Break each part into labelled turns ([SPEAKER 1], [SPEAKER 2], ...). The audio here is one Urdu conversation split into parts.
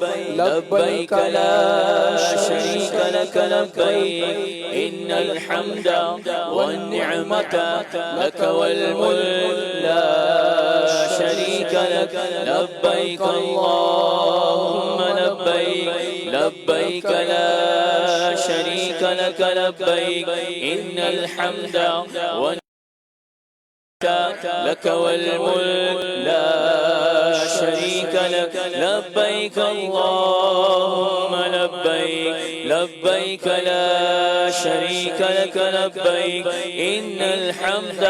[SPEAKER 1] لبيك لا شريك لك لبيك إن الحمد والنعمة لك والملك لا شريك لك لبيك اللهم لبيك لبيك لا شريك لك لبيك إن الحمد والنعمة لك والملك لا شريك لك لبيك اللهم لبيك لبيك لا شريك لك لبيك إن الحمد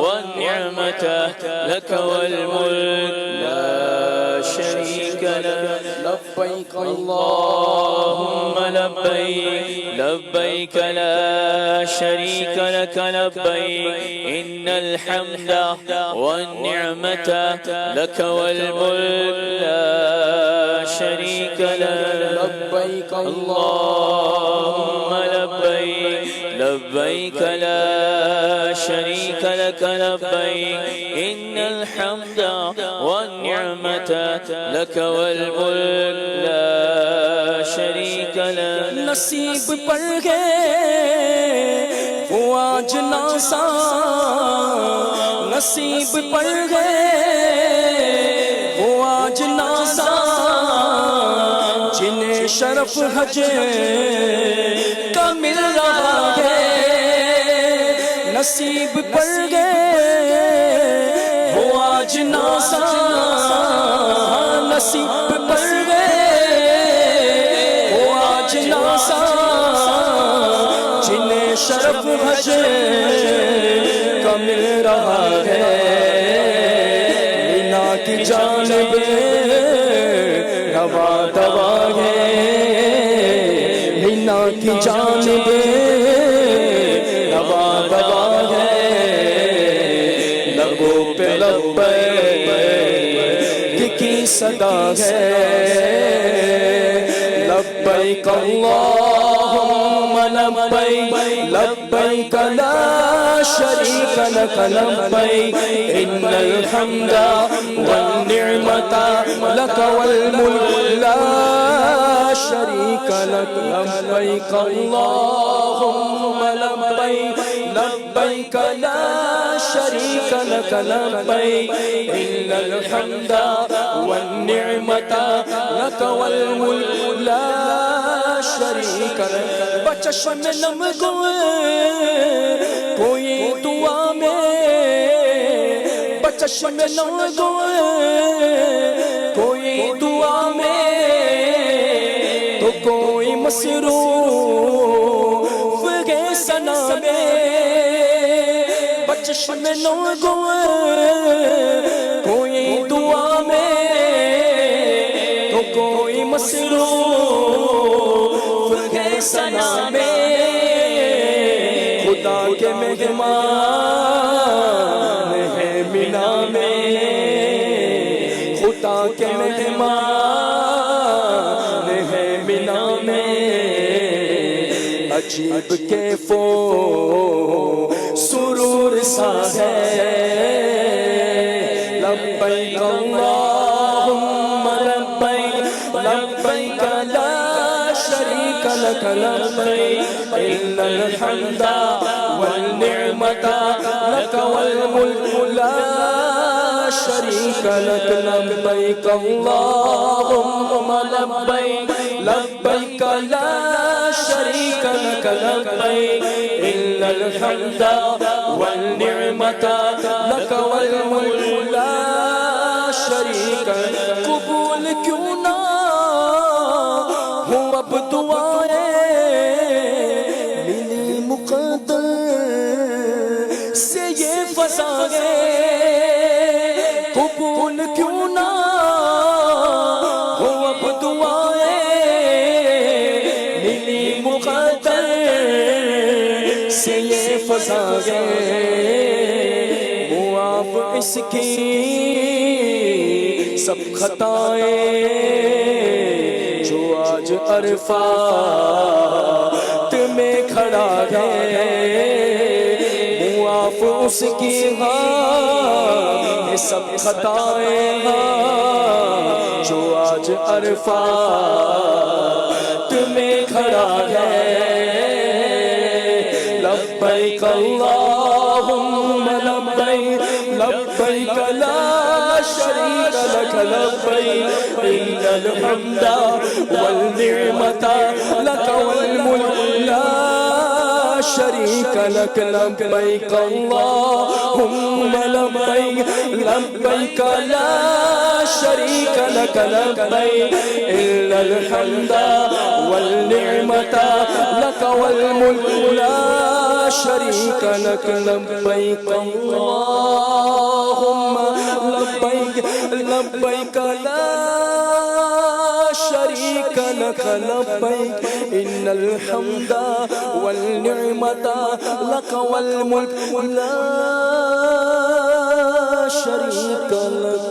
[SPEAKER 1] والنعمة لك والملك لا شريك لك لبيك اللهم لبيك لبيك لا شريك لك لبيك إن الحمد والنعمة لك والملك لا شريك لك لبيك اللهم لبيك لبيك لا شريك لك لبيك إن الحمد والنعمة لك والملك لا شريك لك
[SPEAKER 2] نصیب پڑ گئے وہ آج ناسا نصیب پڑ گئے وہ آج ناسا جنہیں شرف حج کا مل رہا ہے نصیب پڑ گئے وہ آج ناسا نصیب پڑ گئے وہ آج ناسا جنہیں شرف حج کا مل رہا ہے مینا کی جانب روا دوا ہے مینا کی جانب روا دوا ہے لبوں پہ لبیک کی صدا ہے لبیک اللہم لبیک لبیک لا شریک لک لبیک ان الحمد والنعمت لک والملک لا شریک لک لبیک اللہم لبیک لبیک لا شریک لک لبیک ان الحمد والنعمت لک والملک لا شریک لک بچشم نم گوئے کوئی دعا میں بچشم نم گوئے کوئی دعا میں تو کوئی مصروف گے سنا میں بچشم نم گوئے کوئی دعا میں تو کوئی مصروف گے سنا میں خدا کے مہمان ہے مینا میں خدا کے مہمان ہے مینا میں عجیب کیف و سرور سا ہے لبیک اللہم لبیک لبیک لا شریک لک لبیک ان الحمد والنعمت لک والملک لا شریک لک لبیک اللہم لبیک لبیک لا شریک لک لبیک ان الحمد والنعمت لک والملک لا شریک لک قبول کیوں نہ ہوں اب دعائیں ملی مقدر سے یہ فضائیں قبول کیوں نہ ہوں اب دعائیں ملی مقدر سے یہ فضائیں معاف اس کی سب خطائیں جو آج عرفات میں کھڑا ہے معاف اس کی یہ سب خطائیں جو آج آج عرفات میں کھڑا ہے لبیک اللہم لبیک لبیک لا شریک لک لبیک ان الحمد والنعمت لک والملک لا شریک لک لبیک اللہم لبیک لبیک لا شریک لک لبیک ان الحمد والنعمت لک والملک لا شریک لک لبیک اللہم لبیک لبیک لا شریک لک لبیک ان الحمد والنعمت لک والملک لا شریک لک.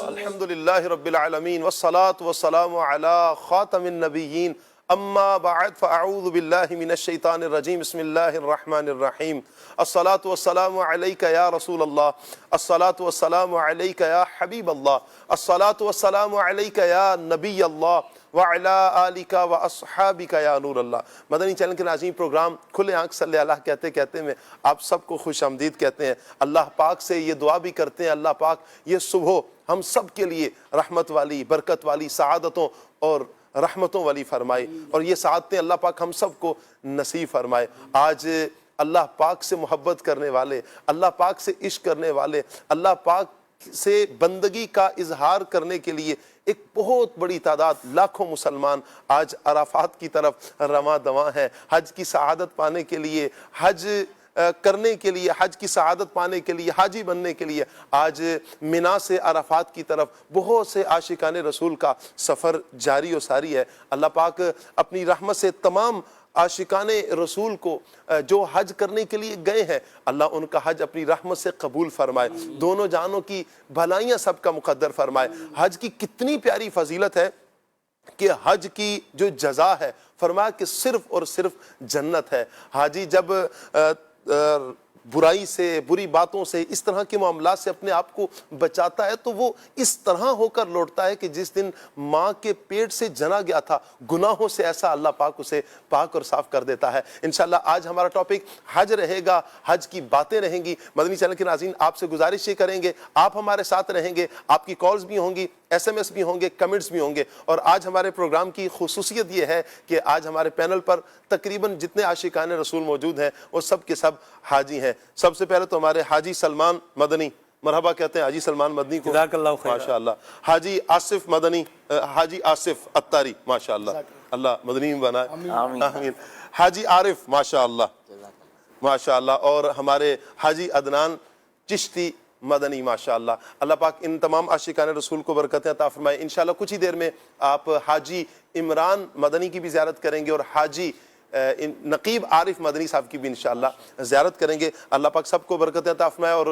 [SPEAKER 3] الحمدللہ رب العالمین والصلاة والسلام علی خاتم النبیین اما بعد فاعوذ باللہ من الشیطان الرجیم بسم اللہ الرحمن الرحیم الصلاة والسلام علیک یا رسول اللہ الصلاة والسلام علیک یا حبیب اللہ الصلاة والسلام علیک یا نبی اللہ وعلا آلک و اصحابک یا نور اللہ. مدنی چینل کے ناظرین، پروگرام کھلے آنکھ صلی اللہ کہتے کہتے میں آپ سب کو خوش آمدید کہتے ہیں. اللہ پاک سے یہ دعا بھی کرتے ہیں اللہ پاک یہ صبح ہم سب کے لیے رحمت والی، برکت والی، سعادتوں اور رحمتوں والی فرمائے، اور یہ سعادتیں اللہ پاک ہم سب کو نصیب فرمائے. آج اللہ پاک سے محبت کرنے والے، اللہ پاک سے عشق کرنے والے، اللہ پاک سے بندگی کا اظہار کرنے کے لیے ایک بہت بڑی تعداد، لاکھوں مسلمان آج عرفات کی طرف رواں دواں ہیں. حج کی سعادت پانے کے لیے، حج کرنے کے لیے، حج کی سعادت پانے کے لیے، حاجی بننے کے لیے آج منا سے عرفات کی طرف بہت سے عاشقان رسول کا سفر جاری و ساری ہے. اللہ پاک اپنی رحمت سے تمام عاشقان رسول کو جو حج کرنے کے لیے گئے ہیں، اللہ ان کا حج اپنی رحمت سے قبول فرمائے، دونوں جانوں کی بھلائیاں سب کا مقدر فرمائے. حج کی کتنی پیاری فضیلت ہے کہ حج کی جو جزا ہے فرمایا کہ صرف اور صرف جنت ہے. حاجی جب برائی سے، بری باتوں سے، اس طرح کے معاملات سے اپنے آپ کو بچاتا ہے تو وہ اس طرح ہو کر لوٹتا ہے کہ جس دن ماں کے پیٹ سے جنا گیا تھا. گناہوں سے ایسا اللہ پاک اسے پاک اور صاف کر دیتا ہے. انشاءاللہ آج ہمارا ٹاپک حج رہے گا، حج کی باتیں رہیں گی. مدنی چینل کے ناظرین آپ سے گزارش یہ کریں گے، آپ ہمارے ساتھ رہیں گے، آپ کی کالز بھی ہوں گی، SMS بھی ہوں گے، کمنٹس بھی ہوں گے. اور آج ہمارے پروگرام کی خصوصیت یہ ہے کہ آج ہمارے پینل پر تقریباً جتنے عاشقان رسول موجود ہیں وہ سب کے سب حاجی ہیں. سب سے پہلے تو ہمارے حاجی سلمان مدنی، مرحبا کہتے ہیں حاجی سلمان مدنی کو،
[SPEAKER 4] جزاک اللہ خیر.
[SPEAKER 3] ماشاءاللہ. حاجی آصف مدنی، حاجی آصف اتاری، ماشاءاللہ اللہ مدنی میں بنائے، آمین. حاجی عارف، ماشاءاللہ ماشاءاللہ. اور ہمارے حاجی عدنان چشتی مدنی، ماشاءاللہ. اللہ پاک ان تمام عاشقان رسول کو برکتیں عطا فرمائے. انشاءاللہ کچھ ہی دیر میں آپ حاجی عمران مدنی کی بھی زیارت کریں گے اور حاجی نقیب عارف مدنی صاحب کی بھی انشاءاللہ زیارت کریں گے. اللہ پاک سب کو برکتیں عطا فرمائے. اور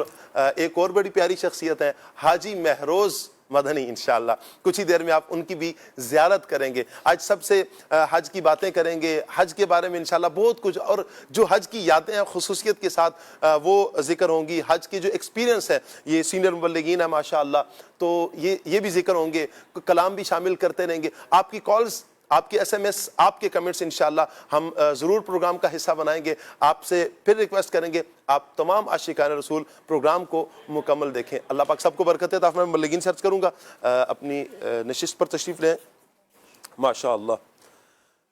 [SPEAKER 3] ایک اور بڑی پیاری شخصیت ہے حاجی مہروز مدنی، انشاءاللہ کچھ ہی دیر میں آپ ان کی بھی زیارت کریں گے. آج سب سے حج کی باتیں کریں گے، حج کے بارے میں انشاءاللہ بہت کچھ، اور جو حج کی یادیں ہیں خصوصیت کے ساتھ وہ ذکر ہوں گی. حج کی جو ایکسپیرینس ہے، یہ سینئر مبلغین ہے ماشاءاللہ، تو یہ بھی ذکر ہوں گے. کلام بھی شامل کرتے رہیں گے. آپ کی کالز، آپ کے SMS، آپ کے کمنٹس انشاءاللہ ہم ضرور پروگرام کا حصہ بنائیں گے. آپ سے پھر ریکویسٹ کریں گے آپ تمام عاشقان رسول پروگرام کو مکمل دیکھیں. اللہ پاک سب کو برکت عطا فرمائے. مبلغین سے عرض کروں گا اپنی نشست پر تشریف لیں. ماشاءاللہ.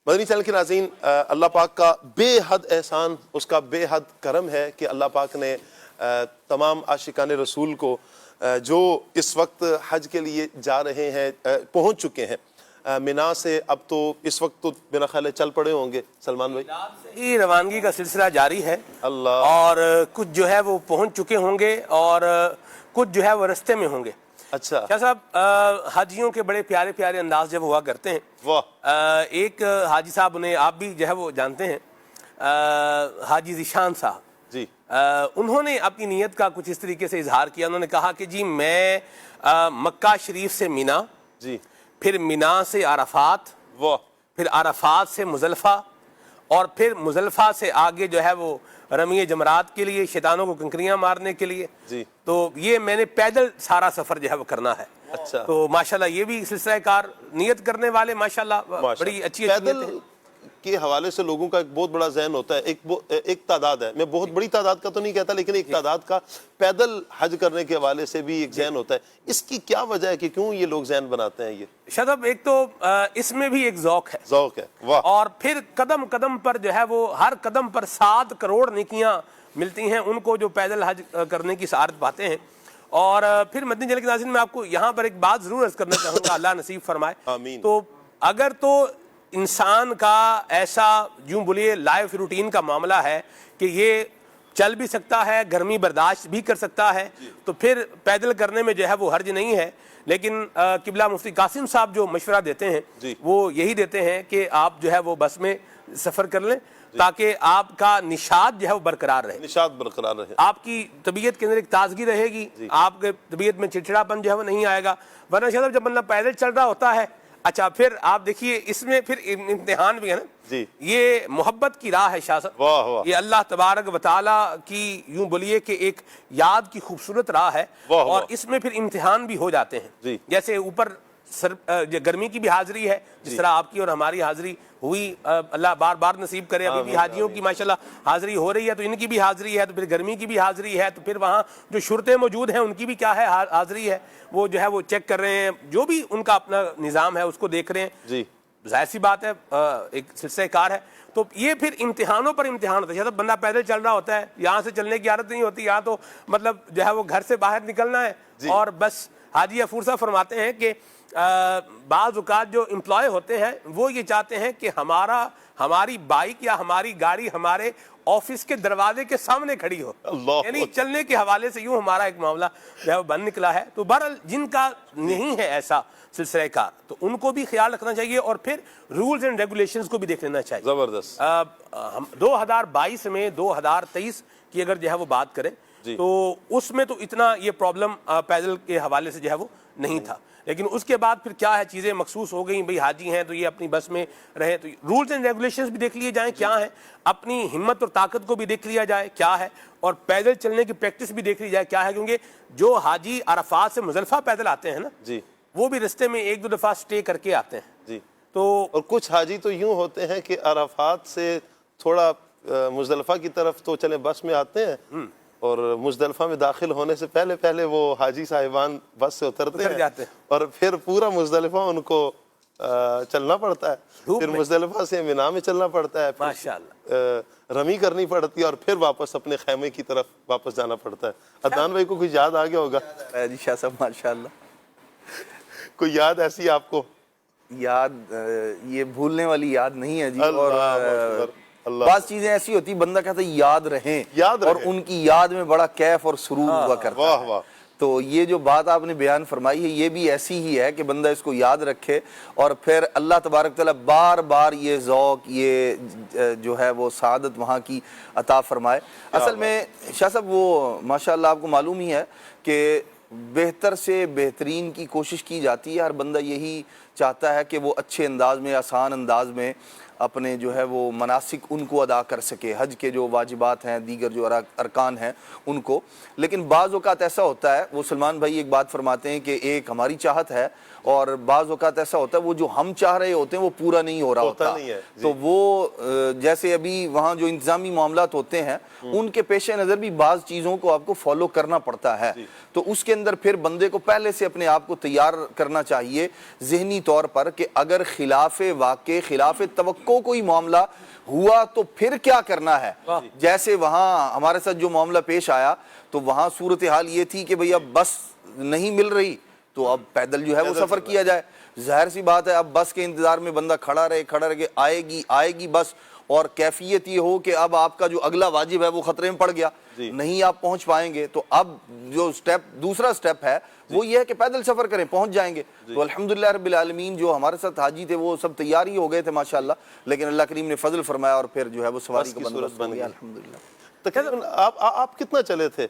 [SPEAKER 3] مدنی چینل کے ناظرین، اللہ پاک کا بے حد احسان، اس کا بے حد کرم ہے کہ اللہ پاک نے تمام عاشقان رسول کو جو اس وقت حج کے لیے جا رہے ہیں، پہنچ چکے ہیں منا سے، اب تو اس وقت تو میرا خیال ہے چل پڑے ہوں گے سلمان بھائی.
[SPEAKER 4] یہ روانگی کا سلسلہ جاری ہے
[SPEAKER 3] اللہ،
[SPEAKER 4] اور کچھ جو ہے وہ پہنچ چکے ہوں گے اور کچھ جو ہے وہ رستے میں ہوں گے.
[SPEAKER 3] اچھا
[SPEAKER 4] شاہ صاحب، حاجیوں کے بڑے پیارے پیارے انداز جب ہوا کرتے ہیں.
[SPEAKER 3] واہ.
[SPEAKER 4] ایک حاجی صاحب انہیں آپ بھی جو ہے وہ جانتے ہیں، حاجی ذیشان صاحب
[SPEAKER 3] جی،
[SPEAKER 4] انہوں نے اپنی نیت کا کچھ اس طریقے سے اظہار کیا. انہوں نے کہا کہ جی میں مکہ شریف سے مینا،
[SPEAKER 3] جی،
[SPEAKER 4] پھر مینا سے عرفات،
[SPEAKER 3] واہ،
[SPEAKER 4] پھر عرفات سے مزدلفہ، اور پھر مزدلفہ سے آگے جو ہے وہ رمی جمرات کے لیے، شیطانوں کو کنکریاں مارنے کے لیے.
[SPEAKER 3] جی.
[SPEAKER 4] تو یہ میں نے پیدل سارا سفر جو ہے وہ کرنا ہے.
[SPEAKER 3] اچھا.
[SPEAKER 4] تو ماشاءاللہ یہ بھی سلسلہ کار نیت کرنے والے ماشاءاللہ بڑی اچھی
[SPEAKER 3] پیدل کے حوالے سے لوگوں کا ایک بہت بڑا ذہن ہوتا ہے. ایک تعداد ہے، میں بہت بڑی تعداد کا تو نہیں کہتا، لیکن ایک تعداد کا پیدل حج کرنے کے حوالے سے بھی ایک ذہن ہوتا ہے. اس کی کیا وجہ ہے کہ کیوں یہ لوگ ذہن بناتے ہیں؟ یہ
[SPEAKER 4] شادب ایک تو اس میں بھی ایک ذوق ہے.
[SPEAKER 3] ذوق ہے. واہ. اور
[SPEAKER 4] پھر قدم قدم پر جو ہے وہ ہر قدم پر 7 کروڑ نیکیاں ملتی ہیں ان کو جو پیدل حج کرنے کی سعادت پاتے ہیں. اور پھر مدنی چینل کے ناظرین میں آپ کو یہاں پر ایک بات ضرور عرض کرنا چاہوں گا، اللہ نصیب فرمائے.
[SPEAKER 3] آمین.
[SPEAKER 4] تو اگر تو انسان کا ایسا یوں بولیے لائف روٹین کا معاملہ ہے کہ یہ چل بھی سکتا ہے، گرمی برداشت بھی کر سکتا ہے، تو پھر پیدل کرنے میں جو ہے وہ حرج نہیں ہے. لیکن قبلہ مفتی قاسم صاحب جو مشورہ دیتے ہیں وہ یہی دیتے ہیں کہ آپ جو ہے وہ بس میں سفر کر لیں تاکہ آپ کا نشاط جو ہے وہ برقرار رہے.
[SPEAKER 3] نشاط برقرار رہے.
[SPEAKER 4] آپ کی طبیعت کے اندر ایک تازگی رہے گی، آپ کے طبیعت میں چڑچڑاپن جو ہے وہ نہیں آئے گا. ورنہ شاید جب بندہ پیدل چل رہا ہوتا ہے، اچھا پھر آپ دیکھیے اس میں پھر امتحان بھی ہے نا.
[SPEAKER 3] جی.
[SPEAKER 4] یہ محبت کی راہ ہے شاہ صاحب.
[SPEAKER 3] واہ واہ.
[SPEAKER 4] یہ اللہ تبارک و تعالیٰ کی یوں بولیے کہ ایک یاد کی خوبصورت راہ ہے. اور اس میں پھر امتحان بھی ہو جاتے ہیں. جیسے اوپر گرمی کی بھی حاضری ہے، جس طرح آپ کی اور ہماری حاضری ہوئی، اللہ بار بار نصیب کرے. ابھی بھی حاجیوں کی ماشاءاللہ حاضری ہو رہی ہے، تو ان کی بھی حاضری ہے، تو پھر گرمی کی بھی حاضری ہے، تو پھر وہاں جو شرطیں موجود ہیں ان کی بھی کیا ہے حاضری ہے. وہ جو ہے وہ چیک کر رہے ہیں، جو بھی ان کا اپنا نظام ہے اس کو دیکھ رہے ہیں.
[SPEAKER 3] جی.
[SPEAKER 4] ظاہر سی بات ہے ایک سلسلہ کار ہے. تو یہ پھر امتحانوں پر امتحان ہوتا ہے. جب بندہ پیدل چل رہا ہوتا ہے، یہاں سے چلنے کی عادت نہیں ہوتی، یہاں تو مطلب جو ہے وہ گھر سے باہر نکلنا ہے. اور بس حاجی غفور صاحب فرماتے ہیں کہ بعض اوقات جو امپلائی ہوتے ہیں وہ یہ چاہتے ہیں کہ ہماری بائک یا ہماری گاڑی ہمارے آفس کے دروازے کے سامنے کھڑی ہو. یعنی چلنے کے حوالے سے یوں ہمارا ایک معاملہ جو ہے وہ بن نکلا ہے. تو بہرحال جن کا نہیں ہے ایسا سلسلہ کار تو ان کو بھی خیال رکھنا چاہیے، اور پھر رولز اینڈ ریگولیشنز کو بھی دیکھ لینا چاہیے.
[SPEAKER 3] زبردست.
[SPEAKER 4] 2022 میں 2023 کی اگر جو ہے وہ بات کریں تو اس میں تو اتنا یہ پرابلم پیدل کے حوالے سے جو ہے وہ نہیں تھا. لیکن اس کے بعد پھر کیا ہے، چیزیں مخصوص ہو گئیں. بھئی حاجی ہیں تو یہ اپنی بس میں رہیں، تو رولز اینڈ ریگولیشنز بھی دیکھ لیے جائیں کیا ہیں، اپنی ہمت اور طاقت کو بھی دیکھ لیا جائے کیا ہے، اور پیدل چلنے کی پریکٹس بھی دیکھ لی جائے کیا ہے. کیونکہ جو حاجی عرفات سے مزدلفہ پیدل آتے ہیں نا، وہ بھی رستے میں 1-2 دفعہ سٹے کر کے آتے ہیں. تو
[SPEAKER 3] اور کچھ حاجی تو یوں ہوتے ہیں کہ عرفات سے تھوڑا مزدلفہ کی طرف تو چلے بس میں آتے ہیں، اور مزدلفہ میں داخل ہونے سے پہلے وہ حاجی صاحبان بس سے اترتے ہیں، اور پھر پورا مزدلفہ ان کو چلنا پڑتا ہے. پھر مزدلفہ سے مینا میں چلنا پڑتا ہے، ماشاءاللہ رمی کرنی پڑتی ہے، اور پھر واپس اپنے خیمے کی طرف واپس جانا پڑتا ہے. عدنان بھائی کو کچھ یاد آ گیا ہوگا؟
[SPEAKER 2] جی شاہ صاحب ماشاءاللہ.
[SPEAKER 3] کوئی یاد ایسی آپ کو؟
[SPEAKER 2] یاد یہ بھولنے والی یاد نہیں ہے جی. اور بعض چیزیں ایسی ہوتی بندہ کہتا ہے یاد رہیں، اور ان کی یاد میں بڑا کیف اور سرور ہوا کرتا ہے. تو یہ جو بات آپ نے بیان فرمائی ہے یہ بھی ایسی ہی ہے کہ بندہ اس کو یاد رکھے، اور پھر اللہ تبارک تعالیٰ بار بار یہ ذوق، یہ جو ہے وہ سعادت وہاں کی عطا فرمائے. اصل میں شاہ صاحب وہ ماشاءاللہ آپ کو معلوم ہی ہے کہ بہتر سے بہترین کی کوشش کی جاتی ہے. ہر بندہ یہی چاہتا ہے کہ وہ اچھے انداز میں، آسان انداز میں اپنے جو ہے وہ مناسک ان کو ادا کر سکے، حج کے جو واجبات ہیں، دیگر جو ارکان ہیں ان کو. لیکن بعض اوقات ایسا ہوتا ہے، وہ سلمان بھائی ایک بات فرماتے ہیں کہ ایک ہماری چاہت ہے، اور بعض اوقات ایسا ہوتا ہے وہ جو ہم چاہ رہے ہوتے ہیں وہ پورا نہیں ہو رہا ہوتا. تو وہ جیسے ابھی وہاں جو انتظامی معاملات ہوتے ہیں ان کے پیش نظر بھی بعض چیزوں کو آپ کو فالو کرنا پڑتا ہے. تو اس کے اندر پھر بندے کو پہلے سے اپنے آپ کو تیار کرنا چاہیے ذہنی طور پر کہ اگر خلاف واقع، خلاف توقع کوئی معاملہ ہوا تو پھر کیا کرنا ہے. جیسے وہاں ہمارے ساتھ جو معاملہ پیش آیا تو وہاں صورتحال یہ تھی کہ بھئی اب بس نہیں مل رہی تو اب پیدل جو ہے وہ سفر کیا جائے. ظاہر سی بات ہے اب بس کے انتظار میں بندہ کھڑا رہے کہ آئے گی بس، اور کیفیت یہ ہو کہ اب آپ کا جو اگلا واجب ہے وہ خطرے میں پڑ گیا، نہیں آپ پہنچ پائیں گے. تو اب جو دوسرا سٹیپ ہے وہ یہ ہے کہ پیدل سفر کریں، پہنچ جائیں گے. تو الحمدللہ رب العالمین جو ہمارے ساتھ حاجی تھے وہ سب تیار ہی ہو گئے تھے ماشاءاللہ، لیکن اللہ کریم نے فضل فرمایا اور پھر جو ہے وہ سواری کا بندوبست بن گیا الحمدللہ.
[SPEAKER 3] تقریباً آپ کتنا چلے تھے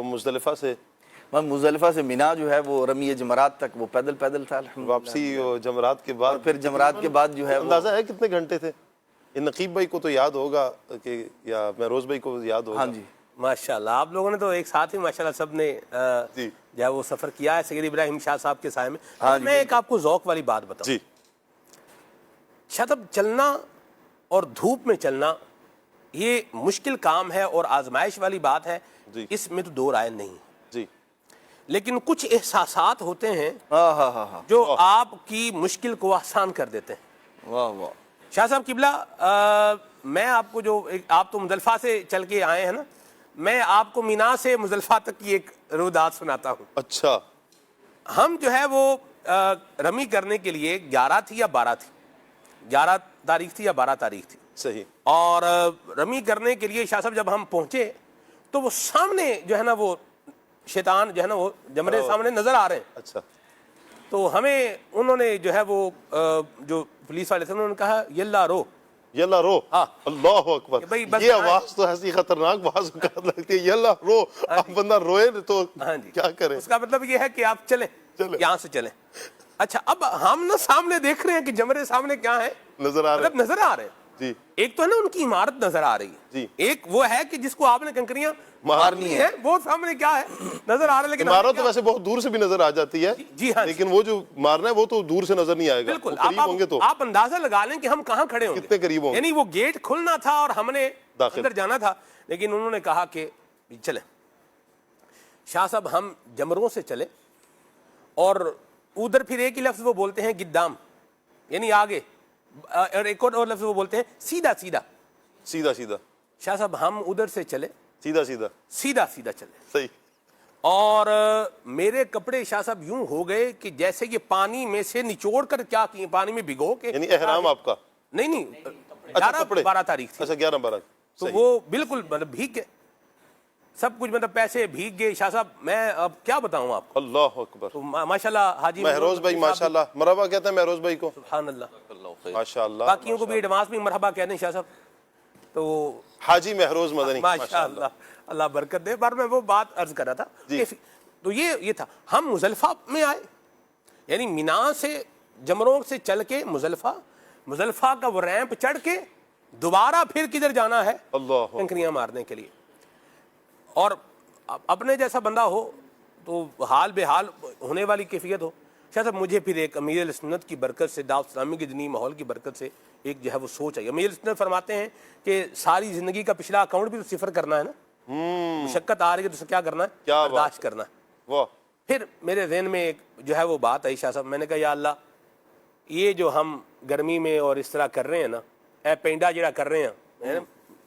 [SPEAKER 3] مزدلفہ سے؟
[SPEAKER 2] مزدلفہ سے مینا جو ہے وہ رمی جمرات تک وہ پیدل تھا الحمدللہ.
[SPEAKER 3] واپسی جمرات کے بعد،
[SPEAKER 2] پھر جمرات کے بعد جو ہے
[SPEAKER 3] اندازہ ہے کتنے گھنٹے تھے؟ یہ نقیب بھائی کو تو یاد ہوگا کہ یا مہروز بھائی کو یاد ہوگا.
[SPEAKER 2] ہاں جی
[SPEAKER 4] ماشاءاللہ آپ لوگوں نے تو ایک ساتھ ہی ماشاءاللہ سب نے
[SPEAKER 3] جی
[SPEAKER 4] جو ہے وہ سفر کیا ہے سید ابراہیم شاہ صاحب کے سائے میں. میں ایک آپ کو ذوق والی بات بتاؤں.
[SPEAKER 3] جی
[SPEAKER 4] شاید اب چلنا اور دھوپ میں چلنا یہ مشکل کام ہے اور آزمائش والی بات ہے,
[SPEAKER 3] جی
[SPEAKER 4] اس میں تو دو رائے نہیں.
[SPEAKER 3] جی
[SPEAKER 4] لیکن کچھ احساسات ہوتے ہیں
[SPEAKER 2] ہاں ہاں ہاں ہاں
[SPEAKER 4] جو آپ کی مشکل کو آسان کر دیتے ہیں.
[SPEAKER 2] واہ واہ.
[SPEAKER 4] شاہ صاحب قبلہ میں آپ کو جو آپ تو مزدلفہ سے چل کے آئے ہیں نا, میں آپ کو مینا سے مزدلفہ تک کی ایک رودات سناتا ہوں.
[SPEAKER 3] اچھا
[SPEAKER 4] ہم جو ہے وہ رمی کرنے کے لیے 11 تھی یا 12 تھی, 11 تاریخ تھی یا 12 تاریخ تھی
[SPEAKER 3] صحیح.
[SPEAKER 4] اور رمی کرنے کے لیے شاہ صاحب جب ہم پہنچے تو وہ سامنے جو ہے نا وہ شیطان جو ہے نا وہ جمرے سامنے نظر آ رہے ہیں.
[SPEAKER 3] اچھا
[SPEAKER 4] تو ہمیں انہوں نے جو ہے وہ جو پولیس والے تھے انہوں نے کہا یلا رو.
[SPEAKER 3] یلا رو.
[SPEAKER 4] ہاں.
[SPEAKER 3] اللہ اکبر.
[SPEAKER 4] کہ بھائی بس
[SPEAKER 3] یہ آواز تو ایسی خطرناک بعض اوقات لگتی ہے, یلا رو. اب بندہ روئے تو
[SPEAKER 4] ہاں جی
[SPEAKER 3] کیا کرے.
[SPEAKER 4] اس کا مطلب یہ ہے کہ آپ چلیں یہاں سے چلیں. اچھا اب ہم نا سامنے دیکھ رہے ہیں کہ جمرے سامنے کیا ہے
[SPEAKER 3] نظر آ رہا
[SPEAKER 4] مطلب نظر آ رہے ہیں.
[SPEAKER 3] جی
[SPEAKER 4] ایک تو ہے نا ان کی عمارت نظر آ رہی ہے,
[SPEAKER 3] جی
[SPEAKER 4] ایک وہ ہے کہ جس کو آپ نے کنکریاں
[SPEAKER 2] مارنی ہے,
[SPEAKER 4] وہ سامنے کیا ہے نظر آ رہا ہے. لیکن
[SPEAKER 3] عمارت تو ویسے بہت دور سے بھی نظر آ جاتی ہے.
[SPEAKER 4] جی ہاں,
[SPEAKER 3] لیکن وہ جو مارنا ہے وہ تو دور سے نظر نہیں آئے گا.
[SPEAKER 4] بالکل.
[SPEAKER 3] قریب ہوں گے تو
[SPEAKER 4] آپ اندازہ لگا لیں کہ ہم کہاں کھڑے ہوں گے,
[SPEAKER 3] کتنے قریب ہوں گے.
[SPEAKER 4] یعنی وہ گیٹ کھلنا تھا اور ہم نے
[SPEAKER 3] داخل
[SPEAKER 4] اندر جانا تھا. لیکن انہوں نے کہا کہ چلیں شاہ صاحب ہم جمروں سے چلے اور ادھر پھر ایک ہی لفظ وہ بولتے ہیں گدام یعنی آگے, اور ایک اور لفظ وہ بولتے ہیں سیدھا سیدھا.
[SPEAKER 3] سیدھا سیدھا.
[SPEAKER 4] شاہ صاحب ہم ادھر سے چلے
[SPEAKER 3] سیدھا سیدھا.
[SPEAKER 4] سیدھا سیدھا چلے.
[SPEAKER 3] صحیح.
[SPEAKER 4] اور میرے کپڑے شاہ صاحب یوں ہو گئے کہ جیسے یہ پانی میں سے نچوڑ کر کیا کیے, پانی میں بھگو کے.
[SPEAKER 3] یعنی احرام آپ کا
[SPEAKER 4] نہیں 12 تاریخ تھی.
[SPEAKER 3] اچھا 11-12.
[SPEAKER 4] تو وہ بالکل مطلب بھیگ گئے سب کچھ, مطلب پیسے بھیگ گئے. شاہ صاحب میں اب کیا بتاؤں آپ کو.
[SPEAKER 3] اللہ اکبر.
[SPEAKER 4] تو ماشاءاللہ حاجی
[SPEAKER 3] مہروز بھائی ماشاءاللہ مرحبا کہتے ہیں مہروز بھائی کو.
[SPEAKER 4] سبحان اللہ.
[SPEAKER 3] ماشاءاللہ.
[SPEAKER 4] باقیوں کو بھی ایڈوانس میں مرحبا کہہ دیں شاہ صاحب. تو
[SPEAKER 3] حاجی مہروز مدنی
[SPEAKER 4] ماشاءاللہ اللہ برکت دے. پر میں وہ بات عرض کر رہا تھا تو یہ تھا ہم مزدلفہ میں آئے, یعنی مینا سے جمروں سے چل کے مزدلفہ کا وہ ریمپ چڑھ کے دوبارہ پھر کدھر جانا ہے
[SPEAKER 3] اللہ
[SPEAKER 4] کنکریاں مارنے کے لیے. اور اپنے جیسا بندہ ہو تو حال بے حال ہونے والی کیفیت ہو. شاید مجھے پھر ایک امیر سنت کی برکت سے, دعوت اسلامی کے دینی ماحول کی برکت سے ایک جو ہے وہ سوچ آئی. امیر سنت فرماتے ہیں کہ ساری زندگی کا پچھلا اکاؤنٹ بھی تو صفر کرنا ہے نا, مشقت آ رہی ہے تو کیا کرنا ہے, برداشت کرنا ہے. پھر میرے ذہن میں ایک جو ہے وہ بات آئی شاہ صاحب, میں نے کہا یا اللہ یہ جو ہم گرمی میں اور اس طرح کر رہے ہیں نا, اے پینڈا جڑا کر رہے ہیں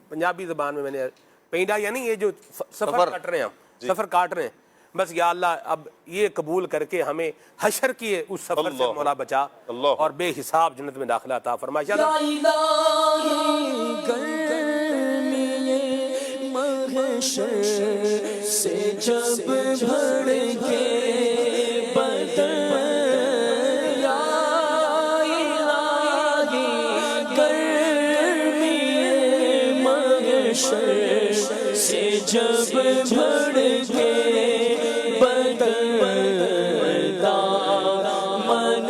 [SPEAKER 4] پنجابی زبان میں نے پینڈا یعنی یہ جو سفر کاٹ رہے ہیں ہم سفر کاٹ رہے ہیں, بس یا اللہ اب یہ قبول کر کے ہمیں حشر کی اس سفر سے مولا بچا اور بے حساب جنت میں داخلہ عطا فرما.
[SPEAKER 1] سے جب بھڑ کے بدن یا الہی گرمی محشر سے جب بھڑ کے بدن دامن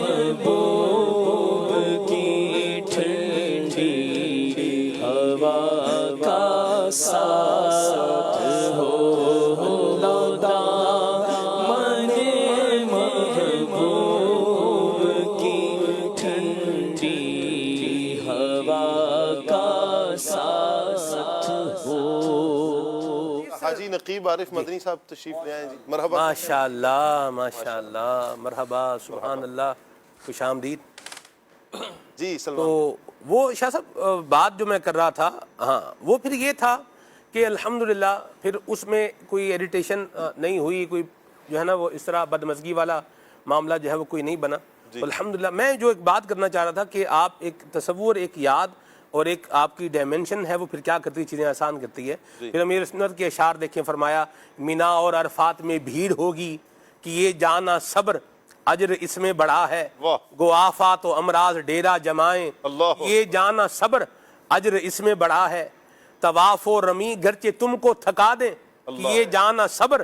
[SPEAKER 1] محبوب کی ٹھنڈی ہوا کا ساتھ ہو دامن محبوب کی ٹھنڈی ہوا کا ساتھ ہو.
[SPEAKER 3] حاجی نقیب عارف مدنی صاحب تشریف لے آئے جی. مرحبا.
[SPEAKER 4] ماشاءاللہ ماشاءاللہ مرحبا سبحان اللہ, خوش آمدید.
[SPEAKER 3] جی سلمان.
[SPEAKER 4] تو وہ شاہ صاحب بات جو میں کر رہا تھا, ہاں وہ پھر یہ تھا کہ الحمدللہ پھر اس میں کوئی ایڈیٹیشن نہیں ہوئی, کوئی جو ہے نا وہ اس طرح بدمزگی والا معاملہ جو ہے وہ کوئی نہیں بنا. الحمدللہ میں جو ایک بات کرنا چاہ رہا تھا کہ آپ ایک تصور, ایک یاد اور ایک آپ کی ڈائمنشن ہے وہ پھر کیا کرتی ہے, چیزیں آسان کرتی ہے. پھر امیر سنت کے اشعار دیکھیں, فرمایا مینا اور عرفات میں بھیڑ ہوگی کہ یہ جانا صبر اجر اس میں بڑا ہے, گو آفات و امراض ڈیرا جمائیں یہ جانا صبر اجر اس میں بڑا ہے, طواف و رمی گرچہ تم کو تھکا دیں کہ یہ جانا صبر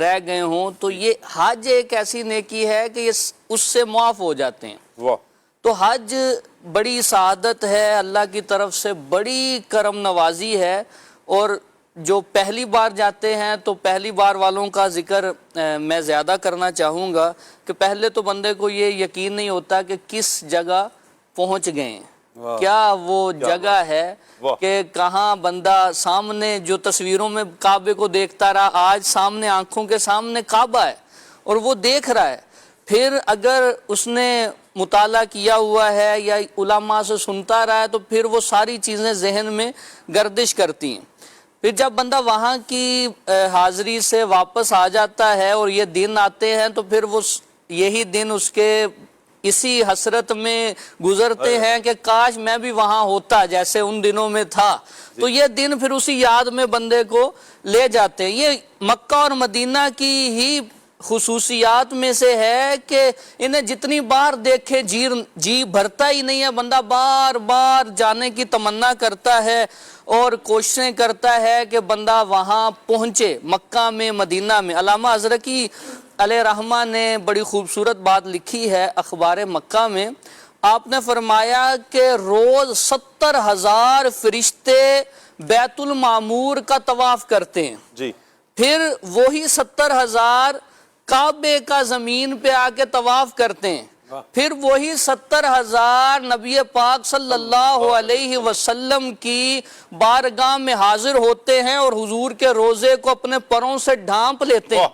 [SPEAKER 1] رہ گئے ہوں تو یہ حج ایک ایسی نیکی ہے کہ یہ اس سے معاف ہو جاتے ہیں.
[SPEAKER 3] واہ.
[SPEAKER 1] تو حج بڑی سعادت ہے، اللہ کی طرف سے بڑی کرم نوازی ہے. اور جو پہلی بار جاتے ہیں تو پہلی بار والوں کا ذکر میں زیادہ کرنا چاہوں گا کہ پہلے تو بندے کو یہ یقین نہیں ہوتا کہ کس جگہ پہنچ گئے ہیں، کیا وہ جگہ ہے کہ کہاں بندہ سامنے جو تصویروں میں کعبے کو دیکھتا رہا، آج سامنے آنکھوں کے سامنے کعبہ ہے اور وہ دیکھ رہا ہے. پھر اگر اس نے مطالعہ کیا ہوا ہے یا علماء سے سنتا رہا ہے تو پھر وہ ساری چیزیں ذہن میں گردش کرتی ہیں. پھر جب بندہ وہاں کی حاضری سے واپس آ جاتا ہے اور یہ دن آتے ہیں تو پھر وہ یہی دن اس کے اسی حسرت میں گزرتے ہیں کہ کاش میں بھی وہاں ہوتا جیسے ان دنوں میں تھا. تو یہ دن پھر اسی یاد میں بندے کو لے جاتے ہیں. یہ مکہ اور مدینہ کی ہی خصوصیات میں سے ہے کہ انہیں جتنی بار دیکھے جی بھرتا ہی نہیں ہے، بندہ بار بار جانے کی تمنا کرتا ہے اور کوششیں کرتا ہے کہ بندہ وہاں پہنچے مکہ میں مدینہ میں. علامہ ازرقی علیہ رحمہ نے بڑی خوبصورت بات لکھی ہے اخبار مکہ میں. آپ نے فرمایا کہ روز 70,000 فرشتے بیت المعمور کا طواف کرتے ہیں.
[SPEAKER 3] جی.
[SPEAKER 1] پھر وہی 70,000 کعبے کا زمین پہ آ کے طواف کرتے ہیں. پھر وہی 70,000 نبی پاک صلی اللہ علیہ وسلم کی بارگاہ میں حاضر ہوتے ہیں اور حضور کے روزے کو اپنے پروں سے ڈھانپ لیتے ہیں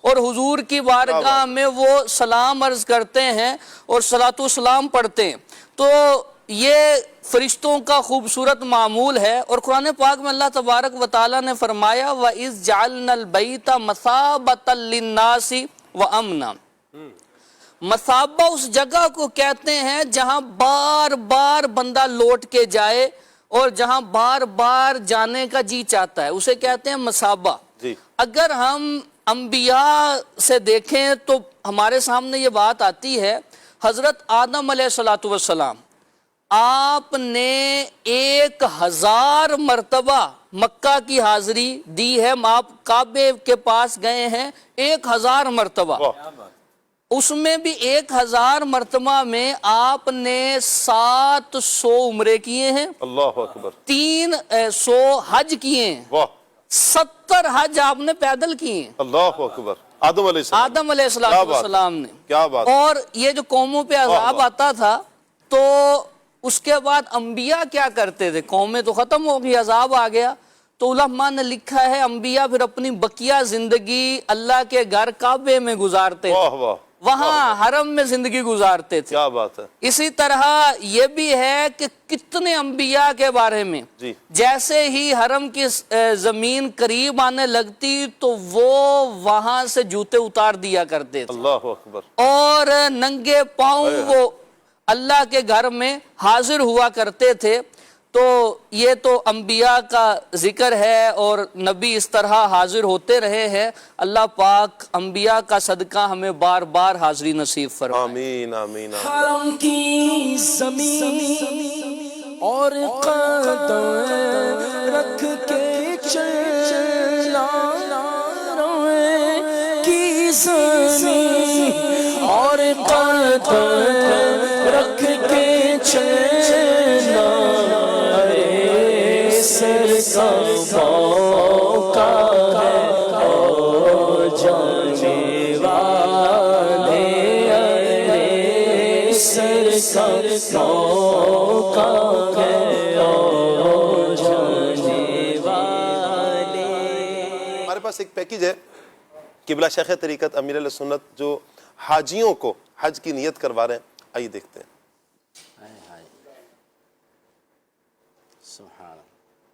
[SPEAKER 1] اور حضور کی بارگاہ میں وہ سلام عرض کرتے ہیں اور صلاۃ و سلام پڑھتے ہیں. تو یہ فرشتوں کا خوبصورت معمول ہے. اور قرآن پاک میں اللہ تبارک و تعالیٰ نے فرمایا وَإِذْ جَعَلْنَا الْبَيْتَ مَثَابَةً لِلنَّاسِ وَأَمْنًا. مثابہ اس جگہ کو کہتے ہیں جہاں بار بار بندہ لوٹ کے جائے اور جہاں بار بار جانے کا جی چاہتا ہے، اسے کہتے ہیں مثابہ. اگر ہم انبیاء سے دیکھیں تو ہمارے سامنے یہ بات آتی ہے. حضرت آدم علیہ السلام آپ نے 1000 مرتبہ مکہ کی حاضری دی ہے. آپ کعبے کے پاس گئے ہیں 1000 مرتبہ. اس میں بھی 1000 مرتبہ میں آپ نے 700 عمرے کیے ہیں،
[SPEAKER 3] اللہ اکبر،
[SPEAKER 1] 300 حج کیے ہیں، 70 حج آپ نے پیدل کیے ہیں.
[SPEAKER 3] اللہ اکبر. آدم علیہ
[SPEAKER 1] السلام نے.
[SPEAKER 3] کیا بات.
[SPEAKER 1] اور یہ جو قوموں پہ عذاب آتا تھا تو اس کے بعد انبیاء کیا کرتے تھے؟ قومیں تو ختم ہو گئی، عذاب آ گیا تو علماء نے لکھا ہے انبیاء پھر اپنی بقیہ زندگی اللہ کے گھر کعبے میں گزارتے تھے، وہاں حرم میں زندگی گزارتے تھے.
[SPEAKER 3] کیا بات ہے.
[SPEAKER 1] اسی طرح یہ بھی ہے کہ کتنے انبیاء کے بارے میں جیسے ہی حرم کی زمین قریب آنے لگتی تو وہ وہاں سے جوتے اتار دیا کرتے تھے.
[SPEAKER 3] اللہ اکبر.
[SPEAKER 1] اور ننگے پاؤں وہ اللہ کے گھر میں حاضر ہوا کرتے تھے. تو یہ تو انبیاء کا ذکر ہے اور نبی اس طرح حاضر ہوتے رہے ہیں. اللہ پاک انبیاء کا صدقہ ہمیں بار بار حاضری نصیب فرمائے.
[SPEAKER 3] آمین آمین.
[SPEAKER 5] حرم کی زمین اور قدم رکھ کے چلا روئے کی زمین اور قدم رکھ کے چلا سر کا موقع ہے او جانے والے سر کا موقع ہے او جانے والے.
[SPEAKER 3] ہمارے پاس ایک پیکیج ہے قبلہ شیخ طریقت امیر اہل سنت جو حاجیوں کو حج کی نیت کروا رہے ہیں. آئیے دیکھتے ہیں.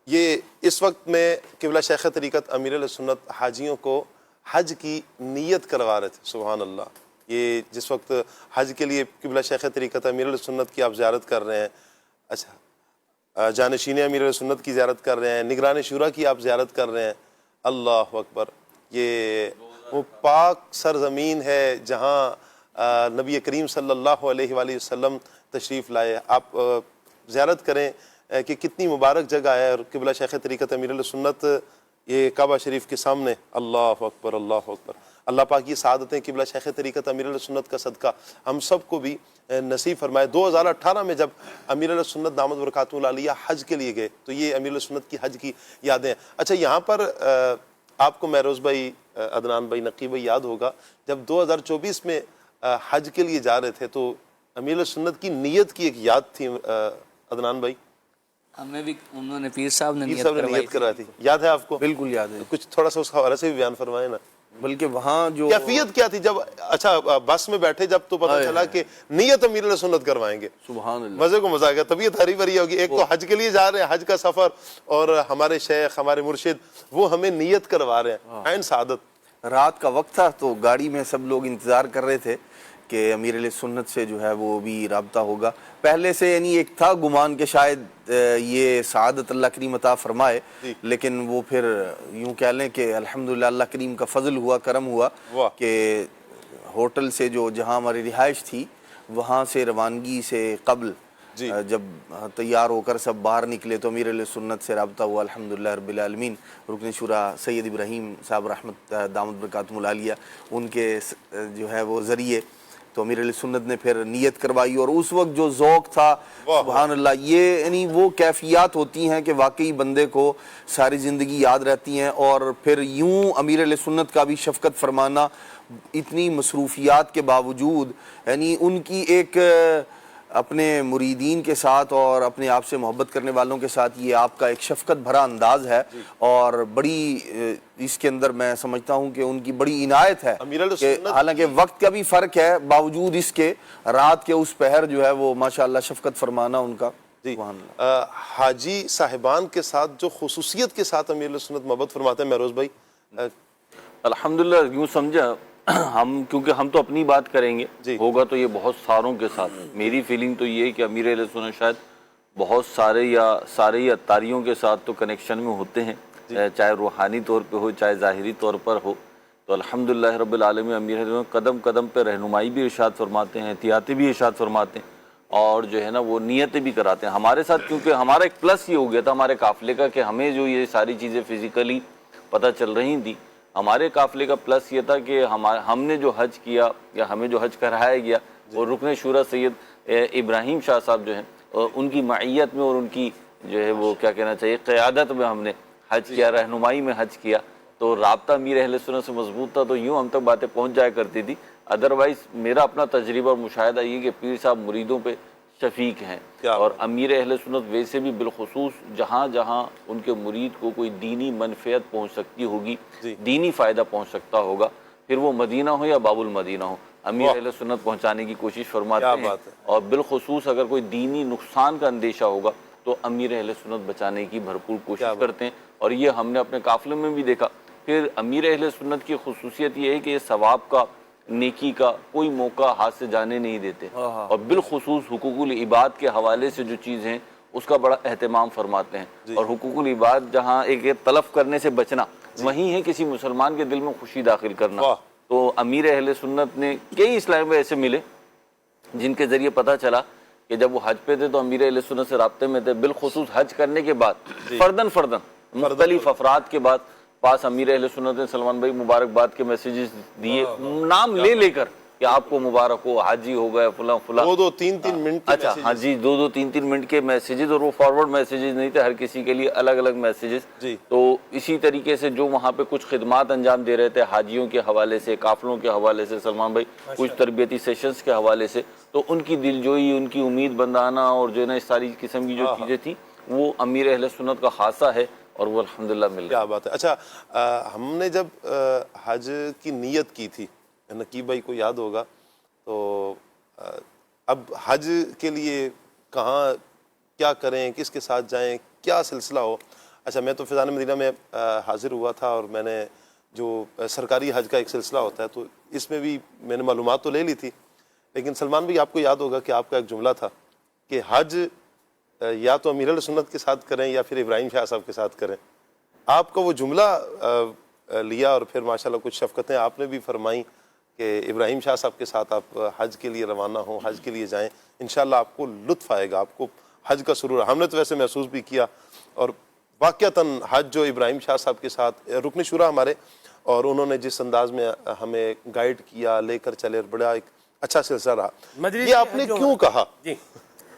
[SPEAKER 3] یہ اس وقت میں قبلہ شیخ طریقت امیر اہل سنت حاجیوں کو حج کی نیت کروا رہے تھے. سبحان اللہ. یہ جس وقت حج کے لیے قبلہ شیخ طریقت امیر اہل سنت کی آپ زیارت کر رہے ہیں، اچھا جانشین امیر اہل سنت کی زیارت کر رہے ہیں، نگران شورا کی آپ زیارت کر رہے ہیں. اللہ اکبر. یہ وہ پاک سرزمین ہے جہاں نبی کریم صلی اللہ علیہ وآلہ وسلم تشریف لائے. آپ زیارت کریں کہ کتنی مبارک جگہ ہے. اور قبلہ شیخ طریقت امیر اہل سنت یہ کعبہ شریف کے سامنے اللہ اکبر اللہ اکبر. اللہ پاک یہ سعادتیں قبلہ شیخ طریقت امیر علیہ سنت کا صدقہ ہم سب کو بھی نصیب فرمائے. 2018 میں جب امیر علیہ سنت دامت برکاتہ العالیہ حج کے لیے گئے تو یہ امیر علیہ سنت کی حج کی یادیں ہیں. اچھا یہاں پر آپ کو مہروز بھائی، عدنان بھائی، نقی بھائی یاد ہوگا جب 2024 میں حج کے لیے جا رہے تھے تو امیر علیہ سنت کی نیت کی ایک یاد تھی. عدنان بھائی
[SPEAKER 1] ہمیں بھی انہوں نے پیر صاحب نے
[SPEAKER 3] نیت کروائی تھی، یاد ہے آپ کو؟
[SPEAKER 2] بالکل یاد ہے.
[SPEAKER 3] کچھ تھوڑا سا اس حوالے سے بھی بیان فرمائیں نا.
[SPEAKER 2] بلکہ وہاں جو
[SPEAKER 3] کیفیت کیا تھی جب اچھا بس میں بیٹھے جب تو پتہ چلا کہ نیت امیر علیہ سنت کروائیں گے؟
[SPEAKER 2] سبحان اللہ،
[SPEAKER 3] مزے کو مزہ آ گیا، طبیعت ہری بھری ہوگی. ایک تو حج کے لیے جا رہے ہیں، حج کا سفر، اور ہمارے شیخ ہمارے مرشد وہ ہمیں نیت کروا رہے ہیں. عین سعادت.
[SPEAKER 2] رات کا وقت تھا تو گاڑی میں سب لوگ انتظار کر رہے تھے کہ امیر علیہ سنت سے جو ہے وہ بھی رابطہ ہوگا. پہلے سے یعنی ایک تھا گمان کہ شاید یہ سعادت اللہ کریم عطا فرمائے، لیکن وہ پھر یوں کہہ لیں کہ الحمدللہ اللہ کریم کا فضل ہوا، کرم ہوا کہ ہوٹل سے جو جہاں ہماری رہائش تھی وہاں سے روانگی سے قبل جب تیار ہو کر سب باہر نکلے تو امیر علیہ سنت سے رابطہ ہوا الحمدللہ رب العالمین. رکن شورا سید ابراہیم صاحب رحمت دامت برکاتہم العالیہ ان کے جو ہے وہ ذریعے تو امیر علیہ سنت نے پھر نیت کروائی. اور اس وقت جو ذوق تھا سبحان اللہ، یہ یعنی وہ کیفیات ہوتی ہیں کہ واقعی بندے کو ساری زندگی یاد رہتی ہیں. اور پھر یوں امیر علیہ سنت کا بھی شفقت فرمانا اتنی مصروفیات کے باوجود، یعنی ان کی ایک اپنے مریدین کے ساتھ اور اپنے آپ سے محبت کرنے والوں کے ساتھ یہ آپ کا ایک شفقت بھرا انداز ہے. اور بڑی اس کے اندر میں سمجھتا ہوں کہ ان کی بڑی عنایت ہے کہ حالانکہ وقت کا بھی فرق ہے باوجود اس کے رات کے اس پہر جو ہے وہ ماشاءاللہ شفقت فرمانا ان کا.
[SPEAKER 3] حاجی صاحبان کے ساتھ جو خصوصیت کے ساتھ امیر علیہ سنت محبت فرماتے ہیں مہروز بھائی،
[SPEAKER 6] الحمدللہ یوں سمجھا ہم، کیونکہ ہم تو اپنی بات کریں گے، ہوگا تو یہ بہت ساروں کے ساتھ. میری فیلنگ تو یہ ہے کہ امیر علیہ سنت شاید بہت سارے یا اتاریوں کے ساتھ تو کنیکشن میں ہوتے ہیں، چاہے روحانی طور پہ ہو چاہے ظاہری طور پر ہو. تو الحمدللہ رب العالمین امیر علیہ سنت قدم قدم پہ رہنمائی بھی ارشاد فرماتے ہیں، احتیاطی بھی ارشاد فرماتے ہیں، اور جو ہے نا وہ نیتیں بھی کراتے ہیں ہمارے ساتھ. کیونکہ ہمارا ایک پلس یہ ہو گیا تھا ہمارے قافلے کا کہ ہمیں جو یہ ساری چیزیں فزیکلی پتہ چل رہی تھیں. ہمارے قافلے کا پلس یہ تھا کہ ہم نے جو حج کیا یا ہمیں جو حج کرایا گیا، اور رکن شورا سید ابراہیم شاہ صاحب جو ہیں ان کی معیت میں اور ان کی جو ہے وہ کیا کہنا چاہیے قیادت میں ہم نے حج کیا، رہنمائی میں حج کیا. تو رابطہ امیر اہل سنت سے مضبوط تھا تو یوں ہم تک باتیں پہنچ جایا کرتی تھی. ادروائز میرا اپنا تجربہ اور مشاہدہ یہ کہ پیر صاحب مریدوں پہ شفیق ہیں، اور امیر اہل سنت ویسے بھی بالخصوص جہاں جہاں ان کے مرید کو کوئی دینی منفعت پہنچ سکتی ہوگی، دینی فائدہ پہنچ سکتا ہوگا، پھر وہ مدینہ ہو یا باب المدینہ ہو، امیر اہل سنت پہنچانے کی کوشش فرماتے ہیں. اور بالخصوص اگر کوئی دینی نقصان کا اندیشہ ہوگا تو امیر اہل سنت بچانے کی بھرپور کوشش کرتے ہیں. اور یہ ہم نے اپنے قافلے میں بھی دیکھا. پھر امیر اہل سنت کی خصوصیت یہ ہے کہ یہ ثواب کا، نیکی کا کوئی موقع ہاتھ سے جانے نہیں دیتے، اور بالخصوص حقوق العباد کے حوالے سے جو چیز ہیں اس کا بڑا اہتمام فرماتے ہیں. اور حقوق العباد جہاں ایک تلف کرنے سے بچنا، وہیں ہے کسی مسلمان کے دل میں خوشی داخل کرنا. تو امیر اہل سنت نے کئی اسلام میں ایسے ملے جن کے ذریعے پتہ چلا کہ جب وہ حج پہ تھے تو امیر اہل سنت سے رابطے میں تھے. بالخصوص حج کرنے کے بعد فردن مختلف افراد کے بعد پاس امیر اہل سنت نے سلمان بھائی مبارکباد کے میسیجز دیے، نام لے لے کر کہ آپ کو مبارک ہو، حاجی ہو گئے فلاں فلاں،
[SPEAKER 3] 2-3 منٹ.
[SPEAKER 6] اچھا ہاں جی، 2-3 منٹ کے میسیجز، اور وہ فارورڈ میسیجز نہیں تھے، ہر کسی کے لیے الگ الگ میسیجز. تو اسی طریقے سے جو وہاں پہ کچھ خدمات انجام دے رہے تھے حاجیوں کے حوالے سے، قافلوں کے حوالے سے، سلمان بھائی کچھ تربیتی سیشنز کے حوالے سے، تو ان کی دلجوئی، ان کی امید بندانا اور جو ہے نا اس ساری قسم کی جو چیزیں تھیں وہ امیر اہل سنت کا خاصہ ہے، اور وہ الحمدللہ مل گیا.
[SPEAKER 3] کیا بات ہے. اچھا ہم نے جب حج کی نیت کی تھی، نقیب بھائی کو یاد ہوگا، تو اب حج کے لیے کہاں کیا کریں، کس کے ساتھ جائیں، کیا سلسلہ ہو. اچھا میں تو فیضان مدینہ میں حاضر ہوا تھا، اور میں نے جو سرکاری حج کا ایک سلسلہ ہوتا ہے تو اس میں بھی میں نے معلومات تو لے لی تھی. لیکن سلمان بھائی آپ کو یاد ہوگا کہ آپ کا ایک جملہ تھا کہ حج یا تو امیر علیہ سنت کے ساتھ کریں یا پھر ابراہیم شاہ صاحب کے ساتھ کریں. آپ کا وہ جملہ لیا اور پھر ماشاءاللہ کچھ شفقتیں آپ نے بھی فرمائیں کہ ابراہیم شاہ صاحب کے ساتھ آپ حج کے لیے روانہ ہوں، حج کے لیے جائیں، انشاءاللہ آپ کو لطف آئے گا، آپ کو حج کا سرور. ہم نے تو ویسے محسوس بھی کیا. اور واقعتاً حج جو ابراہیم شاہ صاحب کے ساتھ رکن شورا ہمارے، اور انہوں نے جس انداز میں ہمیں گائیڈ کیا، لے کر چلے، بڑا ایک اچھا سلسلہ رہا۔ یہ آپ نے کیوں کہا؟
[SPEAKER 4] جی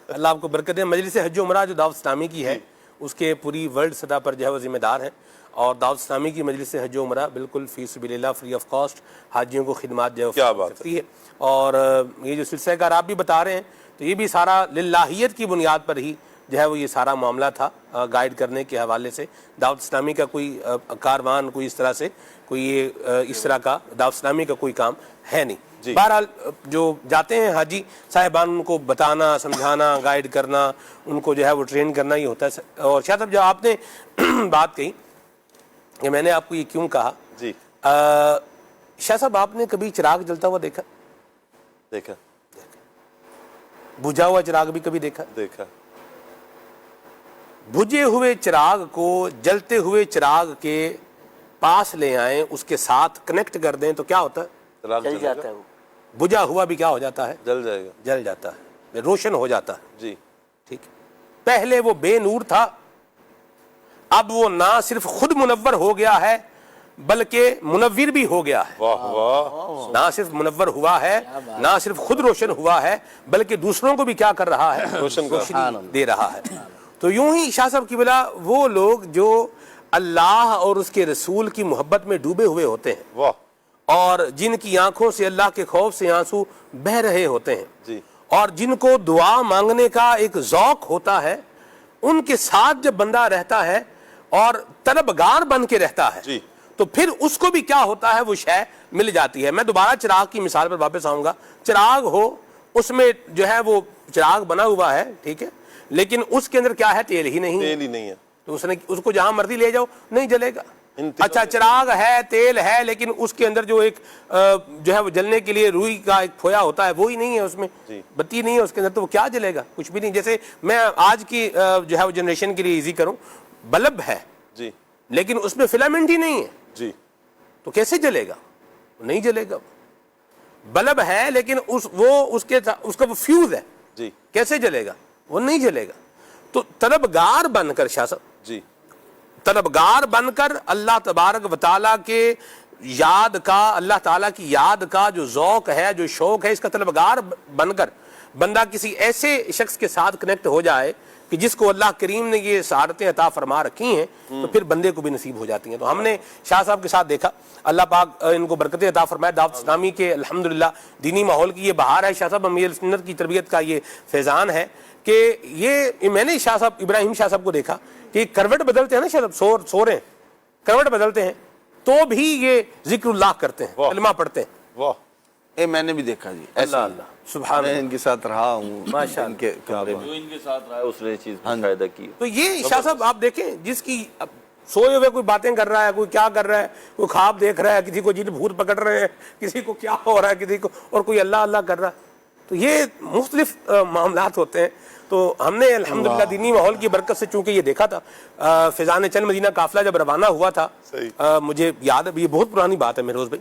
[SPEAKER 4] اللہ آپ کو برکت دے۔ مجلس حج و عمرہ جو دعوت اسلامی کی ہے اس کے پوری ورلڈ سطح پر جو ہے وہ ذمہ دار ہیں، اور دعوت اسلامی کی مجلس حج و عمرہ بالکل فی سبیل اللہ فری آف کاسٹ حاجیوں کو خدمات جو
[SPEAKER 3] کیا بات
[SPEAKER 4] ہے۔ اور یہ جو سلسلہ کار آپ بھی بتا رہے ہیں تو یہ بھی سارا للہیت کی بنیاد پر ہی جو ہے وہ یہ سارا معاملہ تھا، گائیڈ کرنے کے حوالے سے۔ دعوت اسلامی کا کوئی کاروان کوئی اس طرح سے کوئی اس طرح کا دعوت اسلامی کا کوئی کام ہے نہیں۔ بہرحال جو جاتے ہیں حاجی صاحبان ان کو بتانا، سمجھانا، گائیڈ کرنا، ان کو جو ہے وہ ٹرین کرنا ہی ہوتا ہے۔ اور شاید صاحب جو آپ نے بات کہی کہ میں نے آپ کو یہ کیوں کہا،
[SPEAKER 3] جی
[SPEAKER 4] شاہ صاحب آپ نے کبھی چراغ جلتا ہوا دیکھا؟
[SPEAKER 3] دیکھا،
[SPEAKER 4] بجھا ہوا چراغ بھی کبھی دیکھا؟
[SPEAKER 3] دیکھا۔
[SPEAKER 4] بجھے ہوئے چراغ کو جلتے ہوئے چراغ کے پاس لے آئیں، اس کے ساتھ کنیکٹ کر دیں تو کیا ہوتا ہے؟
[SPEAKER 5] جل جاتا ہے وہ،
[SPEAKER 4] بجھا ہوا بھی کیا ہو جاتا ہے؟
[SPEAKER 3] جل جائے گا،
[SPEAKER 4] جل جاتا ہے، روشن ہو جاتا ہے۔
[SPEAKER 3] جی
[SPEAKER 4] ٹھیک ہے، پہلے وہ بے نور تھا، اب وہ نہ صرف خود منور ہو گیا ہے بلکہ منور بھی ہو گیا ہے۔
[SPEAKER 3] واہ واہ،
[SPEAKER 4] نہ صرف منور ہوا ہے، نہ صرف خود روشن ہوا ہے بلکہ دوسروں کو بھی کیا کر رہا ہے؟ روشنی دے رہا ہے۔ تو یوں ہی شاہ صاحب کی بلا وہ لوگ جو اللہ اور اس کے رسول کی محبت میں ڈوبے ہوئے ہوتے ہیں
[SPEAKER 3] واہ،
[SPEAKER 4] اور جن کی آنکھوں سے اللہ کے خوف سے آنسو بہ رہے ہوتے ہیں،
[SPEAKER 3] جی
[SPEAKER 4] اور جن کو دعا مانگنے کا ایک ذوق ہوتا ہے، ان کے ساتھ جب بندہ رہتا ہے اور طلبگار بن کے رہتا ہے
[SPEAKER 3] جی،
[SPEAKER 4] تو پھر اس کو بھی کیا ہوتا ہے؟ وہ شے مل جاتی ہے۔ میں دوبارہ چراغ کی مثال پر واپس آؤں گا۔ چراغ ہو، اس میں جو ہے وہ چراغ بنا ہوا ہے، ٹھیک ہے، لیکن اس کے اندر کیا ہے؟ تیل ہی نہیں ہے،
[SPEAKER 3] تیل ہی نہیں ہے،
[SPEAKER 4] تو اس کو جہاں مرضی لے جاؤ نہیں جلے گا۔ اچھا چراغ ہے، تیل ہے، لیکن اس کے اندر جو ایک جو ہے وہ جلنے کے لیے روئی کا ایک پھویا ہوتا ہے وہی نہیں ہے، اس میں بتی نہیں ہے اس کے اندر، تو وہ کیا جلے گا؟ کچھ بھی نہیں۔ جیسے میں آج کی جو ہے وہ جنریشن کے لیے ایزی کروں، بلب ہے
[SPEAKER 3] جی
[SPEAKER 4] لیکن اس میں فلامنٹ ہی نہیں ہے،
[SPEAKER 3] جی،
[SPEAKER 4] تو کیسے جلے گا؟ نہیں جلے گا۔ بلب ہے لیکن اس کا وہ فیوز ہے،
[SPEAKER 3] جی
[SPEAKER 4] کیسے جلے گا؟ وہ نہیں جلے گا۔ تو طلبگار بن کر شاہ صاحب،
[SPEAKER 3] جی،
[SPEAKER 4] طلبگار بن کر اللہ تبارک و تعالیٰ کے یاد کا، اللہ تعالیٰ کی یاد کا جو ذوق ہے، جو شوق ہے، اس کا طلبگار بن کر بندہ کسی ایسے شخص کے ساتھ کنیکٹ ہو جائے کہ جس کو اللہ کریم نے یہ سعادتیں عطا فرما رکھی ہیں، تو پھر بندے کو بھی نصیب ہو جاتی ہیں۔ تو ہم نے شاہ صاحب کے ساتھ دیکھا، اللہ پاک ان کو برکتیں عطا فرمائے، دعوت اسلامی کے الحمدللہ دینی ماحول کی یہ بہار ہے شاہ صاحب، امیر سنت کی تربیت کا یہ فیضان ہے کہ یہ میں نے شاہ صاحب ابراہیم شاہ صاحب کو دیکھا کہ کروٹ بدلتے ہیں نا شاہ صاحب، سو رہے ہیں، کروٹ بدلتے ہیں تو بھی یہ ذکر اللہ کرتے ہیں، کلمہ پڑھتے ہیں۔
[SPEAKER 3] واہ،
[SPEAKER 2] میں نے بھی دیکھا جی،
[SPEAKER 4] اللہ اللہ سبحان
[SPEAKER 2] میں ان کے ساتھ رہا ہوں،
[SPEAKER 4] ماشاء
[SPEAKER 2] ان کے کمرے میں۔
[SPEAKER 6] جو ان کے ساتھ رہا ہے اس نے چیز فائدہ کی۔
[SPEAKER 4] تو یہ شاہ صاحب آپ دیکھیں، جس کی سوئے ہوئے کوئی باتیں کر رہا ہے، کوئی کیا کر رہا ہے، کوئی خواب دیکھ رہا ہے، کسی کو جن بھوت پکڑ رہے ہیں، کسی کو کیا ہو رہا ہے، کسی کو، اور کوئی اللہ اللہ کر رہا ہے، تو یہ مختلف معاملات ہوتے ہیں۔ تو ہم نے الحمدللہ دینی ماحول کی برکت سے چونکہ یہ دیکھا تھا، فیضان چل مدینہ قافلہ جب روانہ ہوا تھا، مجھے یاد ہے، یہ بہت پرانی بات ہے مہروز بھائی،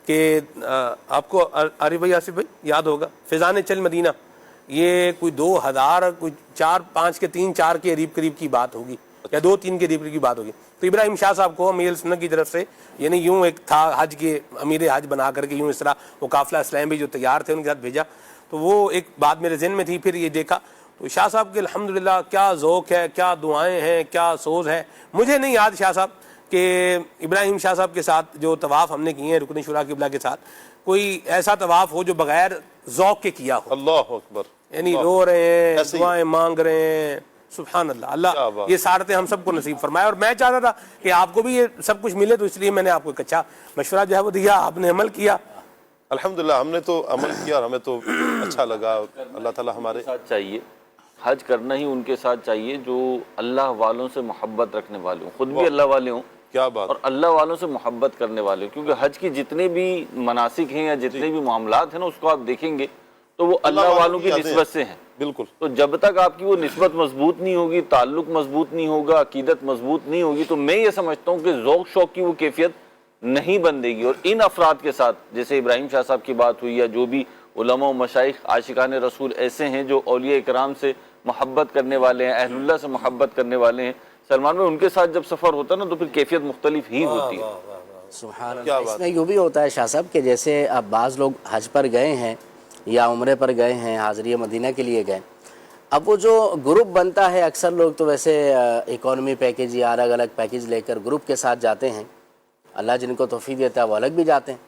[SPEAKER 4] کہ آپ کو عارف بھائی، آصف بھائی یاد ہوگا، فیضان چل مدینہ یہ کوئی 2000 کوئی 4-5 کے 3-4 کے قریب کی بات ہوگی، یا 2-3 کے قریب کی بات ہوگی۔ تو ابراہیم شاہ صاحب کو امیر سنت کی طرف سے، یعنی یوں ایک تھا حج کے امیر حج بنا کر کے، یوں اس طرح وہ قافلہ اسلام بھی جو تیار تھے ان کے ساتھ بھیجا، تو وہ ایک بات میرے ذہن میں تھی، پھر یہ دیکھا تو شاہ صاحب کے الحمدللہ کیا ذوق ہے، کیا دعائیں ہیں، کیا سوز ہے۔ مجھے نہیں یاد شاہ صاحب کہ ابراہیم شاہ صاحب کے ساتھ جو طواف ہم نے کیے ہیں رکن شورا قبلہ کے ساتھ، کوئی ایسا طواف ہو جو بغیر ذوق کے کیا ہو،
[SPEAKER 3] اللہ اکبر،
[SPEAKER 4] یعنی رو رہے ہیں، دعائیں مانگ رہے ہیں، سبحان اللہ۔ اللہ یہ سعادتیں ہم سب کو نصیب فرمائے، اور میں چاہتا تھا کہ آپ کو بھی یہ سب کچھ ملے، تو اس لیے میں نے آپ کو ایک اچھا مشورہ جو ہے وہ دیا، آپ نے عمل کیا۔
[SPEAKER 3] الحمدللہ ہم نے تو عمل کیا اور ہمیں تو اچھا لگا۔ اللہ تعالیٰ ہمارے
[SPEAKER 6] ساتھ چاہیے، حج کرنا ہی ان کے ساتھ چاہیے جو اللہ والوں سے محبت رکھنے والے ہوں، خود بھی اللہ والے ہوں،
[SPEAKER 3] کیا بات،
[SPEAKER 6] اور اللہ والوں سے محبت کرنے والے ہوں، کیونکہ حج کی جتنے بھی مناسک ہیں یا جتنے بھی معاملات ہیں نا، اس کو آپ دیکھیں گے تو وہ اللہ والوں کی نسبت سے ہیں۔
[SPEAKER 3] بالکل،
[SPEAKER 6] تو جب تک آپ کی وہ نسبت مضبوط نہیں ہوگی، تعلق مضبوط نہیں ہوگا، عقیدت مضبوط نہیں ہوگی، تو میں یہ سمجھتا ہوں کہ ذوق شوق کی وہ کیفیت نہیں بندے گی۔ اور ان افراد کے ساتھ جیسے ابراہیم شاہ صاحب کی بات ہوئی، یا جو بھی علماء و مشائخ عاشقان رسول ایسے ہیں جو اولیاء اکرام سے محبت کرنے والے ہیں، اہل اللہ سے محبت کرنے والے ہیں، سلمان بھائی ان کے ساتھ جب سفر ہوتا ہے نا تو پھر کیفیت مختلف ہی ہوتی ہے.
[SPEAKER 7] سبحان اللہ. اس میں یوں بھی ہوتا ہے شاہ صاحب کہ جیسے اب بعض لوگ حج پر گئے ہیں یا عمرے پر گئے ہیں، حاضری مدینہ کے لیے گئے، اب وہ جو گروپ بنتا ہے، اکثر لوگ تو ویسے اکانومی پیکیج یا الگ الگ پیکیج لے کر گروپ کے ساتھ جاتے ہیں، اللہ جن کو توفیق دیتا ہے وہ الگ بھی جاتے ہیں،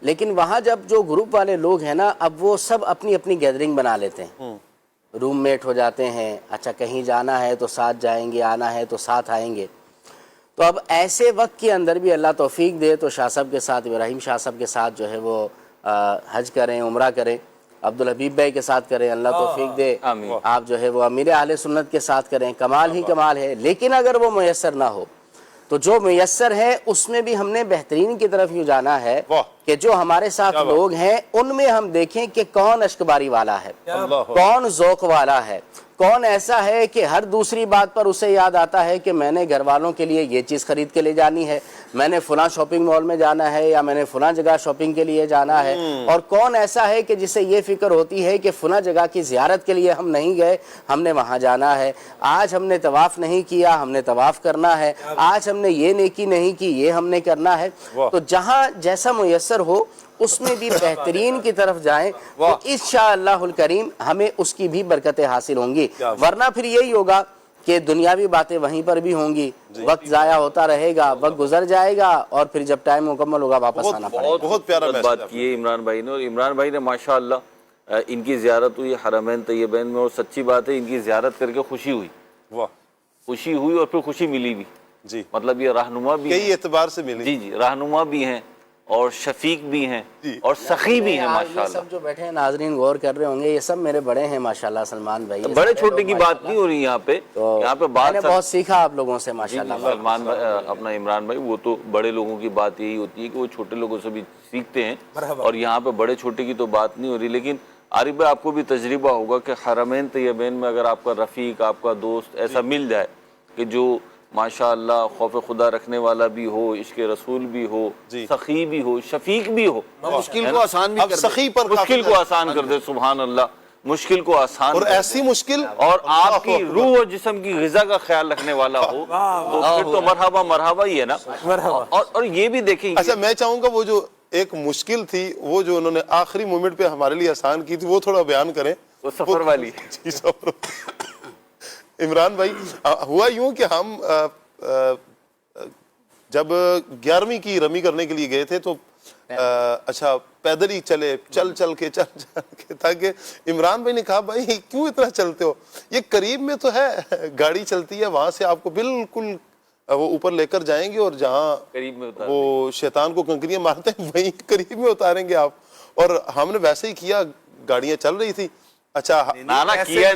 [SPEAKER 7] لیکن وہاں جب جو گروپ والے لوگ ہیں نا، اب وہ سب اپنی اپنی گیدرنگ بنا لیتے ہیں، روم میٹ ہو جاتے ہیں، اچھا کہیں جانا ہے تو ساتھ جائیں گے، آنا ہے تو ساتھ آئیں گے. تو اب ایسے وقت کے اندر بھی اللہ توفیق دے تو شاہ صاحب کے ساتھ، ابراہیم شاہ صاحب کے ساتھ جو ہے وہ حج کریں، عمرہ کریں، عبدالحبیب بھائی کے ساتھ کریں، اللہ توفیق دے آپ جو ہے وہ امیر اہل سنت کے ساتھ کریں، کمال ہی کمال ہے. لیکن اگر وہ میسر نہ ہو تو جو میسر ہے اس میں بھی ہم نے بہترین کی طرف یوں جانا ہے کہ جو ہمارے ساتھ لوگ ہیں ان میں ہم دیکھیں کہ کون اشک باری والا ہے، کون ذوق والا ہے، کون ایسا ہے کہ ہر دوسری بات پر اسے یاد آتا ہے کہ میں نے گھر والوں کے لیے یہ چیز خرید کے لے جانی ہے، میں نے فلاں شاپنگ مال میں جانا ہے یا میں نے فلاں جگہ شاپنگ کے لیے جانا ہے، اور کون ایسا ہے کہ جسے یہ فکر ہوتی ہے کہ فلاں جگہ کی زیارت کے لیے ہم نہیں گئے، ہم نے وہاں جانا ہے، آج ہم نے طواف نہیں کیا، ہم نے طواف کرنا ہے، آج ہم نے یہ نیکی نہیں کی، یہ ہم نے کرنا ہے. تو جہاں جیسا میسر ہو اس میں بھی بہترین کی طرف جائیں تو انشاءاللہ الکریم ہمیں اس کی بھی برکتیں حاصل ہوں گی. ورنہ پھر یہی ہوگا کہ دنیاوی باتیں وہیں پر بھی ہوں گی، وقت ضائع ہوتا رہے گا، وقت گزر جائے گا اور پھر جب ٹائم مکمل ہوگا واپس آنا پڑے گا.
[SPEAKER 3] بہت پیارا
[SPEAKER 6] بات کی ہے عمران بھائی نے، اور عمران بھائی نے ماشاءاللہ ان کی زیارت ہوئی حرمین طیبین میں، اور سچی بات ہے ان کی زیارت کر کے خوشی ہوئی، خوشی ہوئی اور پھر خوشی ملی بھی.
[SPEAKER 3] جی
[SPEAKER 6] مطلب یہ رہنما بھی
[SPEAKER 3] کئی اعتبار سے ملی.
[SPEAKER 6] جی رہنما بھی ہیں اور شفیق بھی ہیں اور سخی بھی ہیں
[SPEAKER 7] یہ
[SPEAKER 6] ماشاءاللہ.
[SPEAKER 7] سب جو بیٹھے ہیں ناظرین غور کر رہے ہوں گے، یہ سب میرے بڑے ہیں ماشاءاللہ. سلمان بھائی
[SPEAKER 6] بڑے چھوٹے کی بات نہیں ہو رہی یہاں پہ، یہاں پہ
[SPEAKER 7] میں نے بہت سیکھا آپ لوگوں سے ماشاءاللہ.
[SPEAKER 6] سلمان اپنا عمران بھائی وہ تو بڑے لوگوں کی بات یہی ہوتی ہے کہ وہ چھوٹے لوگوں سے بھی سیکھتے ہیں، اور یہاں پہ بڑے چھوٹے کی تو بات نہیں ہو رہی. لیکن عارف بھائی آپ کو بھی تجربہ ہوگا کہ حرمین طیبین میں اگر آپ کا رفیق، آپ کا دوست ایسا مل جائے کہ جو ماشاءاللہ خوف خدا رکھنے والا بھی ہو، عشق رسول بھی ہو، سخی بھی ہو، شفیق بھی ہو،
[SPEAKER 2] مشکل کو آسان بھی کر دے،
[SPEAKER 3] سخی پر
[SPEAKER 6] مشکل کو آسان کر دے. سبحان اللہ، مشکل کو آسان
[SPEAKER 3] اور ایسی مشکل
[SPEAKER 6] اور آپ کی روح اور جسم کی غذا کا خیال رکھنے والا ہو تو پھر تو مرحبا مرحبا ہی ہے نا. اور یہ بھی دیکھیں.
[SPEAKER 3] اچھا میں چاہوں گا وہ جو ایک مشکل تھی وہ جو انہوں نے آخری مومنٹ پہ ہمارے لیے آسان کی تھی وہ تھوڑا بیان کریں.
[SPEAKER 6] وہ سفر والی.
[SPEAKER 3] جی سفر. عمران بھائی ہوا یوں کہ ہم جب 11ویں کی رمی کرنے کے لیے گئے تھے تو اچھا پیدل ہی چلے، چل کے تاکہ عمران بھائی نے کہا بھائی کیوں اتنا چلتے ہو، یہ قریب میں تو ہے، گاڑی چلتی ہے وہاں سے آپ کو بالکل وہ اوپر لے کر جائیں گے اور جہاں
[SPEAKER 6] قریب میں
[SPEAKER 3] وہ شیطان کو کنکریاں مارتے ہیں وہیں قریب میں اتاریں گے آپ. اور ہم نے ویسے ہی کیا، گاڑیاں چل رہی تھی. اچھا
[SPEAKER 6] نانا کیا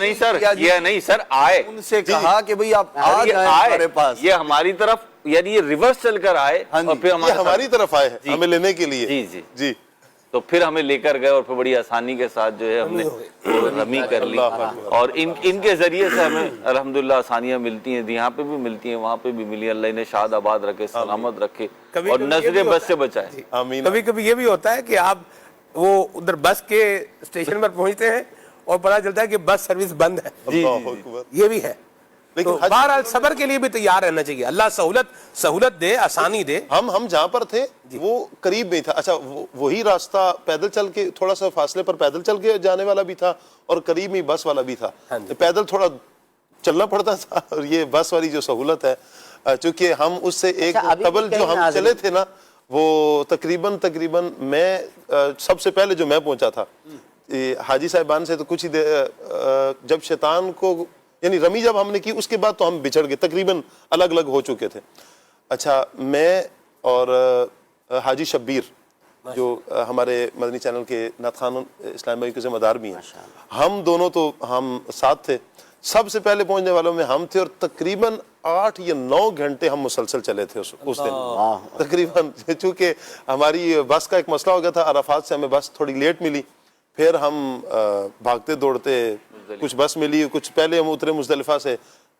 [SPEAKER 6] نہیں سر آئے
[SPEAKER 2] ان سے کہا کہ بھئی آپ آ جائیں ہمارے پاس،
[SPEAKER 6] یہ ہماری طرف یعنی یہ ریورس چل کر آئے اور پھر
[SPEAKER 3] ہماری طرف آئے ہیں ہمیں لینے کے لیے.
[SPEAKER 6] جی تو پھر ہمیں لے کر گئے اور پھر بڑی آسانی کے ساتھ جو ہے ہم نے رمی کر لی. اور ان کے ذریعے سے ہمیں الحمدللہ آسانیاں ملتی ہیں، یہاں پہ بھی ملتی ہیں، وہاں پہ بھی ملی. اللہ انہیں شاد آباد رکھے، سلامت رکھے اور نظر بس سے بچائے.
[SPEAKER 4] کبھی کبھی یہ بھی ہوتا ہے کہ آپ وہ ادھر بس کے اسٹیشن پر پہنچتے ہیں اور پتہ چلتا ہے کہ بس سروس بند ہے. یہ بھی ہے. تو بہرحال صبر کے لیے بھی تیار رہنا چاہیے. اللہ سہولت دے، آسانی دے.
[SPEAKER 3] ہم جہاں پر تھے وہ قریب میں تھا. اچھا وہی راستہ پیدل چل کے تھوڑا سا فاصلے پر پیدل چل کے جانے والا بھی تھا اور قریب میں بس والا بھی تھا. پیدل تھوڑا چلنا پڑتا تھا اور یہ بس والی جو سہولت ہے چونکہ ہم اس سے ایک قبل جو ہم چلے تھے نا وہ تقریباً میں سب سے پہلے جو میں پہنچا تھا حاجی صاحبان سے تو کچھ ہی جب شیطان کو یعنی رمی جب ہم نے کی اس کے بعد تو ہم بچھڑ گئے، تقریباً الگ الگ ہو چکے تھے. اچھا میں اور حاجی شبیر جو ہمارے مدنی چینل کے نعت خوان اسلام بھائی کے ذمہ دار بھی ہیں، ہم دونوں تو ہم ساتھ تھے. سب سے پہلے پہنچنے والوں میں ہم تھے اور تقریباً 8 یا 9 گھنٹے ہم مسلسل چلے تھے اس دن تقریباً. چونکہ ہماری بس کا ایک مسئلہ ہو گیا تھا، عرفات سے ہمیں بس تھوڑی لیٹ ملی، پھر ہم بھاگتے دوڑتے کچھ بس ملی، کچھ پہلے ہم اترے مزدلفہ سے،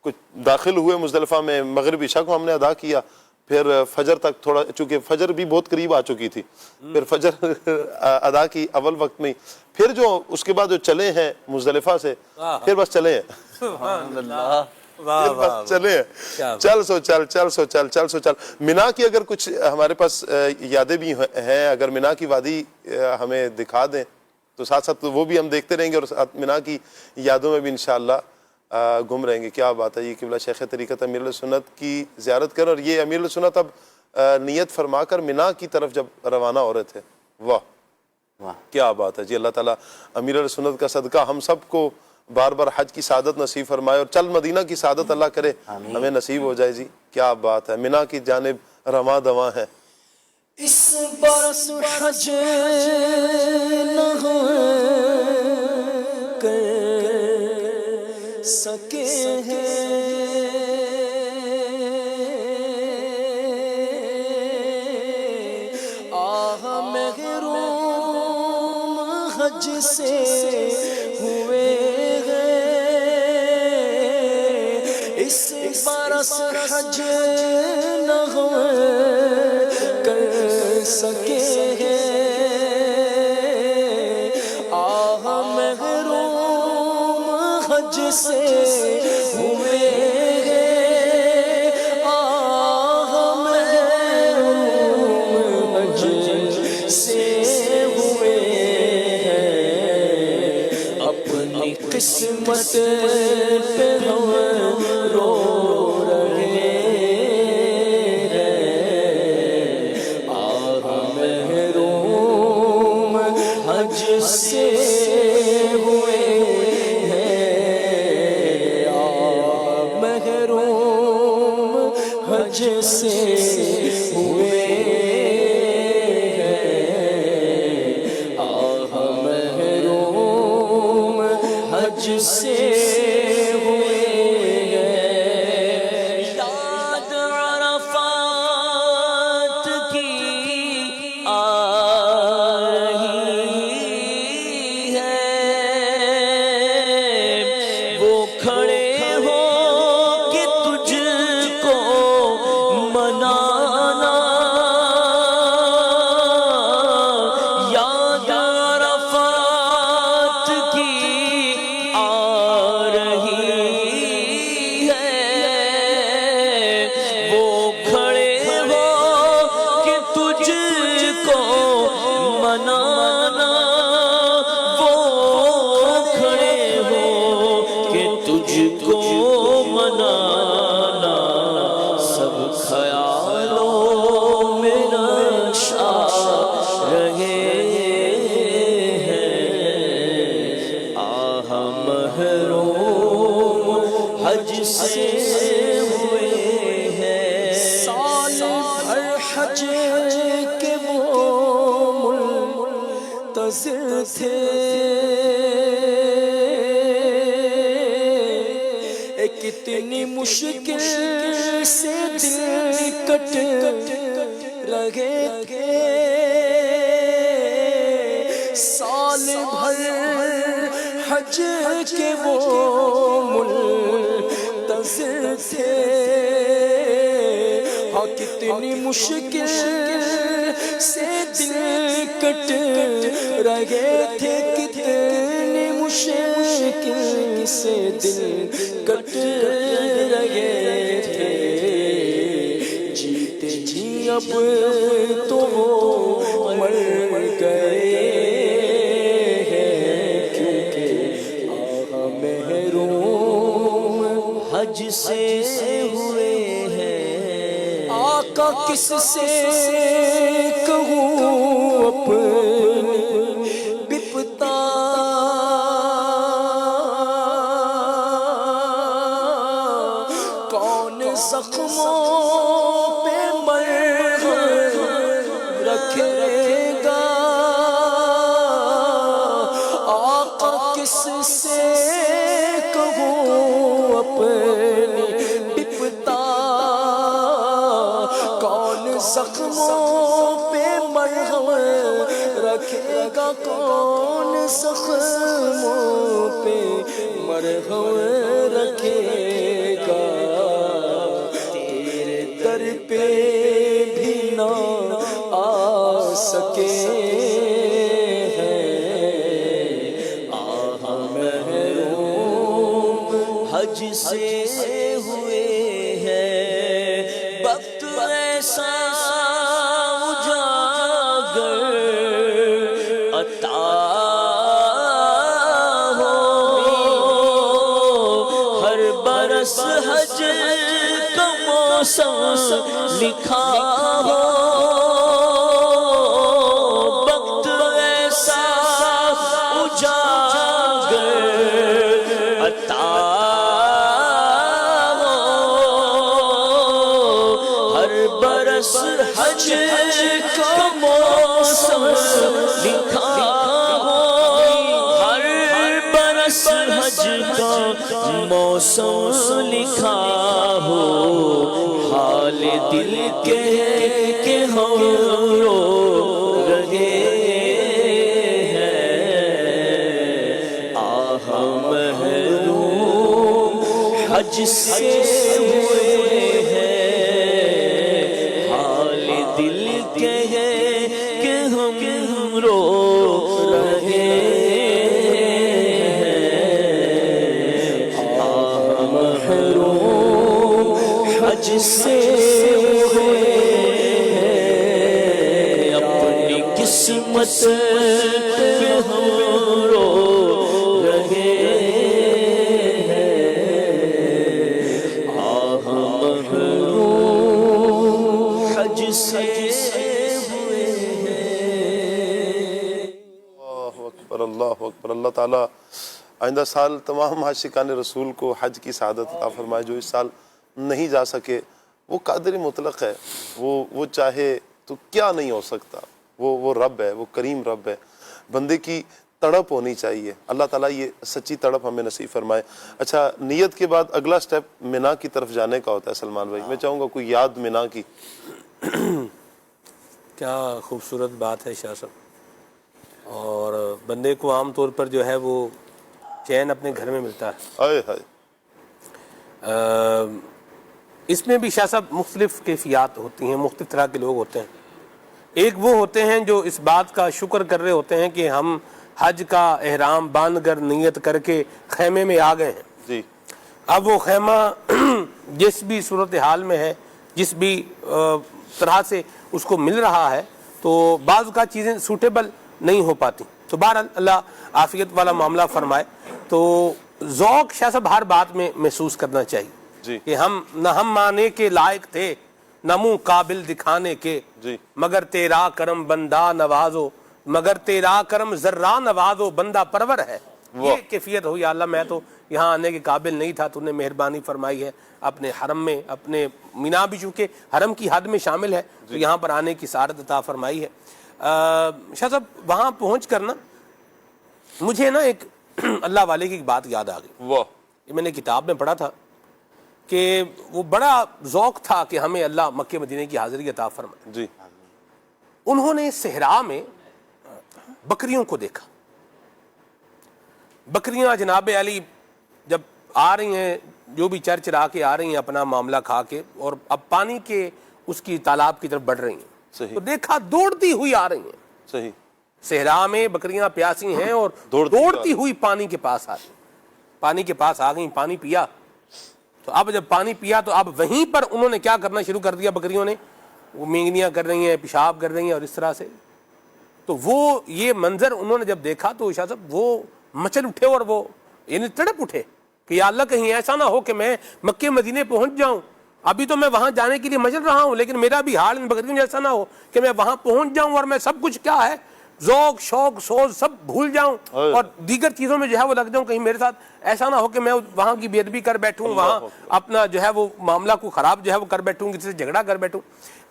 [SPEAKER 3] کچھ داخل ہوئے مزدلفہ میں، مغرب عشاء کو ہم نے ادا کیا، پھر فجر تک تھوڑا چونکہ فجر بھی بہت قریب آ چکی تھی، پھر فجر ادا کی اول وقت میں. پھر جو اس کے بعد جو چلے ہیں مزدلفہ سے پھر بس چلے ہیں. یہ بس چلے چل سو چل چل سو چل چل سو چل. مینا کی اگر کچھ ہمارے پاس یادیں بھی ہیں، اگر مینا کی وادی ہمیں دکھا دیں تو ساتھ ساتھ وہ بھی ہم دیکھتے رہیں گے اور ساتھ مینا کی یادوں میں بھی انشاءاللہ گم رہیں گے. کیا بات ہے. یہ قبلہ شیخ طریقت امیر السنت کی زیارت کر، اور یہ امیر السنت اب نیت فرما کر مینا کی طرف جب روانہ ہو رہے تھے. واہ کیا بات ہے جی. اللہ تعالیٰ امیر السنت کا صدقہ ہم سب کو بار بار حج کی سعادت نصیب فرمائے، اور چل مدینہ کی سعادت اللہ کرے ہمیں نصیب ہو جائے جی. کیا بات ہے. مینا کی جانب رواں دواں ہے.
[SPEAKER 5] اس برس حج نہ کر سکے ہیں، آہ محروم حج سے ہوئے ہیں. اس برس حج نہ کر سکے ہیں، آہ محروم حج سے ہوئے ہیں، آہ محروم حج سے ہوئے ہیں. اپنی قسمت پہ ہم رو رہے سے ہوئے ہیں، محروم حج سے ہوئے ہیں، محروم حج سے ہوئے ہیں. یاد عرفات کی تھے کتنی مشکل سے دل کٹ رہے تھے، سال بھر حج کے وہ منتظر تھے. ہاں کتنی مشکل سے دل کٹ رہے تھے، کتنی مشکل سے دل کٹ رہے تھے. جیتے جی اب تو وہ مر گئے ہیں، کیونکہ آقا محروم حج سے ہوئے ہیں. آقا کس سے کہوں اپنی بپتا، کون زخموں پہ مرہم رکھے گا. آقا کس سے کہوں اپنی بپتا، کون زخموں پہ مرہم رکھے گا، کون زخموں پہ مرہم رکھے گا. تیرے در پہ بھی نہ آ سکے ہیں، آہ محروم حج سے ایسا اجاگر عطا ہو، ہر برس حج کا موسم لکھا ہو، وقت ایسا اجاگر عطا ہو، ہر برس حج کا موسم لکھا ہو، ہر برس حج کا موسم لکھا ہو، حال دل کے کہ ہم رو رہے ہیں، آہ محروم حج سے ہوئے ہیں، حال دل کے کہ ہم رو رہے ہیں، آہ محروم حج سے ہوئے ہیں، اپنی قسمت پہ ہم رو رہے ہیں، آہ محروم حج سے ہوئے ہیں۔
[SPEAKER 3] اللہ اکبر اللہ اکبر۔ اللہ تعالیٰ آئندہ سال تمام عاشقان رسول کو حج کی سعادت عطا فرمائے۔ جو اس سال نہیں جا سکے، وہ قادر مطلق ہے، وہ چاہے تو کیا نہیں ہو سکتا، وہ رب ہے، وہ کریم رب ہے۔ بندے کی تڑپ ہونی چاہیے، اللہ تعالیٰ یہ سچی تڑپ ہمیں نصیب فرمائے۔ اچھا، نیت کے بعد اگلا سٹیپ مینا کی طرف جانے کا ہوتا ہے۔ سلمان بھائی، میں چاہوں گا کوئی یاد مینا کی۔
[SPEAKER 4] کیا خوبصورت بات ہے شاہ صاحب، اور بندے کو عام طور پر جو ہے وہ چین اپنے گھر میں ملتا ہے۔
[SPEAKER 3] ہائے ہائے،
[SPEAKER 4] اس میں بھی شاہ صاحب مختلف کیفیات ہوتی ہیں، مختلف طرح کے لوگ ہوتے ہیں۔ ایک وہ ہوتے ہیں جو اس بات کا شکر کر رہے ہوتے ہیں کہ ہم حج کا احرام باندھ کر نیت کر کے خیمے میں آ گئے ہیں
[SPEAKER 3] جی،
[SPEAKER 4] اب وہ خیمہ جس بھی صورتحال میں ہے، جس بھی طرح سے اس کو مل رہا ہے، تو بعض کا چیزیں سوٹیبل نہیں ہو پاتی، تو بہرحال اللہ عافیت والا معاملہ فرمائے۔ تو ذوق شاہ صاحب ہر بات میں محسوس کرنا چاہیے
[SPEAKER 3] جی،
[SPEAKER 4] کہ ہم نہ ہم مانے کے لائق تھے، نہ منہ قابل دکھانے کے،
[SPEAKER 3] جی،
[SPEAKER 4] مگر تیرا کرم بندہ نوازو، مگر تیرا کرم ذرہ نوازو، بندہ پرور ہے۔ یہ کیفیت ہو، یا اللہ میں تو یہاں آنے کے قابل نہیں تھا، تو نے مہربانی فرمائی ہے اپنے حرم میں، اپنے مینا بھی چونکہ حرم کی حد میں شامل ہے، تو یہاں پر آنے کی سعادت عطا فرمائی ہے۔ شاہ صاحب وہاں پہنچ کر نا مجھے نا ایک اللہ والے کی ایک بات یاد آ گئی،
[SPEAKER 3] واہ،
[SPEAKER 4] یہ میں نے کتاب میں پڑھا تھا کہ وہ بڑا ذوق تھا کہ ہمیں اللہ مکہ مدینے کی حاضری عطا فرمائے۔
[SPEAKER 3] جی،
[SPEAKER 4] انہوں نے صحرا میں بکریوں کو دیکھا، بکریاں جناب علی جب آ رہی ہیں، جو بھی چر چرا کے آ رہی ہیں اپنا معاملہ کھا کے، اور اب پانی کے اس کی تالاب کی طرف بڑھ رہی ہیں،
[SPEAKER 3] صحیح،
[SPEAKER 4] تو دیکھا دوڑتی ہوئی آ رہی ہیں،
[SPEAKER 3] صحیح،
[SPEAKER 4] صحرا میں بکریاں پیاسی ہیں اور دوڑتی ہوئی پانی کے پاس آ رہی ہیں، پانی کے پاس آ گئیں، پانی پیا، تو اب جب پانی پیا تو اب وہیں پر انہوں نے کیا کرنا شروع کر دیا، بکریوں نے وہ مینگنیاں کر رہی ہیں، پیشاب کر رہی ہیں، اور اس طرح سے، تو وہ یہ منظر انہوں نے جب دیکھا تو شاہ صاحب وہ مچل اٹھے، اور وہ یعنی تڑپ اٹھے کہ یا اللہ کہیں ایسا نہ ہو کہ میں مکے مدینے پہنچ جاؤں، ابھی تو میں وہاں جانے کے لیے مچل رہا ہوں، لیکن میرا بھی حال ان بکریوں جیسا نہ ہو کہ میں وہاں پہنچ جاؤں اور میں سب کچھ کیا ہے ذوق شوق سوز سب بھول جاؤں اور دیگر چیزوں میں جو ہے وہ لگ جاؤں، کہیں میرے ساتھ ایسا نہ ہو کہ میں وہاں کی بے ادبی کر بیٹھوں، وہاں اپنا جو ہے وہ معاملہ کو خراب جو ہے وہ کر بیٹھوں، کسی سے جھگڑا کر بیٹھوں۔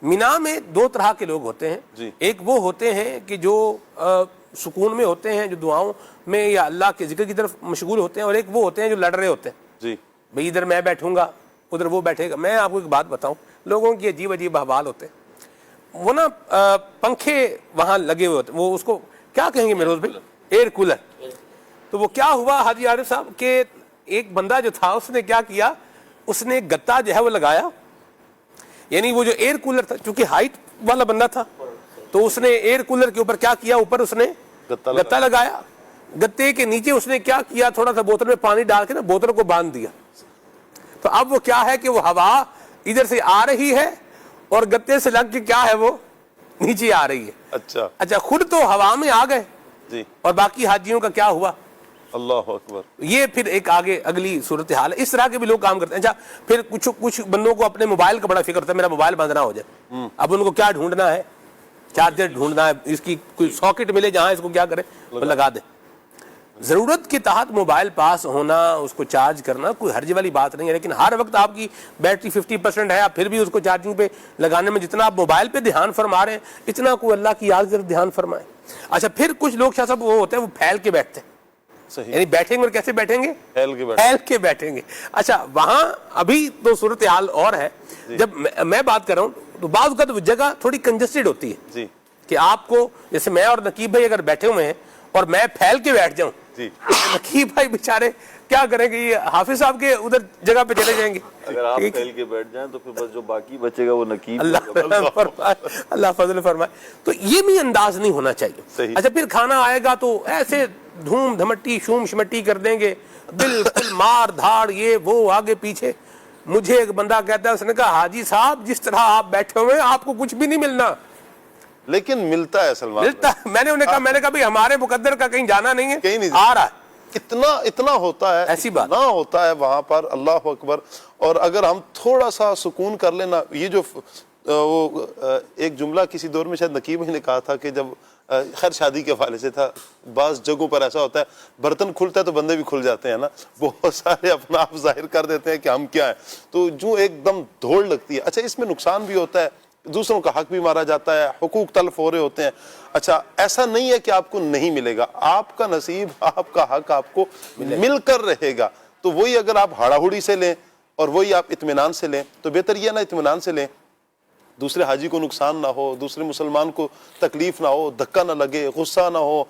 [SPEAKER 4] مینا میں دو طرح کے لوگ ہوتے ہیں، ایک وہ ہوتے ہیں کہ جو سکون میں ہوتے ہیں، جو دعاؤں میں یا اللہ کے ذکر کی طرف مشغول ہوتے ہیں، اور ایک وہ ہوتے ہیں جو لڑ رہے ہوتے ہیں،
[SPEAKER 3] جی،
[SPEAKER 4] بھئی ادھر میں بیٹھوں گا ادھر وہ بیٹھے گا۔ میں آپ کو ایک بات بتاؤں، لوگوں کی عجیب عجیب احوال ہوتے ہیں، وہ نا پنکھے وہاں لگے ہوئے ہوتے ہیں، وہ اس کو کیا کہیں گے میروز بھائی، ایئر کولر۔ تو وہ کیا ہوا حاجی عارف صاحب کہ ایک بندہ جو تھا اس نے کیا کیا، اس نے گتا جو ہے وہ لگایا، یعنی وہ جو ایئر کولر تھا، چونکہ ہائٹ والا بندہ تھا تو اس نے ایئر کولر کے اوپر کیا کیا، اوپر اس نے گتا لگایا، گتے کے نیچے اس نے کیا کیا، تھوڑا سا بوتل میں پانی ڈال کے نا بوتل کو باندھ دیا۔ تو اب وہ کیا ہے کہ وہ ہوا ادھر سے آ رہی ہے اور گتے سے لگ کے کیا ہے وہ نیچے آ رہی ہے. اچھا خود تو ہوا میں آ گئے
[SPEAKER 3] جی
[SPEAKER 4] اور باقی حاجیوں کا کیا ہوا؟
[SPEAKER 3] اللہ اکبر.
[SPEAKER 4] یہ پھر ایک آگے اگلی صورتحال ہے. اس طرح کے بھی لوگ کام کرتے ہیں. اچھا پھر کچھ بندوں کو اپنے موبائل کا بڑا فکر ہوتا ہے, میرا موبائل بند نہ ہو جائے. اب ان کو کیا ڈھونڈنا ہے, چارجر ڈھونڈنا ہے, اس کی کوئی ساکٹ ملے جہاں اس کو کیا کرے وہ لگا دے. ضرورت کے تحت موبائل پاس ہونا, اس کو چارج کرنا کوئی حرج والی بات نہیں ہے, لیکن ہر وقت آپ کی بیٹری 50% ہے, آپ پھر بھی اس کو چارجنگ پہ لگانے میں جتنا آپ موبائل پہ دھیان فرما رہے ہیں اتنا کوئی اللہ کی یاد کی طرف دھیان فرمائے. اچھا پھر کچھ لوگ شاہ صاحب وہ ہوتے ہیں وہ پھیل کے بیٹھتے ہیں, یعنی بیٹھیں گے اور کیسے بیٹھیں گے؟ پھیل کے بیٹھیں گے. اچھا وہاں ابھی تو صورتحال اور ہے. جب میں بات کر رہا ہوں تو بعض اوقات وہ جگہ تھوڑی کنجسٹڈ ہوتی ہے کہ آپ کو, جیسے میں اور نقیب بھائی اگر بیٹھے ہوئے ہیں اور میں پھیل کے بیٹھ جاؤں, نقیب بھائی بیچارے کیا کریں گے, یہ حافظ صاحب کے ادھر جگہ پہ چلے جائیں گے.
[SPEAKER 6] اگر آپ پھیل کے بیٹھ جائیں تو پھر بس جو باقی بچے گا وہ نقیب.
[SPEAKER 4] اللہ فضل فرمائے. تو یہ بھی انداز نہیں ہونا چاہیے. اچھا پھر کھانا آئے گا تو ایسے دھوم دھمٹی شوم شمٹی کر دیں گے, بالکل مار دھاڑ یہ وہ آگے پیچھے. مجھے ایک بندہ کہتا ہے, اس نے کہا حاجی صاحب جس طرح آپ بیٹھے ہوئے آپ کو کچھ بھی نہیں ملنا,
[SPEAKER 3] لیکن ملتا ہے سلمان.
[SPEAKER 4] ملتا ہے. میں نے انہیں کہا, میں نے کہا بھائی ہمارے مقدر کا کہیں جانا نہیں ہے,
[SPEAKER 3] کہیں نہیں
[SPEAKER 4] آ رہا ہے.
[SPEAKER 3] اتنا ہوتا ہے,
[SPEAKER 4] ایسی بات
[SPEAKER 3] اتنا ہوتا ہے وہاں پر. اللہ اکبر. اور اگر ہم تھوڑا سا سکون کر لینا, یہ جو وہ ایک جملہ کسی دور میں شاید نقیب نے کہا تھا کہ جب خیر شادی کے حوالے سے تھا, بعض جگہوں پر ایسا ہوتا ہے برتن کھلتا ہے تو بندے بھی کھل جاتے ہیں نا, بہت سارے اپنا آپ ظاہر کر دیتے ہیں کہ ہم کیا ہیں, تو جو ایک دم دھوڑ لگتی ہے. اچھا اس میں نقصان بھی ہوتا ہے, دوسروں کا حق بھی مارا جاتا ہے, حقوق تلف ہو رہے ہوتے ہیں. اچھا ایسا نہیں ہے کہ آپ کو نہیں ملے گا, آپ کا نصیب آپ کا حق آپ کو مل کر رہے گا. تو وہی اگر آپ ہاڑا ہڑی سے لیں اور وہی آپ اطمینان سے لیں تو بہتر یہ نا اطمینان سے لیں, دوسرے حاجی کو نقصان نہ ہو, دوسرے مسلمان کو تکلیف نہ ہو, دھکا نہ لگے, غصہ نہ ہو,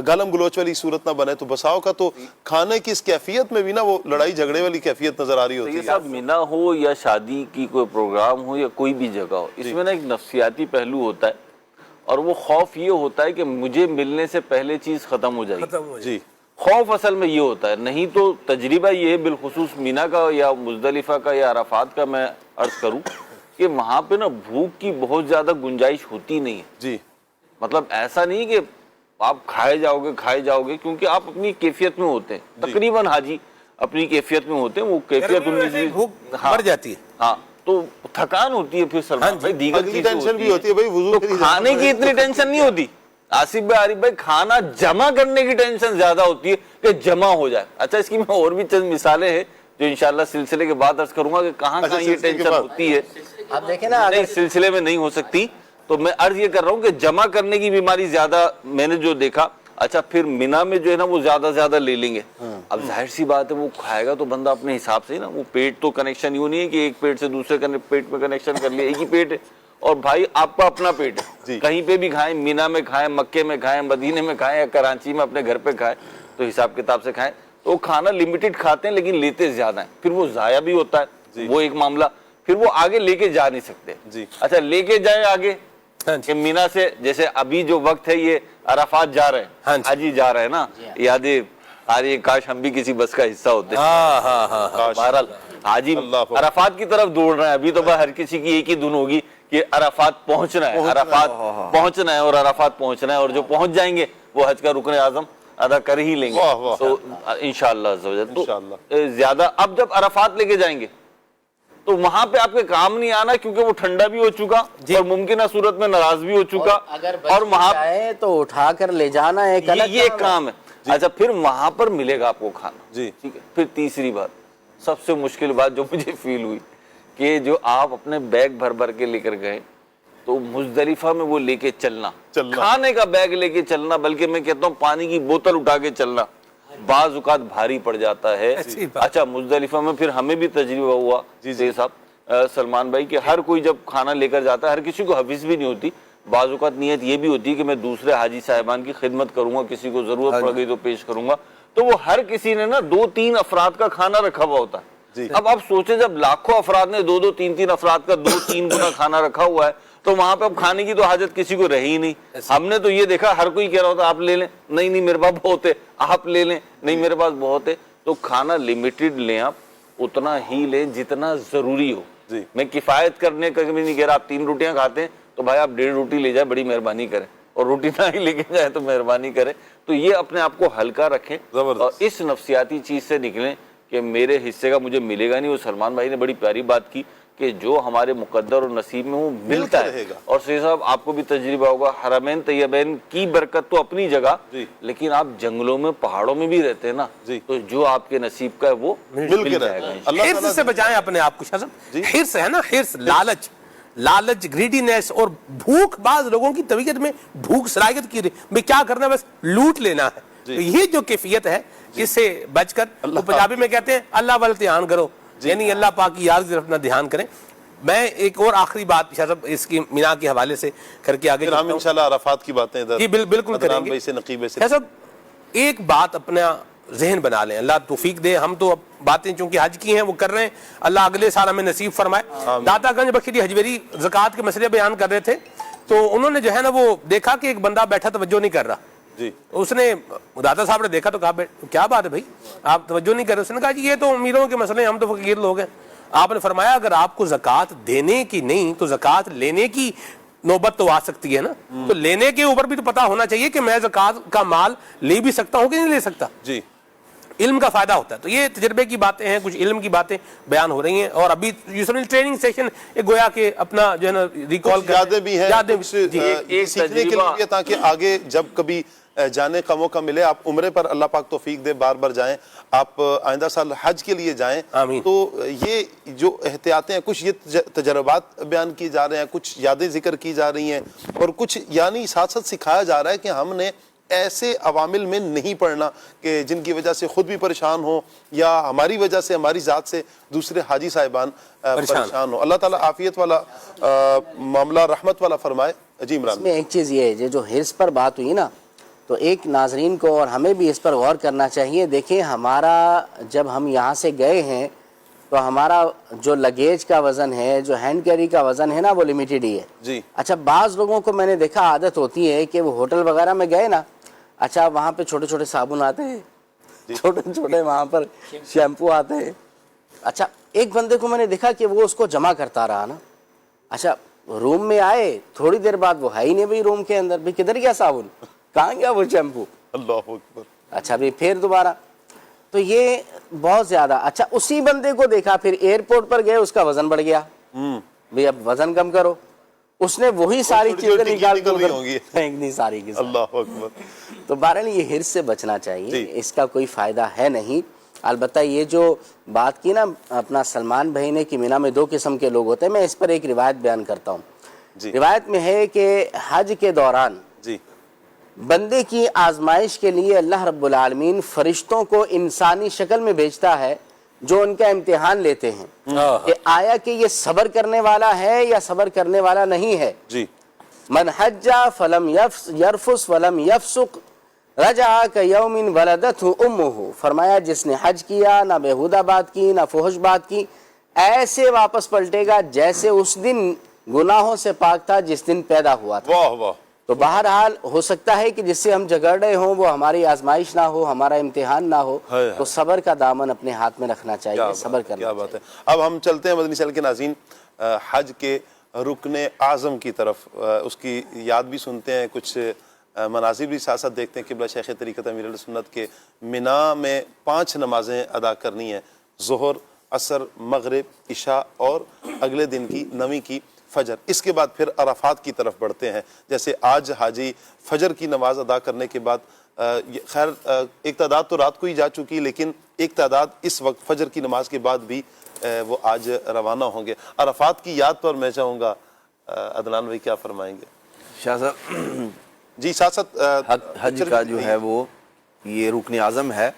[SPEAKER 3] گالم گلوچ والی صورت نہ بنے. تو بساؤ کا تو کھانے کی اس کیفیت میں بھی نا وہ لڑائی جھگڑے والی کیفیت نظر آ رہی ہوتی ہے.
[SPEAKER 6] یہ سب مینا ہو یا شادی کی کوئی پروگرام ہو یا کوئی بھی جگہ ہو, اس میں نا ایک نفسیاتی پہلو ہوتا ہے, اور وہ خوف یہ ہوتا ہے کہ مجھے ملنے سے پہلے چیز ختم ہو جائے گی.
[SPEAKER 3] جی
[SPEAKER 6] خوف اصل میں یہ ہوتا ہے. نہیں تو تجربہ یہ ہے بالخصوص مینا کا یا مزدلفہ کا یا عرفات کا میں عرض کروں کہ وہاں پہ نا بھوک کی بہت زیادہ گنجائش ہوتی نہیں ہے.
[SPEAKER 3] جی
[SPEAKER 6] مطلب ایسا نہیں کہ آپ کھائے جاؤ گے کیونکہ آپ اپنی کیفیت میں ہوتے ہیں. تقریباً حاجی اپنی کیفیت میں ہوتے ہیں, وہ کیفیت ان میں
[SPEAKER 4] بھوک مر جاتی ہے.
[SPEAKER 6] ہاں تو تھکان ہوتی ہے. پھر سلمان بھائی دیگر چیزیں
[SPEAKER 3] ٹینشن بھی ہوتی ہے بھائی, وضو کے لیے
[SPEAKER 6] کھانے کی اتنی ٹینشن نہیں ہوتی. آصف بھائی عارف بھائی کھانا جمع کرنے کی ٹینشن زیادہ ہوتی ہے کہ جمع ہو جائے. اچھا اس کی میں اور بھی چند مثالیں ہیں جو انشاءاللہ سلسلے کے بعد عرض کروں گا کہ کہاں یہ ٹینشن ہوتی ہے.
[SPEAKER 7] آپ دیکھیں نا,
[SPEAKER 6] نہیں سلسلے میں نہیں ہو سکتی, تو میں عرض یہ کر رہا ہوں کہ جمع کرنے کی بیماری زیادہ میں نے جو دیکھا. اچھا پھر مینا میں جو ہے نا وہ زیادہ لے لیں گے. اب ظاہر سی بات ہے وہ کھائے گا تو بندہ اپنے حساب سے نا, وہ پیٹ تو کنیکشن یوں نہیں ہے کہ ایک پیٹ سے دوسرے پیٹ میں کنیکشن کر لیا, ایک ہی پیٹ ہے. اور بھائی آپ کا اپنا پیٹ ہے, کہیں پہ بھی کھائیں, مینا میں کھائیں, مکے میں کھائیں, مدینے میں کھائیں یا کراچی میں اپنے گھر پہ کھائیں, تو حساب کتاب سے کھائیں. تو کھانا لمیٹڈ کھاتے ہیں لیکن لیتے زیادہ ہیں, پھر وہ ضائع بھی ہوتا ہے. وہ ایک معاملہ. پھر وہ آگے لے کے جا نہیں سکتے. اچھا لے کے جائیں آگے کہ مینا سے, جیسے ابھی جو وقت ہے یہ عرفات جا رہے ہیں, حاجی جا رہے ہیں نا, یادیں آ رہی ہے کاش ہم بھی کسی بس کا حصہ ہوتے. بہرحال حاجی عرفات کی طرف دوڑ رہے ہیں. ابھی تو ہر کسی کی ایک ہی دھن ہوگی کہ عرفات پہنچنا ہے, عرفات پہنچنا ہے اور عرفات پہنچنا ہے, اور جو پہنچ جائیں گے وہ حج کا رکن اعظم ادا کر ہی لیں گے تو انشاءاللہ عزوجل. تو زیادہ اب جب عرفات لے کے جائیں گے تو وہاں پہ آپ کے کام نہیں آنا, کیونکہ وہ ٹھنڈا بھی ہو چکا اور ممکنہ صورت میں ناراض بھی ہو چکا, اور وہاں
[SPEAKER 7] تو اٹھا کر لے جانا ایک
[SPEAKER 6] یہ کام ہے. اچھا پھر وہاں پر ملے گا آپ کو کھانا. ٹھیک ہے. پھر تیسری بات, سب سے مشکل بات جو مجھے فیل ہوئی کہ جو آپ اپنے بیگ بھر کے لے کر گئے, تو مزدلفہ میں وہ لے کے چلنا, کھانے کا بیگ لے کے چلنا, بلکہ میں کہتا ہوں پانی کی بوتل اٹھا کے چلنا, بعض اوقات بھاری پڑ جاتا ہے. اچھا مزدلفہ میں پھر ہمیں بھی تجربہ ہوا صاحب سلمان بھائی کہ ہر کوئی جب کھانا لے کر جاتا ہے, ہر کسی کو حفظ بھی نہیں ہوتی. بعض اوقات نیت یہ بھی ہوتی ہے کہ میں دوسرے حاجی صاحبان کی خدمت کروں گا, کسی کو ضرورت پڑ گئی تو پیش کروں گا. تو وہ ہر کسی نے نا 2-3 افراد کا کھانا رکھا ہوا ہوتا ہے. اب آپ سوچیں جب لاکھوں افراد نے 2-3 افراد کا 2-3 گنا کھانا رکھا ہوا ہے, تو وہاں پہ اب کھانے کی تو حاجت کسی کو رہی ہی نہیں. ہم نے تو یہ دیکھا ہر کوئی کہہ رہا ہوتا آپ لے لیں, نہیں میرے پاس بہت ہے, آپ لے لیں, نہیں میرے پاس بہت ہے. تو کھانا لمیٹڈ لیں, آپ اتنا ہی لیں جتنا ضروری ہو.
[SPEAKER 3] جی
[SPEAKER 6] میں کفایت کرنے کا بھی نہیں کہہ رہا. آپ 3 روٹیاں کھاتے ہیں تو بھائی آپ 1.5 روٹی لے جائیں, بڑی مہربانی کریں, اور روٹی نہ ہی لے کے جائیں تو مہربانی کریں. تو یہ اپنے آپ کو ہلکا رکھیں اور اس نفسیاتی چیز سے نکلیں کہ میرے حصے کا مجھے ملے گا نہیں. وہ سلمان بھائی نے بڑی پیاری بات کی کہ جو ہمارے مقدر اور نصیب میں وہ ملتا ہے. اور سید صاحب آپ کو بھی تجربہ ہوگا, حرمین طیبین کی برکت تو اپنی جگہ, لیکن آپ جنگلوں میں پہاڑوں میں بھی رہتے ہیں نا, تو جو آپ کے نصیب کا ہے وہ مل جائے گا.
[SPEAKER 4] حرص سے بچائیں اپنے آپ کو شاہ صاحب. حرص ہے نا, حرص, لالچ, گریڈینس اور بھوک. بعض لوگوں کی طبیعت میں بھوک صلاحیت کی میں کیا کرنا ہے, بس لوٹ لینا ہے. تو یہ جو کیفیت ہے اس سے بچ کر, پنجابی میں کہتے ہیں اللہ وال دھیان کرو, یعنی اللہ پاک کی یاد کی طرف اپنا دھیان کریں. میں ایک اور آخری بات شاہ صاحب اس کی مینا کے حوالے سے کر کے آگے
[SPEAKER 3] ہم انشاءاللہ عرفات کی باتیں
[SPEAKER 4] جی بالکل کریں گے. شاہ صاحب ایک بات اپنا ذہن بنا لیں, اللہ توفیق دے. ہم تو اب باتیں چونکہ حج کی ہیں وہ کر رہے ہیں, اللہ اگلے سال ہمیں نصیب فرمائے. داتا گنج بخشی حجویری زکوٰۃ کے مسئلے بیان کر رہے تھے, تو انہوں نے جو ہے نا وہ دیکھا کہ ایک بندہ بیٹھا توجہ نہیں کر رہا. اس نے داتا صاحب نے دیکھا تو کہا کیا بات ہے بھائی آپ توجہ نہیں کر رہے. اس نے کہا جی یہ تو امیروں کے مسئلے ہیں, ہم تو فقیر لوگ ہیں. آپ نے فرمایا اگر آپ کو زکوٰۃ دینے کی نہیں تو زکوٰۃ لینے کی نوبت تو آ سکتی ہے نا, تو لینے کے اوپر بھی تو پتا ہونا چاہیے کہ میں زکوٰۃ کا مال لے بھی سکتا ہوں کہ نہیں لے سکتا.
[SPEAKER 3] جی
[SPEAKER 4] علم کا فائدہ ہوتا ہے. تو یہ تجربے کی باتیں ہیں, کچھ علم کی باتیں بیان ہو رہی ہیں. اور ابھی ٹریننگ سیشن گویا کہ اپنا جو ہے نا ریکال
[SPEAKER 3] یادیں بھی ہیں سیکھنے کے لیے, تاکہ آگے جب کبھی جانے کا موقع ملے. آپ عمرے پر اللہ پاک توفیق دے بار بار جائیں, آپ آئندہ سال حج کے لیے جائیں. تو یہ جو احتیاطیں ہیں, کچھ یہ تجربات بیان کی جا رہے ہیں, کچھ یادیں ذکر کی جا رہی ہیں, اور کچھ یعنی ساتھ ساتھ سکھایا جا رہا ہے کہ ہم نے ایسے عوامل میں نہیں پڑھنا کہ جن کی وجہ سے خود بھی پریشان ہو, یا ہماری وجہ سے, ہماری ذات سے دوسرے حاجی صاحبان پریشان ہو. اللہ تعالیٰ عافیت والا معاملہ, رحمت والا فرمائے. جی عمران.
[SPEAKER 7] میں ایک چیز یہ ہے, جو حرص پر بات ہوئی نا, تو ایک ناظرین کو اور ہمیں بھی اس پر غور کرنا چاہیے. دیکھیں ہمارا جب ہم یہاں سے گئے ہیں تو ہمارا جو لگیج کا وزن ہے, جو ہینڈ کیری کا وزن ہے نا, وہ لمیٹڈ ہی ہے.
[SPEAKER 3] جی
[SPEAKER 7] اچھا بعض لوگوں کو میں نے دیکھا عادت ہوتی ہے کہ وہ ہوٹل وغیرہ میں گئے نا, اچھا وہاں پہ چھوٹے چھوٹے صابن آتے ہیں, چھوٹے چھوٹے وہاں پر شیمپو آتے ہیں. اچھا ایک بندے کو میں نے دیکھا کہ وہ اس کو جمع کرتا رہا نا. اچھا روم میں آئے, تھوڑی دیر بعد وہ ہے ہی نہیں بھائی روم کے اندر. بھائی کدھر گیا صابن, کہاں گیا وہ شیمپو؟
[SPEAKER 3] اللہ اکبر.
[SPEAKER 7] اچھا بھی پھر دوبارہ. تو یہ بہت زیادہ. اچھا اسی بندے کو دیکھا پھر ایئرپورٹ پر گئے, اس کا وزن بڑھ گیا. بھئی اب وزن کم کرو. اس نے وہی ساری چیزیں نکال کے پھینکنی ساری کی.
[SPEAKER 3] اللہ اکبر.
[SPEAKER 7] تو بہرحال یہ حرص سے بچنا چاہیے, اس کا کوئی فائدہ ہے نہیں. البتہ یہ جو بات کی نا اپنا سلمان بھائی نے کہ مینا میں 2 قسم کے لوگ ہوتے ہیں, میں اس پر ایک روایت بیان کرتا ہوں. روایت میں ہے کہ حج کے دوران بندے کی آزمائش کے لیے اللہ رب العالمین فرشتوں کو انسانی شکل میں بھیجتا ہے جو ان کا امتحان لیتے ہیں کہ آیا کہ یہ صبر کرنے والا ہے یا صبر کرنے والا نہیں ہے. من حج فلم یرفس ولم یفسق رجع کیوم ولدتہ امہ. فرمایا جس نے حج کیا, نہ بیہودہ بات کی, نہ فحش بات کی, ایسے واپس پلٹے گا جیسے اس دن گناہوں سے پاک تھا جس دن پیدا ہوا تھا.
[SPEAKER 3] واہ واہ.
[SPEAKER 7] تو بہرحال ہو سکتا ہے کہ جس سے ہم جھگڑ رہے ہوں وہ ہماری آزمائش نہ ہو, ہمارا امتحان نہ ہو, تو صبر کا دامن اپنے ہاتھ میں رکھنا چاہیے, صبر کرنا.
[SPEAKER 3] کیا بات ہے. اب ہم چلتے ہیں مدنی چینل کے ناظرین حج کے رکن اعظم کی طرف, اس کی یاد بھی سنتے ہیں, کچھ مناظر بھی ساتھ ساتھ دیکھتے ہیں. قبلہ شیخ طریقت امیر اہل سنت کے مینا میں 5 نمازیں ادا کرنی ہیں, ظہر, عصر, مغرب, عشاء اور اگلے دن کی 9ویں کی فجر. اس کے بعد پھر عرفات کی طرف بڑھتے ہیں. جیسے آج حاجی فجر کی نماز ادا کرنے کے بعد, خیر ایک تعداد تو رات کو ہی جا چکی, لیکن ایک تعداد اس وقت فجر کی نماز کے بعد بھی وہ آج روانہ ہوں گے. عرفات کی یاد پر میں چاہوں گا عدنان بھائی کیا فرمائیں گے؟
[SPEAKER 2] شاہ صاحب
[SPEAKER 3] جی ساتھ ساتھ
[SPEAKER 2] حج کا جو ہے وہ یہ رکن اعظم ہے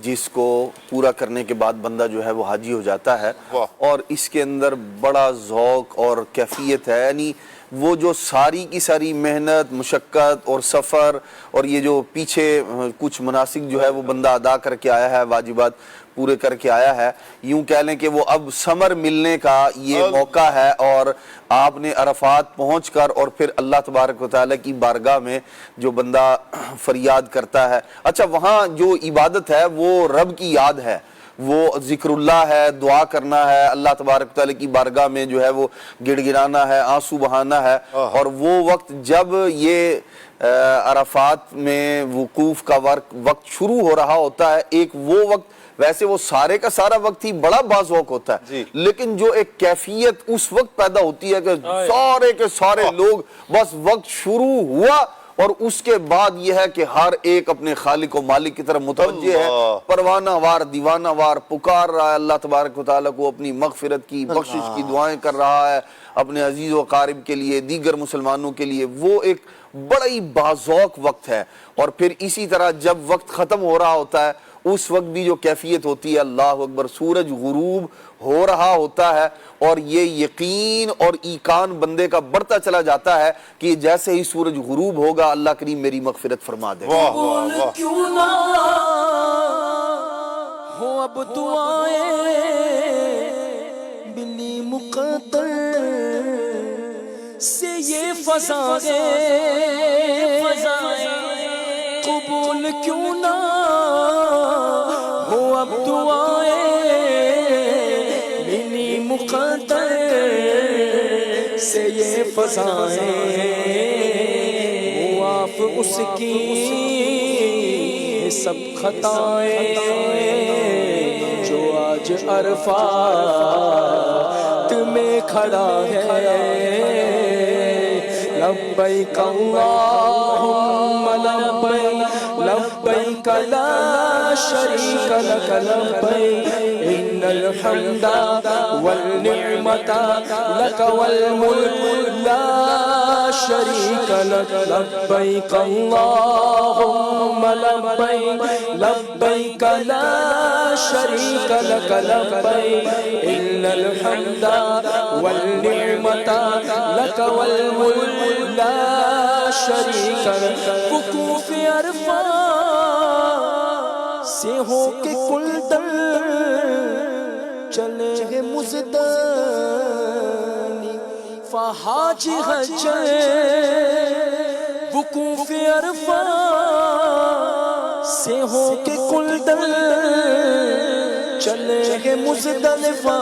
[SPEAKER 2] جس کو پورا کرنے کے بعد بندہ جو ہے وہ حاجی ہو جاتا ہے, اور اس کے اندر بڑا ذوق اور کیفیت ہے. یعنی وہ جو ساری کی ساری محنت, مشقت اور سفر اور یہ جو پیچھے کچھ مناسک جو ہے وہ بندہ ادا کر کے آیا ہے, واجبات پورے کر کے آیا ہے, یوں کہہ لیں کہ وہ اب ثمر ملنے کا یہ موقع ہے. اور آپ نے عرفات پہنچ کر اور پھر اللہ تبارک و تعالیٰ کی بارگاہ میں جو بندہ فریاد کرتا ہے, اچھا وہاں جو عبادت ہے وہ رب کی یاد ہے, وہ ذکر اللہ ہے، دعا کرنا ہے، اللہ تبارک تعالیٰ کی بارگاہ میں جو ہے وہ گڑ گڑانا ہے، آنسو بہانا ہے. اور وہ وقت جب یہ عرفات میں وقوف کا وقت شروع ہو رہا ہوتا ہے، ایک وہ وقت، ویسے وہ سارے کا سارا وقت ہی بڑا بازوق ہوتا ہے، لیکن جو ایک کیفیت اس وقت پیدا ہوتی ہے کہ سارے کے سارے لوگ بس وقت شروع ہوا اور اس کے بعد یہ ہے کہ ہر ایک اپنے خالق و مالک کی طرف متوجہ ہے، پروانہ وار دیوانہ وار پکار رہا ہے اللہ تبارک و تعالیٰ کو، اپنی مغفرت کی، بخشش کی دعائیں کر رہا ہے اپنے عزیز و قارب کے لیے، دیگر مسلمانوں کے لیے. وہ ایک بڑا ہی باذوق وقت ہے. اور پھر اسی طرح جب وقت ختم ہو رہا ہوتا ہے اس وقت بھی جو کیفیت ہوتی ہے، اللہ اکبر، سورج غروب ہو رہا ہوتا ہے اور یہ یقین اور ایقان بندے کا بڑھتا چلا جاتا ہے کہ جیسے ہی سورج غروب ہوگا اللہ کریم میری مغفرت فرما دے گا.
[SPEAKER 5] کیوں نہ ہو اب دعائیں بلی مقدر سے یہ فضائیں قبول کیوں نہ ہو اب دعائیں بلی مقدر سے یہ فضائیں معاف اس کی سب خطائیں جو آج عرفات میں کھڑا ہے. لبیک اللہم لبیک لبیک لا شریک لک لبیک ان الحمد والنعمت لک والملک لا شریک لک. لبیک اللہم لبیک لبیک لا شریک لک لبیک ان الحمد والنعمت لک والملک لا شریک لک. وقوف عرفات سے ہو کے کل در چلے گے مزدانی فحاج حج. وقوف عرفات سے ہو کے کل در چلے گے مزدلفہ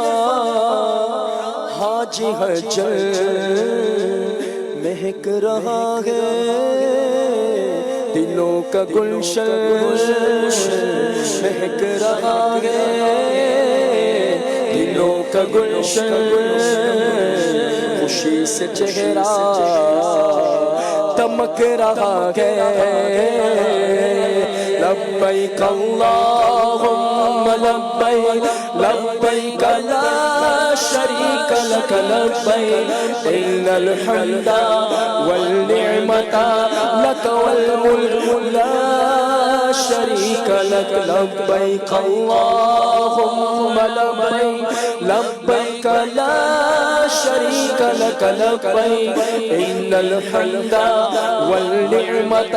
[SPEAKER 5] حاج حج. مہک رہا ہے دلوں کا گلشن مہک رہا ہے دلوں کا گلشن. خوشی سے چہرہ دمک رہا ہے. لبیک اللہم لبیک لبیک لا شریک لک لبیک ان الحمد والنعمت لک والملک لا شریک لک. لبیک اللہم لبیک لبیک لا شریک لک لبیک ان الحمد والنعمت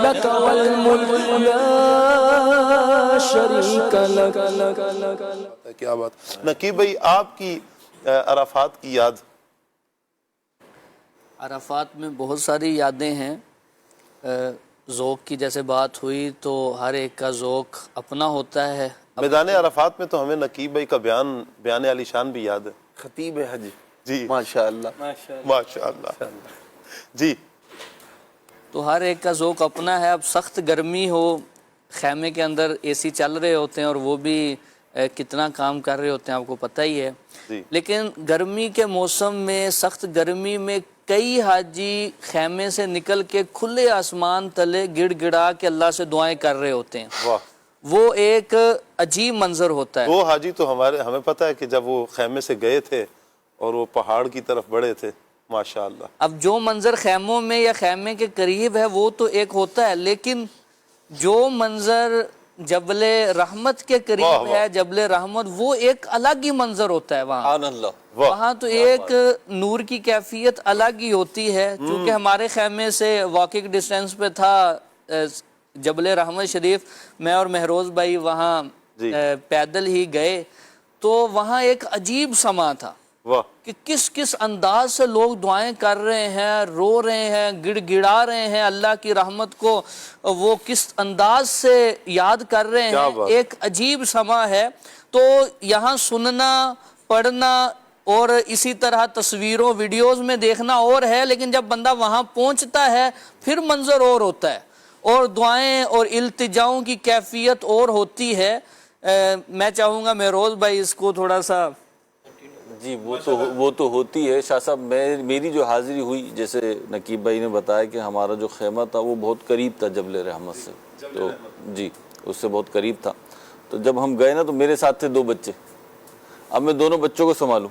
[SPEAKER 5] لک والملک لا شریک لک.
[SPEAKER 3] کیا بات. نقیب بھائی آپ کی عرفات کی یاد؟
[SPEAKER 1] عرفات میں بہت ساری یادیں ہیں. ذوق کی جیسے بات ہوئی تو ہر ایک کا ذوق اپنا ہوتا ہے.
[SPEAKER 3] میدان عرفات میں تو ہمیں نقیب بھائی کا بیان علی شان بھی یاد ہے.
[SPEAKER 2] خطیب حج
[SPEAKER 3] جی
[SPEAKER 2] ماشاءاللہ
[SPEAKER 3] ماشاءاللہ جی.
[SPEAKER 1] تو ہر ایک کا ذوق اپنا ہے. اب سخت گرمی ہو، خیمے کے اندر اے سی چل رہے ہوتے ہیں اور وہ بھی کتنا کام کر رہے ہوتے ہیں آپ کو پتہ ہی ہے. لیکن گرمی کے موسم میں، سخت گرمی میں کئی حاجی خیمے سے نکل کے کھلے آسمان تلے گڑ گڑا کے اللہ سے دعائیں کر رہے ہوتے ہیں. وہ ایک عجیب منظر ہوتا ہے.
[SPEAKER 3] وہ حاجی تو ہمیں پتہ ہے کہ جب وہ خیمے سے گئے تھے اور وہ پہاڑ کی طرف بڑھے تھے، ماشاءاللہ.
[SPEAKER 1] اب جو منظر خیموں میں یا خیمے کے قریب ہے وہ تو ایک ہوتا ہے، لیکن جو منظر جبل رحمت کے قریب ہے، جبل رحمت، وہ ایک الگ ہی منظر ہوتا ہے. وہاں تو ایک نور کی کیفیت الگ ہی ہوتی ہے. چونکہ ہمارے خیمے سے واکنگ ڈسٹینس پہ تھا جبل رحمت شریف، میں اور مہروز بھائی وہاں پیدل ہی گئے تو وہاں ایک عجیب سما تھا.
[SPEAKER 3] واہ
[SPEAKER 1] کہ کس کس انداز سے لوگ دعائیں کر رہے ہیں, رو رہے ہیں, گڑ گڑا رہے ہیں اللہ کی رحمت کو, وہ کس انداز سے یاد کر رہے ہیں. ایک عجیب سما ہے. تو یہاں سننا, پڑھنا اور اسی طرح تصویروں ویڈیوز میں دیکھنا اور ہے, لیکن جب بندہ وہاں پہنچتا ہے پھر منظر اور ہوتا ہے, اور دعائیں اور التجاؤں کی کیفیت اور ہوتی ہے. میں چاہوں گا مہروز بھائی اس کو تھوڑا سا.
[SPEAKER 6] جی وہ تو ہوتی ہے شاہ صاحب. میری جو حاضری ہوئی, جیسے نقیب بھائی نے بتایا کہ ہمارا جو خیمہ تھا وہ بہت قریب تھا جبل رحمت سے, تو جی اس سے بہت قریب تھا. تو جب ہم گئے نا تو میرے ساتھ تھے 2 بچے. اب میں دونوں بچوں کو سنبھالوں,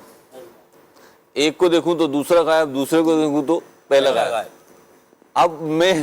[SPEAKER 6] ایک کو دیکھوں تو دوسرا غائب, دوسرے کو دیکھوں تو پہلا غائب. اب میں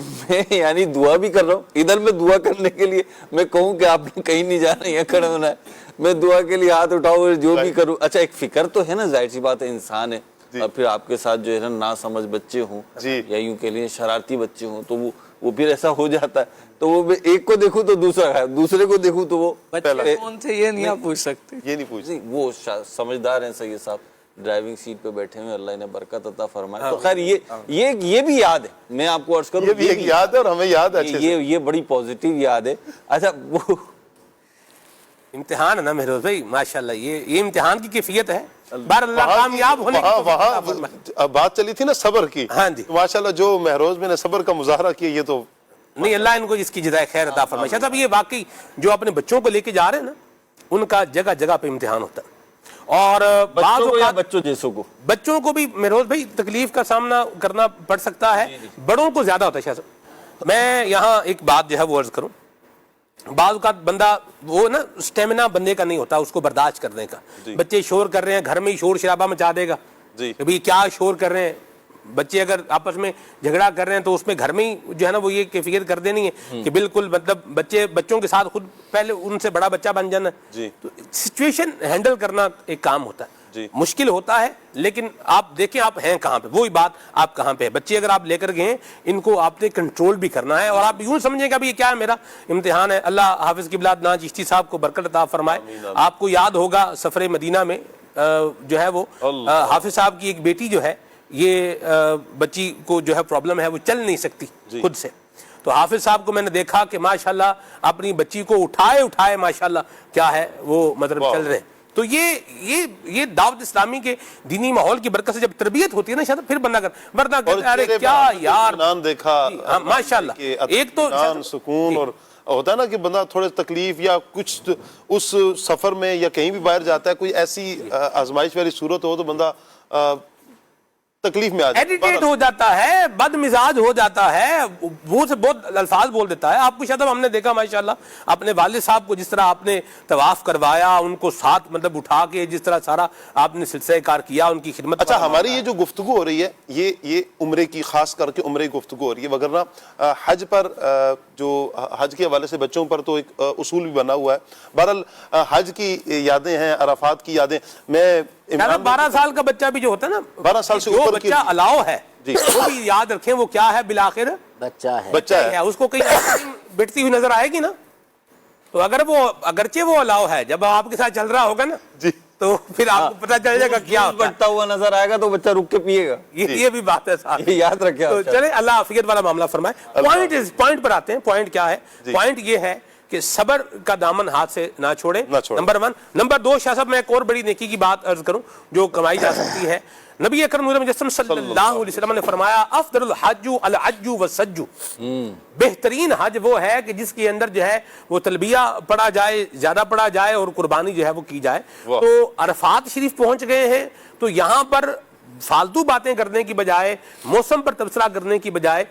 [SPEAKER 6] یعنی دعا بھی کر رہا ہوں, ادھر میں دعا کرنے کے لیے میں کہوں کہ آپ نے کہیں نہیں جانا, یہاں کھڑے ہونا ہے, میں دعا کے لیے ہاتھ اٹھاؤں جو بھی کروں. اچھا ایک فکر تو ہے نا, ظاہر سی بات ہے, انسان ہے, اور پھر آپ کے ساتھ جو ہے نا نا سمجھ بچے ہوں یا یوں کہ لیے شرارتی بچے ہوں, تو وہ پھر ایسا ہو جاتا ہے. تو وہ ایک کو دیکھوں تو دوسرا غائب, دوسرے کو دیکھوں تو وہ
[SPEAKER 1] بچے کون تھے یہ نہیں آپ پوچھ سکتے,
[SPEAKER 3] یہ نہیں پوچھ.
[SPEAKER 6] وہ سمجھدار ہیں سید صاحب, ڈرائیونگ سیٹ پہ بیٹھے ہوئے, اللہ انہیں برکت عطا فرمائے. تو خیر یہ بھی یاد ہے, میں آپ کو عرض کروں
[SPEAKER 3] یہ بھی ایک یاد ہے, اور ہمیں یاد ہے
[SPEAKER 6] یہ بڑی پازیٹیو یاد ہے. اچھا وہ
[SPEAKER 4] امتحان ہے نا مہروز بھائی, ماشاءاللہ یہ امتحان کی کیفیت ہے. بار اللہ کامیاب ہونے کی
[SPEAKER 3] وہاں بات چلی تھی نا صبر کی.
[SPEAKER 4] ہاں جی
[SPEAKER 3] ماشاءاللہ جو مہروز میں نے صبر کا مظاہرہ کیا, یہ تو
[SPEAKER 4] نہیں, اللہ ان کو اس کی جزائے خیر عطا فرمائے. صاحب یہ واقعی جو اپنے بچوں کو لے کے جا رہے ہیں نا, ان کا جگہ جگہ پہ امتحان ہوتا ہے. اور بچوں کو بھی مہروز بھائی تکلیف کا سامنا کرنا پڑ سکتا ہے, بڑوں کو زیادہ ہوتا ہے. شاہ صاحب میں یہاں ایک بات جو ہے وہ عرض کروں, بعض اوقات بندہ وہ نا سٹیمنا بندے کا نہیں ہوتا اس کو برداشت کرنے کا. بچے شور کر رہے ہیں, گھر میں ہی شور شرابہ مچا دے گا, کہ کیا شور کر رہے ہیں. بچے اگر آپس میں جھگڑا کر رہے ہیں تو اس میں گھر میں ہی جو ہے نا وہ یہ کیفیت کر دینی ہے کہ بالکل مطلب بچوں کے ساتھ خود پہلے ان سے بڑا بچہ بن جانا. تو سچویشن ہینڈل کرنا ایک کام ہوتا ہے, مشکل ہوتا ہے, لیکن آپ دیکھیں آپ ہیں کہاں پہ, وہی بات آپ کہاں پہ. بچے اگر آپ لے کر گئے, ان کو آپ نے کنٹرول بھی کرنا ہے, اور آپ یوں سمجھیں کہ ابھی یہ کیا ہے, میرا امتحان ہے. اللہ حافظ قبلہ ادنان چشتی صاحب کو برکت عطا فرمائے. آپ کو یاد ہوگا سفر مدینہ میں جو ہے وہ حافظ صاحب کی ایک بیٹی جو ہے, یہ بچی کو جو ہے پرابلم ہے, وہ چل نہیں سکتی خود سے. تو حافظ صاحب کو میں نے دیکھا کہ ماشاءاللہ اپنی بچی کو اٹھائے ماشاءاللہ کیا ہے وہ مطلب چل رہے. تو یہ دعوت اسلامی کے دینی ماحول کی برکت سے جب تربیت ہوتی ہے نا شاید پھر بندہ ورنہ ارے کیا یار
[SPEAKER 3] دیکھا
[SPEAKER 4] ماشاءاللہ. ایک تو
[SPEAKER 3] سکون اور ہوتا ہے نا کہ بندہ تھوڑے تکلیف یا کچھ اس سفر میں یا کہیں بھی باہر جاتا ہے, کوئی ایسی آزمائش والی صورت ہو تو بندہ تکلیف میں
[SPEAKER 4] ایڈیٹیٹ ہو جاتا ہے, بد مزاج ہو جاتا ہے, وہ سے بہت الفاظ بول دیتا ہے. آپ کو شاید ہم نے دیکھا ماشاءاللہ اپنے والد صاحب کو جس طرح آپ نے طواف کروایا, ان کو ساتھ مطلب اٹھا کے جس طرح سارا آپ نے سلسلہ کار کیا, ان کی خدمت.
[SPEAKER 3] اچھا ہماری یہ جو گفتگو ہو رہی ہے یہ عمرے کی, خاص کر کے عمرے کی گفتگو ہو رہی ہے, وگرنہ حج پر جو حج کے حوالے سے بچوں پر تو ایک اصول بھی بنا ہوا ہے. بہرحال حج کی یادیں ہیں, عرفات کی یادیں. میں
[SPEAKER 4] 12 سال کا بچہ بھی جو ہوتا ہے نا,
[SPEAKER 3] 12 سال سے اوپر
[SPEAKER 4] بچہ الاؤ ہے, وہ بھی یاد رکھیں وہ کیا ہے, بالآخر
[SPEAKER 7] بچہ ہے.
[SPEAKER 4] اس کو کہیں بیٹھتی ہوئی نظر آئے گی نا, تو اگر وہ اگرچہ وہ الاؤ ہے, جب آپ کے ساتھ چل رہا ہوگا نا تو پھر آپ کو پتہ چل جائے گا کیا
[SPEAKER 6] بڑھتا ہوا نظر آئے گا تو بچہ رک کے پیے گا.
[SPEAKER 4] یہ بھی بات ہے صاحب,
[SPEAKER 6] یاد رکھیں.
[SPEAKER 4] تو چلیں اللہ عافیت والا معاملہ فرمائے. پوائنٹ پر آتے ہیں. پوائنٹ کیا ہے؟ پوائنٹ یہ ہے کہ صبر کا دامن ہاتھ سے نہ چھوڑے, نمبر 1. نمبر 2 شاہ صاحب میں ایک اور بڑی نیکی کی بات عرض کروں جو کمائی جا سکتی ہے. نبی اکرم نور مجسم صلی اللہ علیہ وسلم نے فرمایا افضل الحج العج والسج, بہترین حج وہ ہے کہ جس کے اندر جو ہے وہ تلبیہ پڑھا جائے, زیادہ پڑھا جائے, اور قربانی جو ہے وہ کی جائے. تو عرفات شریف پہنچ گئے ہیں, تو یہاں پر فالتو باتیں کرنے کی بجائے, موسم پر تبصرہ کرنے کی بجائے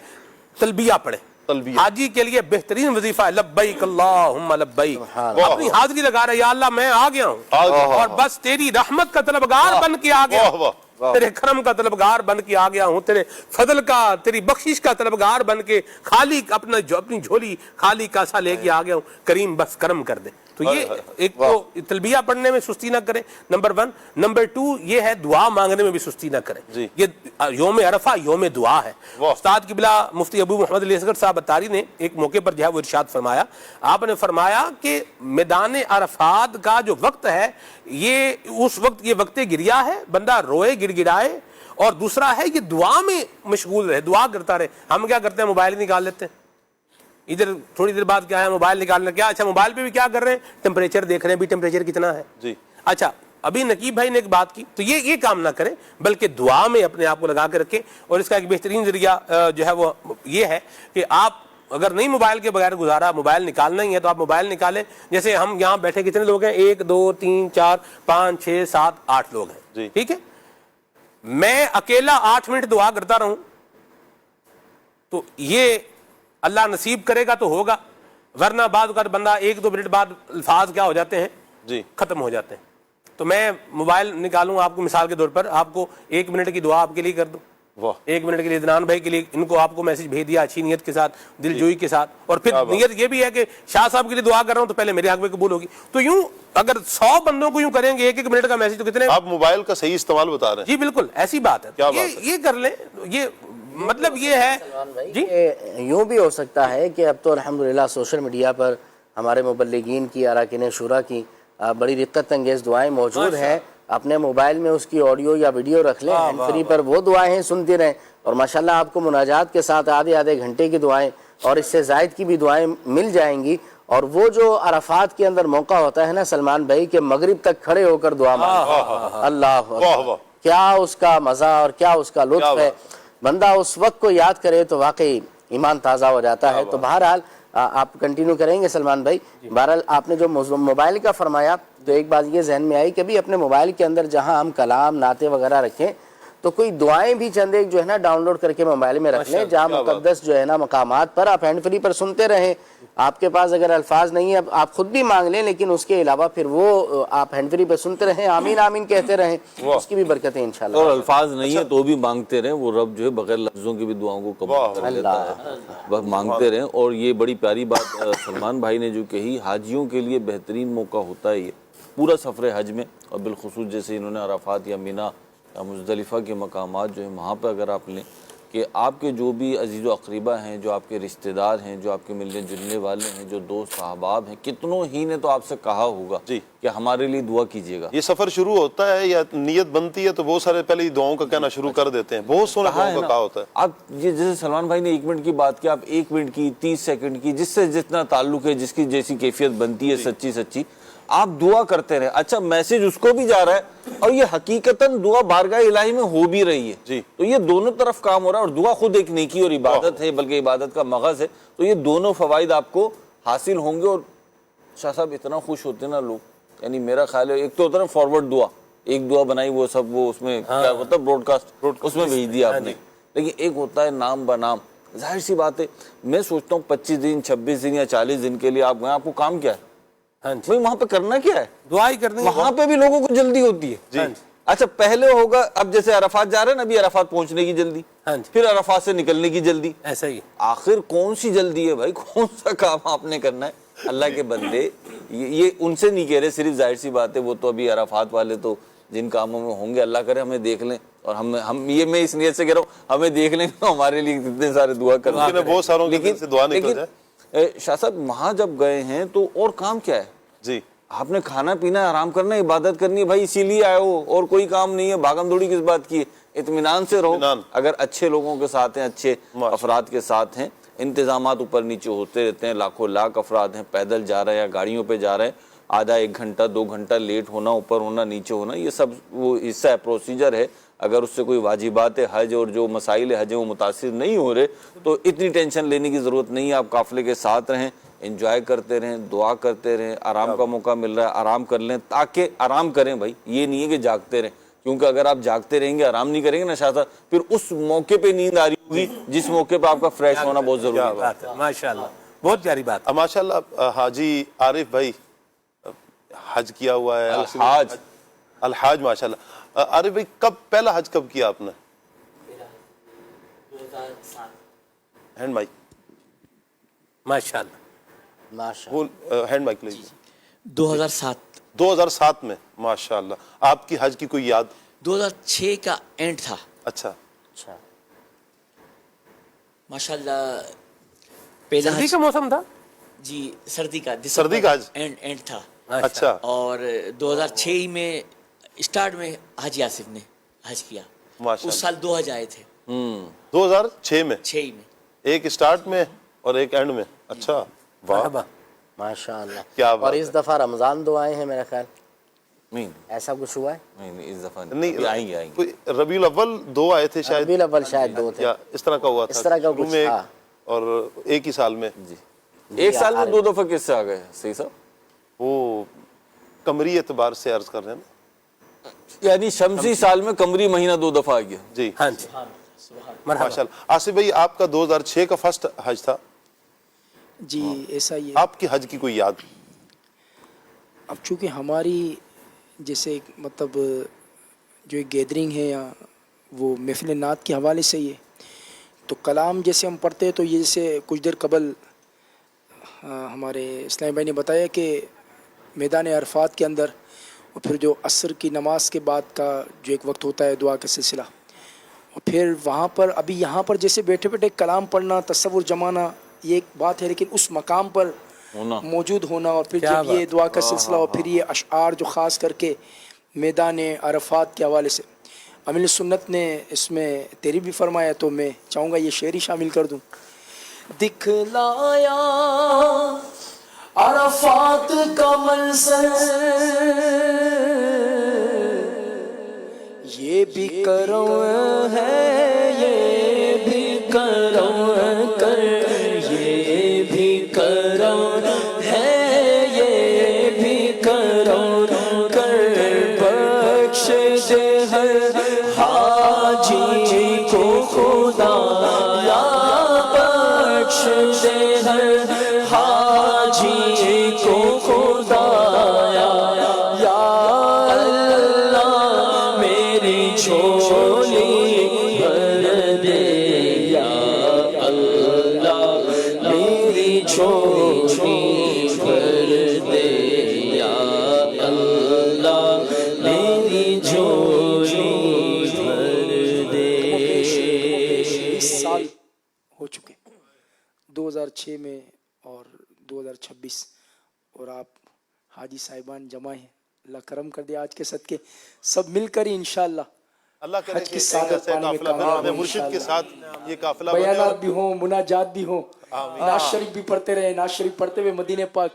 [SPEAKER 4] تلبیہ پڑھیں. حاجی کے لیے بہترین وظیفہ ہے لبیک اللہم لبیک. اپنی حاضری لگا رہے, یا اللہ میں آ گیا ہوں اور بس تیری رحمت کا طلبگار بن کے آ گیا ہوں, تیرے کرم کا طلبگار بن کے آ گیا ہوں, تیرے فضل کا, تیری بخشش کا طلبگار بن کے خالی اپنی جھولی خالی کاسا لے کے آ گیا ہوں, کریم بس کرم کر دے. تو یہ ایک تو تلبیہ پڑھنے میں سستی نہ کریں، نمبر 1۔ نمبر 2 یہ ہے دعا مانگنے میں بھی سستی نہ کریں۔ یہ یوم عرفہ یوم دعا ہے۔ استاد قبلہ مفتی ابو محمد علی اصغر صاحب اتاری نے ایک موقع پر جو ہے وہ ارشاد فرمایا، آپ نے فرمایا کہ میدان عرفات کا جو وقت ہے یہ اس وقت یہ وقت گریا ہے، بندہ روئے گڑ گڑائے، اور دوسرا ہے یہ دعا میں مشغول رہے، دعا کرتا رہے۔ ہم کیا کرتے ہیں، موبائل نکال لیتے ہیں، ادھر تھوڑی دیر بعد کیا ہے موبائل نکالنا، کیا اچھا موبائل پہ بھی کیا کر رہے ہیں، ٹیمپریچر دیکھ رہے ہیں بھی ٹیمپریچر کتنا ہے جی۔ اچھا ابھی نقیب بھائی نے ایک بات کی، تو یہ کام نہ کریں بلکہ دعا میں اپنے آپ کو لگا کے رکھیں۔ اور اس کا ایک بہترین ذریعہ جو ہے وہ یہ ہے کہ آپ اگر نہیں موبائل کے بغیر گزارا، موبائل نکالنا ہی ہے تو آپ موبائل نکالیں۔ جیسے ہم یہاں بیٹھے کتنے لوگ ہیں، 1 2 3 4 5 6 7 8 لوگ ہیں، ٹھیک ہے، میں اکیلا 8 منٹ دعا کرتا رہوں تو یہ اللہ نصیب کرے گا تو ہوگا، ورنہ بعد اوقات بندہ 1 2 منٹ بعد الفاظ کیا ہو جاتے ہیں جی ختم ہو جاتے ہیں۔ تو میں موبائل نکالوں آپ کو مثال کے طور پر، آپ کو 1 منٹ کی دعا آپ کے لیے کر دوں، 1 منٹ کے لیے عدنان بھائی کے لیے، ان کو آپ کو میسج بھیج دیا اچھی نیت کے ساتھ، دل جوئی کے ساتھ، اور پھر نیت یہ بھی ہے کہ شاہ صاحب کے لیے دعا کر رہا ہوں تو پہلے میرے حق میں قبول ہوگی۔ تو یوں اگر 100 بندوں کو یوں کریں گے 1 منٹ کا میسج، تو کتنے؟
[SPEAKER 3] آپ موبائل کا صحیح استعمال بتا رہے ہیں جی،
[SPEAKER 4] بالکل ایسی بات ہے، یہ کر لیں۔ یہ مطلب یہ ہے جی،
[SPEAKER 7] یوں بھی ہو سکتا ہے کہ اب تو الحمدللہ سوشل میڈیا پر ہمارے مبلغین کی، اراکین شورا کی بڑی رقت انگیز دعائیں موجود ہیں، اپنے موبائل میں اس کی آڈیو یا ویڈیو رکھ لیں، ہینڈ فری پر وہ دعائیں سنتے رہیں، اور ماشاءاللہ آپ کو مناجات کے ساتھ آدھے گھنٹے کی دعائیں اور اس سے زائد کی بھی دعائیں مل جائیں گی۔ اور وہ جو عرفات کے اندر موقع ہوتا ہے نا سلمان بھائی کہ مغرب تک کھڑے ہو کر دعا مانگنا، اللہ اکبر، کیا اس کا مزہ اور کیا اس کا لطف ہے، بندہ اس وقت کو یاد کرے تو واقعی ایمان تازہ ہو جاتا ہے۔ تو بہرحال آپ کنٹینیو کریں گے سلمان بھائی۔ بہرحال آپ نے جو موبائل کا فرمایا تو ایک بات یہ ذہن میں آئی کہ بھی اپنے موبائل کے اندر جہاں ہم کلام نعتیں وغیرہ رکھیں تو کوئی دعائیں بھی چند ایک جو ہے نا ڈاؤن لوڈ کر کے موبائل میں رکھ لیں، جہاں مقدس جو ہے نا مقامات پر آپ ہینڈ فری پر سنتے رہیں۔ آپ کے پاس اگر الفاظ نہیں ہیں آپ خود بھی مانگ لیں، لیکن اس کے علاوہ پھر وہ آپ ہینڈ فری پر سنتے رہیں، آمین آمین کہتے رہیں، اس کی بھی برکتیں انشاءاللہ۔
[SPEAKER 6] اور الفاظ نہیں ہے تو بھی مانگتے رہیں، وہ رب جو ہے بغیر لفظوں کی بھی دعاؤں کو قبول کر لیتا ہے، بس مانگتے رہیں۔ اور یہ بڑی پیاری بات سلمان بھائی نے جو کہی، حاجیوں کے لیے بہترین موقع ہوتا ہے یہ پورا سفر حج میں، اور بالخصوص جیسے انہوں نے عرفات یا مینا یا مزدلفہ کے مقامات جو ہیں وہاں پہ اگر آپ لیں کہ آپ کے جو بھی عزیز و اقربا ہیں، جو آپ کے رشتہ دار ہیں، جو آپ کے ملنے جلنے والے ہیں، جو دوست احباب ہیں، کتنوں ہی نے تو آپ سے کہا ہوگا کہ ہمارے لیے دعا کیجیے گا۔
[SPEAKER 3] یہ سفر شروع ہوتا ہے یا نیت بنتی ہے تو بہت سارے پہلے ہی دعاؤں کا کہنا شروع کر دیتے ہیں، بہت سونے دعاؤں کا کہا ہوتا ہے۔
[SPEAKER 6] آپ یہ جیسے سلمان بھائی نے 1 منٹ کی بات کی، آپ 1 منٹ کی 30 سیکنڈ کی، جس سے جتنا تعلق ہے، جس کی جیسی کیفیت بنتی ہے سچی آپ دعا کرتے رہے۔ اچھا میسج اس کو بھی جا رہا ہے اور یہ حقیقتاً دعا بارگاہ الہی میں ہو بھی رہی ہے، تو یہ دونوں طرف کام ہو رہا ہے، اور دعا خود ایک نیکی اور عبادت ہے، بلکہ عبادت کا مغز ہے، تو یہ دونوں فوائد آپ کو حاصل ہوں گے۔ اور شاہ صاحب اتنا خوش ہوتے ہیں نا لوگ، یعنی میرا خیال ہے ایک تو ہوتا ہے نا فارورڈ دعا، ایک دعا بنائی وہ سب وہ اس میں کیا ہوتا ہے براڈ کاسٹ اس میں بھیج دیا آپ نے، لیکن ایک ہوتا ہے نام بنام۔ ظاہر سی بات ہے، میں سوچتا ہوں 25 دن 26 دن یا 40 دن کے لیے آپ گئے، آپ کو کام کیا ہے بھائی وہاں پہ کرنا کیا ہے؟
[SPEAKER 4] دعا ہی کرنی ہے۔
[SPEAKER 6] وہاں پہ بھی لوگوں کو جلدی ہوتی ہے۔ اچھا پہلے ہوگا، اب جیسے عرفات جا رہے ہیں نا، ابھی عرفات پہنچنے کی جلدی، پھر عرفات سے نکلنے کی جلدی،
[SPEAKER 4] ایسا ہی
[SPEAKER 6] آخر کون سی جلدی ہے بھائی؟ کون سا کام آپ نے کرنا ہے؟ اللہ کے بندے یہ ان سے نہیں کہہ رہے، صرف ظاہر سی بات ہے وہ تو ابھی عرفات والے تو جن کاموں میں ہوں گے اللہ کرے ہمیں دیکھ لیں، اور ہم یہ میں اس نیت سے کہہ رہا ہوں ہمیں دیکھ لیں تو ہمارے لیے کتنے سارے دعا کرنا ہے،
[SPEAKER 3] بہت ساروں کے دل سے دعا نکل جائے۔
[SPEAKER 6] شاہ صاحب وہاں جب گئے ہیں تو اور کام کیا ہے
[SPEAKER 3] جی؟
[SPEAKER 6] آپ نے کھانا پینا آرام کرنا ہے، عبادت کرنی ہے بھائی، اسی لیے آئے ہو، اور کوئی کام نہیں ہے، بھاگم دوڑی کس بات کی ہے؟ اطمینان سے رہو، اگر اچھے لوگوں کے ساتھ ہیں، اچھے افراد کے ساتھ ہیں، انتظامات اوپر نیچے ہوتے رہتے ہیں، لاکھوں لاکھ افراد ہیں، پیدل جا رہے ہیں یا گاڑیوں پہ جا رہے ہیں، آدھا 1 گھنٹہ 2 گھنٹہ لیٹ ہونا، اوپر ہونا نیچے ہونا، یہ سب وہ حصہ ہے، پروسیجر ہے۔ اگر اس سے کوئی واجبات حج اور جو مسائل حج وہ متاثر نہیں ہو رہے تو اتنی ٹینشن لینے کی ضرورت نہیں ہے، آپ قافلے کے ساتھ رہیں، انجوائے کرتے رہیں، دعا کرتے رہیں، آرام کا موقع مل رہا ہے آرام کر لیں، تاکہ آرام کریں بھائی، یہ نہیں ہے کہ جاگتے رہیں، کیونکہ اگر آپ جاگتے رہیں گے آرام نہیں کریں گے نا شاہ صاحب، پھر اس موقع پہ نیند آ رہی ہوگی جس موقع پہ آپ کا فریش ہونا بہت ضروری ہے۔
[SPEAKER 4] ماشاءاللہ بہت پیاری بات ہے۔
[SPEAKER 3] ماشاءاللہ حاجی عارف بھائی حج کیا ہوا ہے، الحاج ماشاءاللہ۔ عارف بھائی کب پہلا حج کب کیا آپ نے؟
[SPEAKER 7] 2007
[SPEAKER 3] ہینڈ مائک
[SPEAKER 4] ماشاءاللہ
[SPEAKER 3] ہینڈ مائک لیجیے۔
[SPEAKER 8] 2007
[SPEAKER 3] 2007 میں. ماشاءاللہ. آپ کی حج کی کوئی یاد؟
[SPEAKER 8] 2006 کا اینڈ تھا
[SPEAKER 3] اچھا.
[SPEAKER 8] ماشاءاللہ. پہلا
[SPEAKER 4] سردی کا موسم تھا
[SPEAKER 8] جی، سردی کا
[SPEAKER 3] حج
[SPEAKER 8] اینڈ تھا.
[SPEAKER 3] اچھا.
[SPEAKER 8] اور 2006 میں اسٹارٹ میں حاجی آصف نے حج کیا. اس سال 2 حج آئے تھے.
[SPEAKER 3] 2006 میں
[SPEAKER 8] 6 میں
[SPEAKER 3] ایک اسٹارٹ میں اور ایک اینڈ میں. اچھا. واہ
[SPEAKER 7] ماشاءاللہ.
[SPEAKER 3] کیا
[SPEAKER 7] اور اس دفعہ رمضان 2 آئے ہیں میرا خیال.
[SPEAKER 6] نہیں
[SPEAKER 7] ایسا کچھ ہوا ہے؟
[SPEAKER 6] نہیں اس دفعہ
[SPEAKER 3] نہیں
[SPEAKER 6] آئیں گے
[SPEAKER 3] کوئی ربیع الاول 2 آئے تھے شاید،
[SPEAKER 7] ربیع الاول شاید 2 تھے
[SPEAKER 3] یا اس طرح کا ہوا تھا.
[SPEAKER 7] اس طرح کا
[SPEAKER 3] شروع
[SPEAKER 7] کچھ
[SPEAKER 3] میں
[SPEAKER 7] تھا.
[SPEAKER 3] اور ایک ہی سال میں.
[SPEAKER 6] جی ایک سال میں 2 دفعہ کس سے آ گئے صحیح صاحب؟
[SPEAKER 3] وہ قمری اعتبار سے عرض کر رہے ہیں نا.
[SPEAKER 6] یعنی شمسی سال میں قمری مہینہ 2 دفعہ آ گیا.
[SPEAKER 3] جی
[SPEAKER 4] ہاں جی
[SPEAKER 3] ماشاء اللہ. آصف بھائی آپ کا 2006 کا فرسٹ حج تھا.
[SPEAKER 9] جی ایسا ہی ہے.
[SPEAKER 3] آپ کی حج کی کوئی یاد؟
[SPEAKER 9] اب چونکہ ہماری جیسے مطلب جو ایک گیدرنگ ہے یا وہ محفل نعت کے حوالے سے ہی ہے، تو کلام جیسے ہم پڑھتے ہیں تو یہ جیسے کچھ دیر قبل ہمارے اسلام بھائی نے بتایا کہ میدان عرفات کے اندر، اور پھر جو عصر کی نماز کے بعد کا جو ایک وقت ہوتا ہے دعا کا سلسلہ، اور پھر وہاں پر ابھی یہاں پر جیسے بیٹھے بیٹھے کلام پڑھنا، تصور جمانا، یہ ایک بات ہے، لیکن اس مقام پر موجود ہونا، اور پھر جب یہ دعا کا سلسلہ، اور پھر یہ اشعار جو خاص کر کے میدان عرفات کے حوالے سے امین سنت نے اس میں تیری بھی فرمایا، تو میں چاہوں گا یہ شعر ہی شامل کر دوں. دکھلایا عرفات کا منظر، یہ بھی کرم ہے، یہ بھی کرم کر، یہ بھی کرم ہے، یہ بھی کرم کر، بخش دے ہر حاجی کو خدا، یا بخش دے ہر حاجی کو خدا، یا اللہ میری جھولی بھر دے، یا اللہ میری جھولی بھر دے، یا اللہ میری جھولی بھر دے. 20 سال ہو چکے 2006 میں اور 2026، اور آپ حاجی صاحبان جمع ہیں. اللہ کرم کر دے آج کے صدقے سب مل کر ہی انشاءاللہ
[SPEAKER 3] اللہ کرے
[SPEAKER 9] حج
[SPEAKER 3] کہ
[SPEAKER 9] کی سعادت پانے میں کامیاب ہوں
[SPEAKER 3] مرشد کے ساتھ یہ قافلہ
[SPEAKER 9] بیانات بھی ہوں، مناجات بھی ہوں، نعت شریف بھی پڑھتے رہے، نعت شریف پڑھتے ہوئے مدینہ پاک.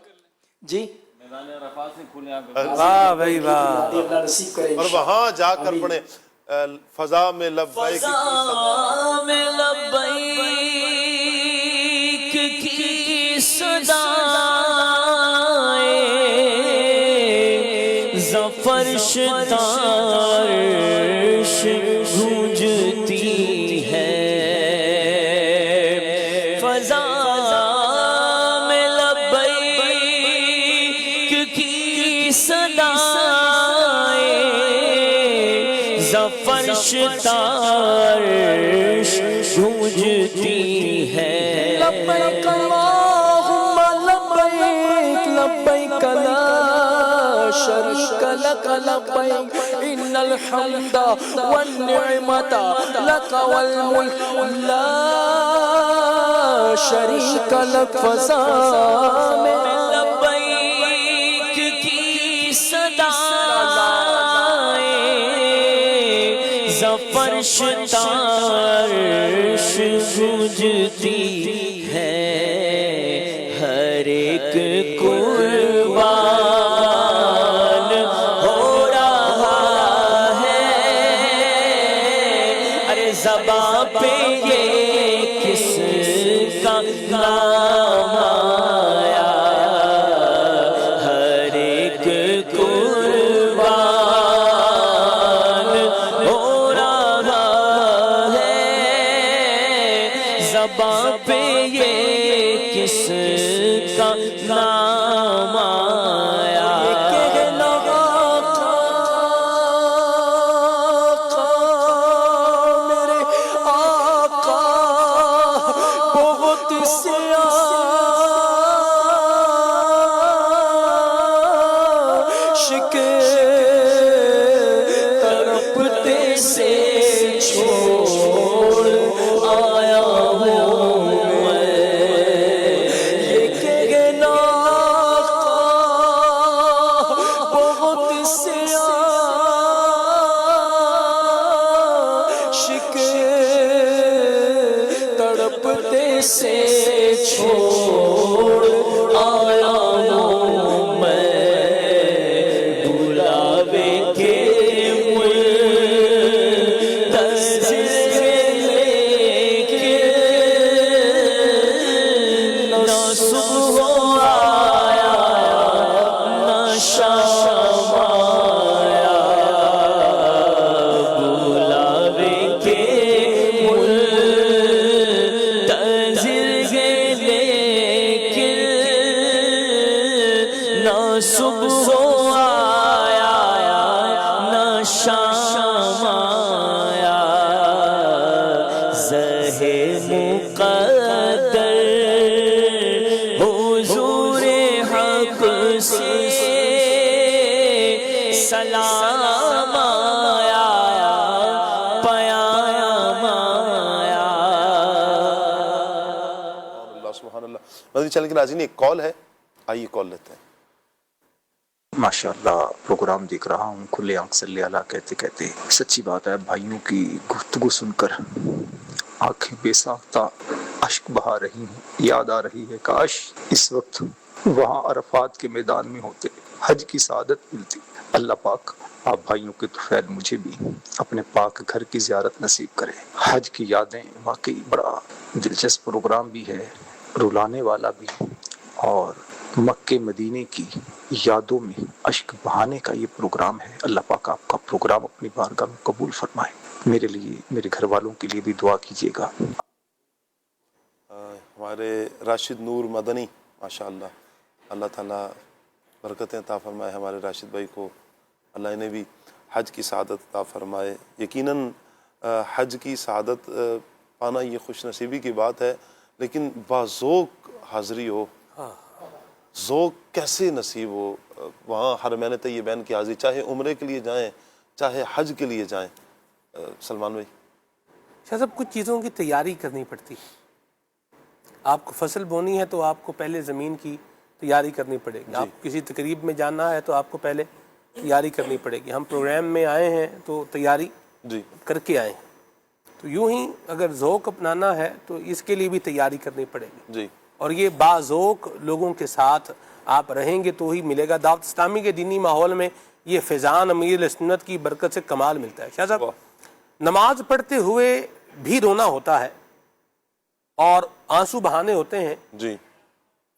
[SPEAKER 9] جی
[SPEAKER 4] واہ بھائی واہ.
[SPEAKER 9] اللہ نصیب کرے
[SPEAKER 3] اور وہاں جا کر پڑھیں فضا میں لبیک
[SPEAKER 5] کی صدائیں ظفر شتارش گونجتی ہے، فضا میں لبیک کی صدائیں ظفر شتارش گونجتی ہے.
[SPEAKER 9] لبیک اللہم لبیک، لبیک لا شریک لک لبیک، ان الحمد والنعمت لک والملک لا شریک لک. فضا میں
[SPEAKER 5] لبیک کی صدائیں ظفر شتارش گونجتی ہے، ہر ایک قربان ہو رہا ہے. ارے زباں پہ یہ کس کا نام آیا، ہر ایک قربان ہو رہا ہے. زباں پہ یہ کس کا نام آیا،
[SPEAKER 9] میرے آقا بہت سیاہ
[SPEAKER 5] سے چھوڑ آیا ہوں میں، لیکن آقا بہت سے عاشق تڑپتے سے چھوڑ آیا ہوں میں، بلاوے کے صبح آیا نہ شام آیا، زہے مقدر حضور حق سے سلام آیا، پیام آیا۔
[SPEAKER 3] اللہ سبحان اللہ۔ مدنی چینل کے ناظرین ایک کال ہے، آئیے کال لیتے ہیں۔
[SPEAKER 10] ماشاءاللہ پروگرام دیکھ رہا ہوں، کھلے آنکھ صلی اللہ کہتے کہتے سچی بات ہے، بھائیوں کی گفتگو سن کر آنکھیں بے ساختہ اشک بہا رہی ہیں۔ یاد آ رہی ہے کاش اس وقت وہاں عرفات کے میدان میں ہوتے، حج کی سعادت ملتی۔ اللہ پاک آپ بھائیوں کے طفیل مجھے بھی اپنے پاک گھر کی زیارت نصیب کرے۔ حج کی یادیں واقعی بڑا دلچسپ پروگرام بھی ہے، رلانے والا بھی، اور مکے مدینے کی یادوں میں اشک بہانے کا یہ پروگرام ہے۔ اللہ پاک آپ کا پروگرام اپنی بارگاہ میں قبول فرمائے۔ میرے لیے، میرے گھر والوں کے لیے بھی دعا کیجیے گا۔
[SPEAKER 3] ہمارے راشد نور مدنی، ماشاءاللہ، اللہ تعالیٰ برکتیں عطا فرمائے ہمارے راشد بھائی کو، اللہ انہیں بھی حج کی سعادت عطا فرمائے۔ یقیناً حج کی سعادت پانا یہ خوش نصیبی کی بات ہے، لیکن باذوق حاضری ہو، ذوق کیسے نصیب ہو وہاں حرمین طیبین کی حاضری، چاہے عمرے کے لیے جائیں چاہے حج کے لیے جائیں۔ سلمان بھائی
[SPEAKER 4] شاہ صاحب، کچھ چیزوں کی تیاری کرنی پڑتی ہے۔ آپ کو فصل بونی ہے تو آپ کو پہلے زمین کی تیاری کرنی پڑے گی، آپ کسی تقریب میں جانا ہے تو آپ کو پہلے تیاری کرنی پڑے گی۔ ہم پروگرام میں آئے ہیں تو تیاری کر کے آئے ہیں، تو یوں ہی اگر ذوق اپنانا ہے تو اس کے لیے بھی تیاری کرنی پڑے گی، اور یہ باذوق لوگوں کے ساتھ آپ رہیں گے تو ہی ملے گا۔ دعوت اسلامی کے دینی ماحول میں یہ فیضان امیر سنت کی برکت سے کمال ملتا ہے۔ شاہ صاحب، نماز پڑھتے ہوئے بھی رونا ہوتا ہے اور آنسو بہانے ہوتے ہیں،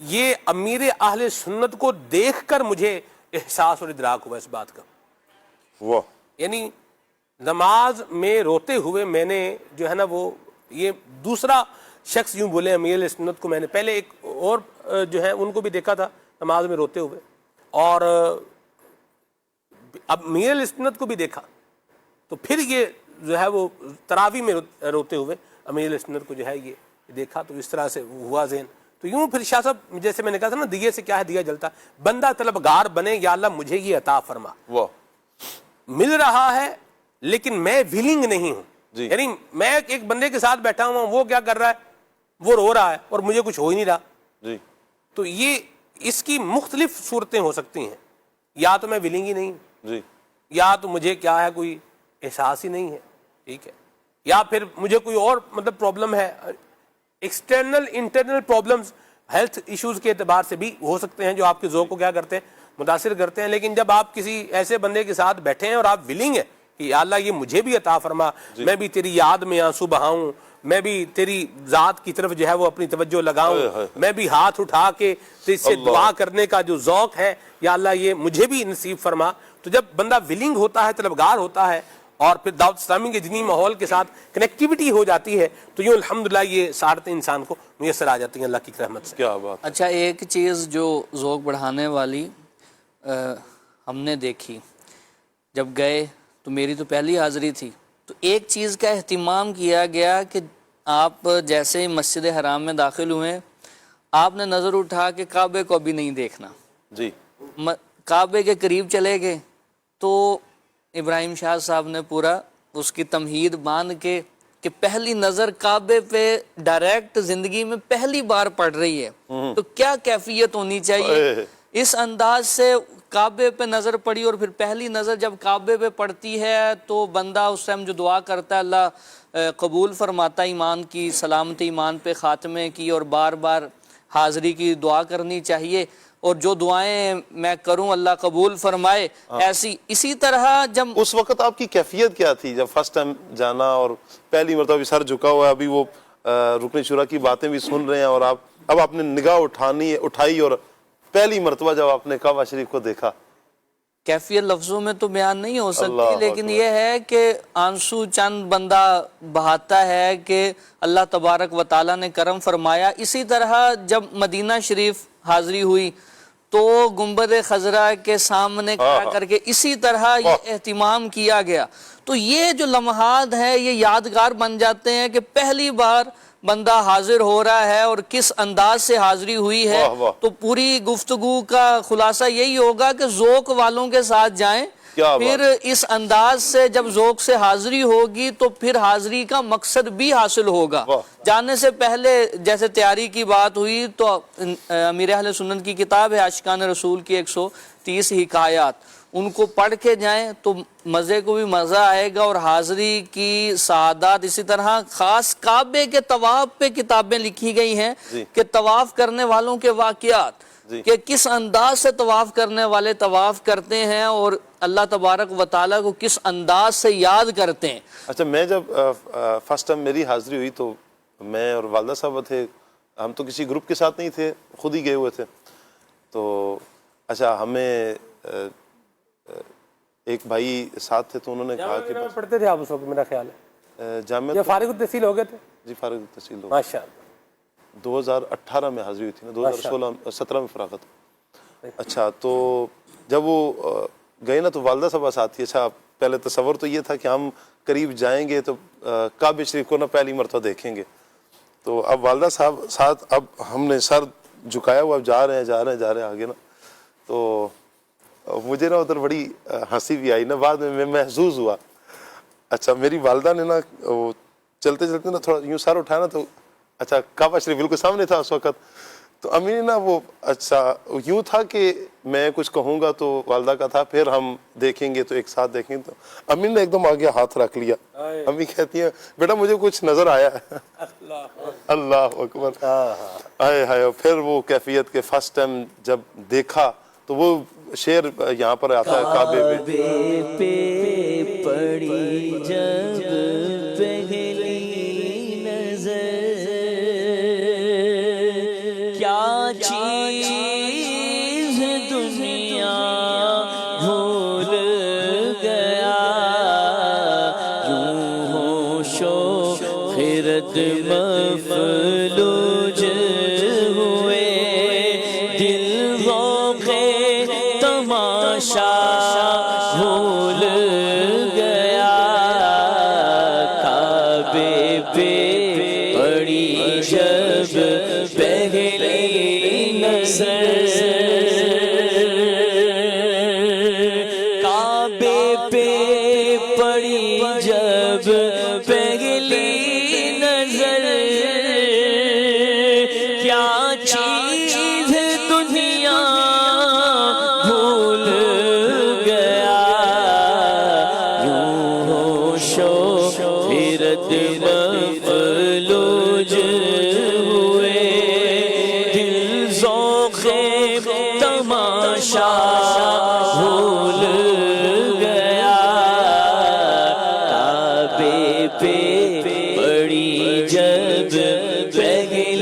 [SPEAKER 4] یہ امیر اہل سنت کو دیکھ کر مجھے احساس اور ادراک ہوا اس بات کا۔ یعنی نماز میں روتے ہوئے میں نے جو ہے نا وہ یہ دوسرا شخص یوں بولے امیر اہل سنت کو، میں نے پہلے ایک اور جو ہے ان کو بھی دیکھا تھا نماز میں روتے ہوئے، اور اب امیر اہل سنت کو بھی دیکھا، تو پھر یہ جو ہے وہ تراویح میں روتے ہوئے امیر اہل سنت کو جو ہے یہ دیکھا، تو اس طرح سے ہوا ذہن۔ تو یوں پھر شاہ صاحب جیسے میں نے کہا تھا نا، دیے سے کیا ہے دیا جلتا، بندہ طلبگار بنے، یا اللہ مجھے یہ عطا فرما۔ مل رہا ہے لیکن میں ویلنگ نہیں ہوں، یعنی میں ایک بندے کے ساتھ بیٹھا ہوں، وہ کیا کر رہا ہے، وہ رو رہا ہے اور مجھے کچھ ہو ہی نہیں رہا۔ تو یہ اس کی مختلف صورتیں ہو سکتی ہیں، یا تو میں ویلنگ ہی نہیں ہوں، یا تو مجھے کیا ہے کوئی احساس ہی نہیں ہے، ٹھیک ہے، یا پھر مجھے کوئی اور مطلب پرابلم ہے، external internal problems health issues کے اعتبار سے بھی ہو سکتے ہیں جو آپ کے ذوق کو کیا کرتے ہیں، متاثر کرتے ہیں۔ لیکن جب آپ کسی ایسے بندے کے ساتھ بیٹھے ہیں اور آپ ویلنگ ہیں کہ یا اللہ یہ مجھے بھی عطا فرما، میں بھی تیری یاد میں آنسو بہاؤں، میں بھی تیری ذات کی طرف جو ہے وہ اپنی توجہ لگاؤں، میں بھی ہاتھ اٹھا کے تجھ سے دعا کرنے کا جو ذوق ہے، یا اللہ یہ مجھے بھی نصیب فرما۔ تو جب بندہ ویلنگ ہوتا ہے، طلبگار ہوتا ہے، اور پھر دعوت اسلامی کے دینی ماحول کے ساتھ کنیکٹیوٹی ہو جاتی ہے، تو یوں الحمدللہ یہ سعادتیں انسان کو میسر آ جاتی ہیں اللہ کی رحمت سے۔
[SPEAKER 3] کیا بات۔
[SPEAKER 1] اچھا، ایک چیز جو ذوق بڑھانے والی ہم نے دیکھی، جب گئے تو میری تو پہلی حاضری تھی، تو ایک چیز کا اہتمام کیا گیا کہ آپ جیسے ہی مسجد حرام میں داخل ہوئے، آپ نے نظر اٹھا کے کعبے کو بھی نہیں دیکھنا، کعبے کے قریب چلے گئے تو ابراہیم شاہ صاحب نے پورا اس کی تمہید باندھ کے کہ پہلی نظر کعبے پہ ڈائریکٹ زندگی میں پہلی بار پڑ رہی ہے تو کیا کیفیت ہونی چاہیے. اس انداز سے کعبے پہ نظر پڑی اور پھر پہلی نظر جب کعبے پہ پڑتی ہے تو بندہ اس ٹائم جو دعا کرتا ہے اللہ قبول فرماتا ہے ایمان کی, سلامتی ایمان پہ خاتمے کی, اور بار بار حاضری کی دعا کرنی چاہیے, اور جو دعائیں میں کروں اللہ قبول فرمائے. ایسی اسی طرح جب
[SPEAKER 3] اس وقت آپ کی کیفیت کیا تھی جب فرسٹ ٹائم جانا اور پہلی مرتبہ سر جھکا ہوا ہے, ابھی وہ رکن شورا کی باتیں بھی سن رہے ہیں اور آپ نے نگاہ اٹھائی اور پہلی مرتبہ جب آپ نے کعبہ شریف کو دیکھا؟
[SPEAKER 1] کیفیت لفظوں میں تو بیان نہیں ہو سکتی, لیکن یہ ہے کہ آنسو چند بندہ بہاتا ہے کہ اللہ تبارک و تعالیٰ نے کرم فرمایا. اسی طرح جب مدینہ شریف حاضری ہوئی تو گنبد خضرا کے سامنے کھڑا کر کے اسی طرح یہ اہتمام کیا گیا. تو یہ جو لمحات ہیں یہ یادگار بن جاتے ہیں کہ پہلی بار بندہ حاضر ہو رہا ہے اور کس انداز سے حاضری ہوئی ہے. تو پوری گفتگو کا خلاصہ یہی ہوگا کہ ذوق والوں کے ساتھ جائیں, پھر اس انداز سے جب ذوق سے حاضری ہوگی تو پھر حاضری کا مقصد بھی حاصل ہوگا. جانے سے پہلے جیسے تیاری کی بات ہوئی تو امیر اہل سنت کی کتاب ہے عاشقان رسول کی 130 حکایات, ان کو پڑھ کے جائیں تو مزے کو بھی مزہ آئے گا, اور حاضری کی سعادت. اسی طرح خاص کعبے کے طواف پہ کتابیں لکھی گئی ہیں کہ طواف کرنے والوں کے واقعات, کہ کس انداز سے طواف کرنے والے طواف کرتے ہیں اور اللہ تبارک و تعالیٰ کو کس انداز سے یاد کرتے ہیں.
[SPEAKER 3] اچھا, میں جب فرسٹ ٹائم میری حاضری ہوئی تو میں اور والدہ صاحب تھے, ہم تو کسی گروپ کے ساتھ نہیں تھے, خود ہی گئے ہوئے تھے. تو اچھا ہمیں ایک بھائی ساتھ تھے تو انہوں نے کہا کہ
[SPEAKER 4] پڑھتے تھے آپ اس وقت میرا خیال ہے
[SPEAKER 3] جامعہ
[SPEAKER 4] فارغ التحصیل ہو گئے تھے؟
[SPEAKER 3] جی فارغ التحصیل ہو.
[SPEAKER 4] ماشاءاللہ
[SPEAKER 3] 2018 میں حاضری ہوئی تھی نا, 2017 میں فراغت. اچھا تو جب وہ گئے نا تو والدہ صاحب ساتھ تھی. اچھا پہلے تصور تو یہ تھا کہ ہم قریب جائیں گے تو کعبہ شریف کو نا پہلی مرتبہ دیکھیں گے. تو اب والدہ صاحب ساتھ, اب ہم نے سر جھکایا ہوا, اب جا رہے ہیں آگے نا, تو مجھے نا ادھر بڑی ہنسی بھی آئی نا, بعد میں محظوظ ہوا. اچھا میری والدہ نے نا وہ چلتے چلتے نا تھوڑا یوں سر اٹھایا نا, تو اچھا کعبہ شریف بالکل سامنے تھا اس وقت. تو امی نے نا وہ اچھا یوں تھا کہ میں کچھ کہوں گا تو والدہ کا تھا پھر ہم دیکھیں گے تو ایک ساتھ دیکھیں گے. تو امی نے ایک دم آگے ہاتھ رکھ لیا. امی کہتی ہیں بیٹا مجھے کچھ نظر آیا ہے. اللہ اکبر, آئے ہائے. پھر وہ کیفیت کے فرسٹ ٹائم جب دیکھا تو وہ شعر یہاں پر آتا ہے کعبے
[SPEAKER 5] پہ پڑی جب پہلی نظر کیا چیز دنیا بھول گیا یوں ہوش و خرد مفلوج ہوئے دل ذوق تماشا بھول گیا کعبے پہ پڑی جب پہلی نظر کعبے پہ پڑی جب پہلی نظر کیا چیز دنیا بھول گیا یوں ہوش و خرد مفلوج ہوئے دل ذوق تماشا بھول گیا کعبے پہ پڑی جب پہلی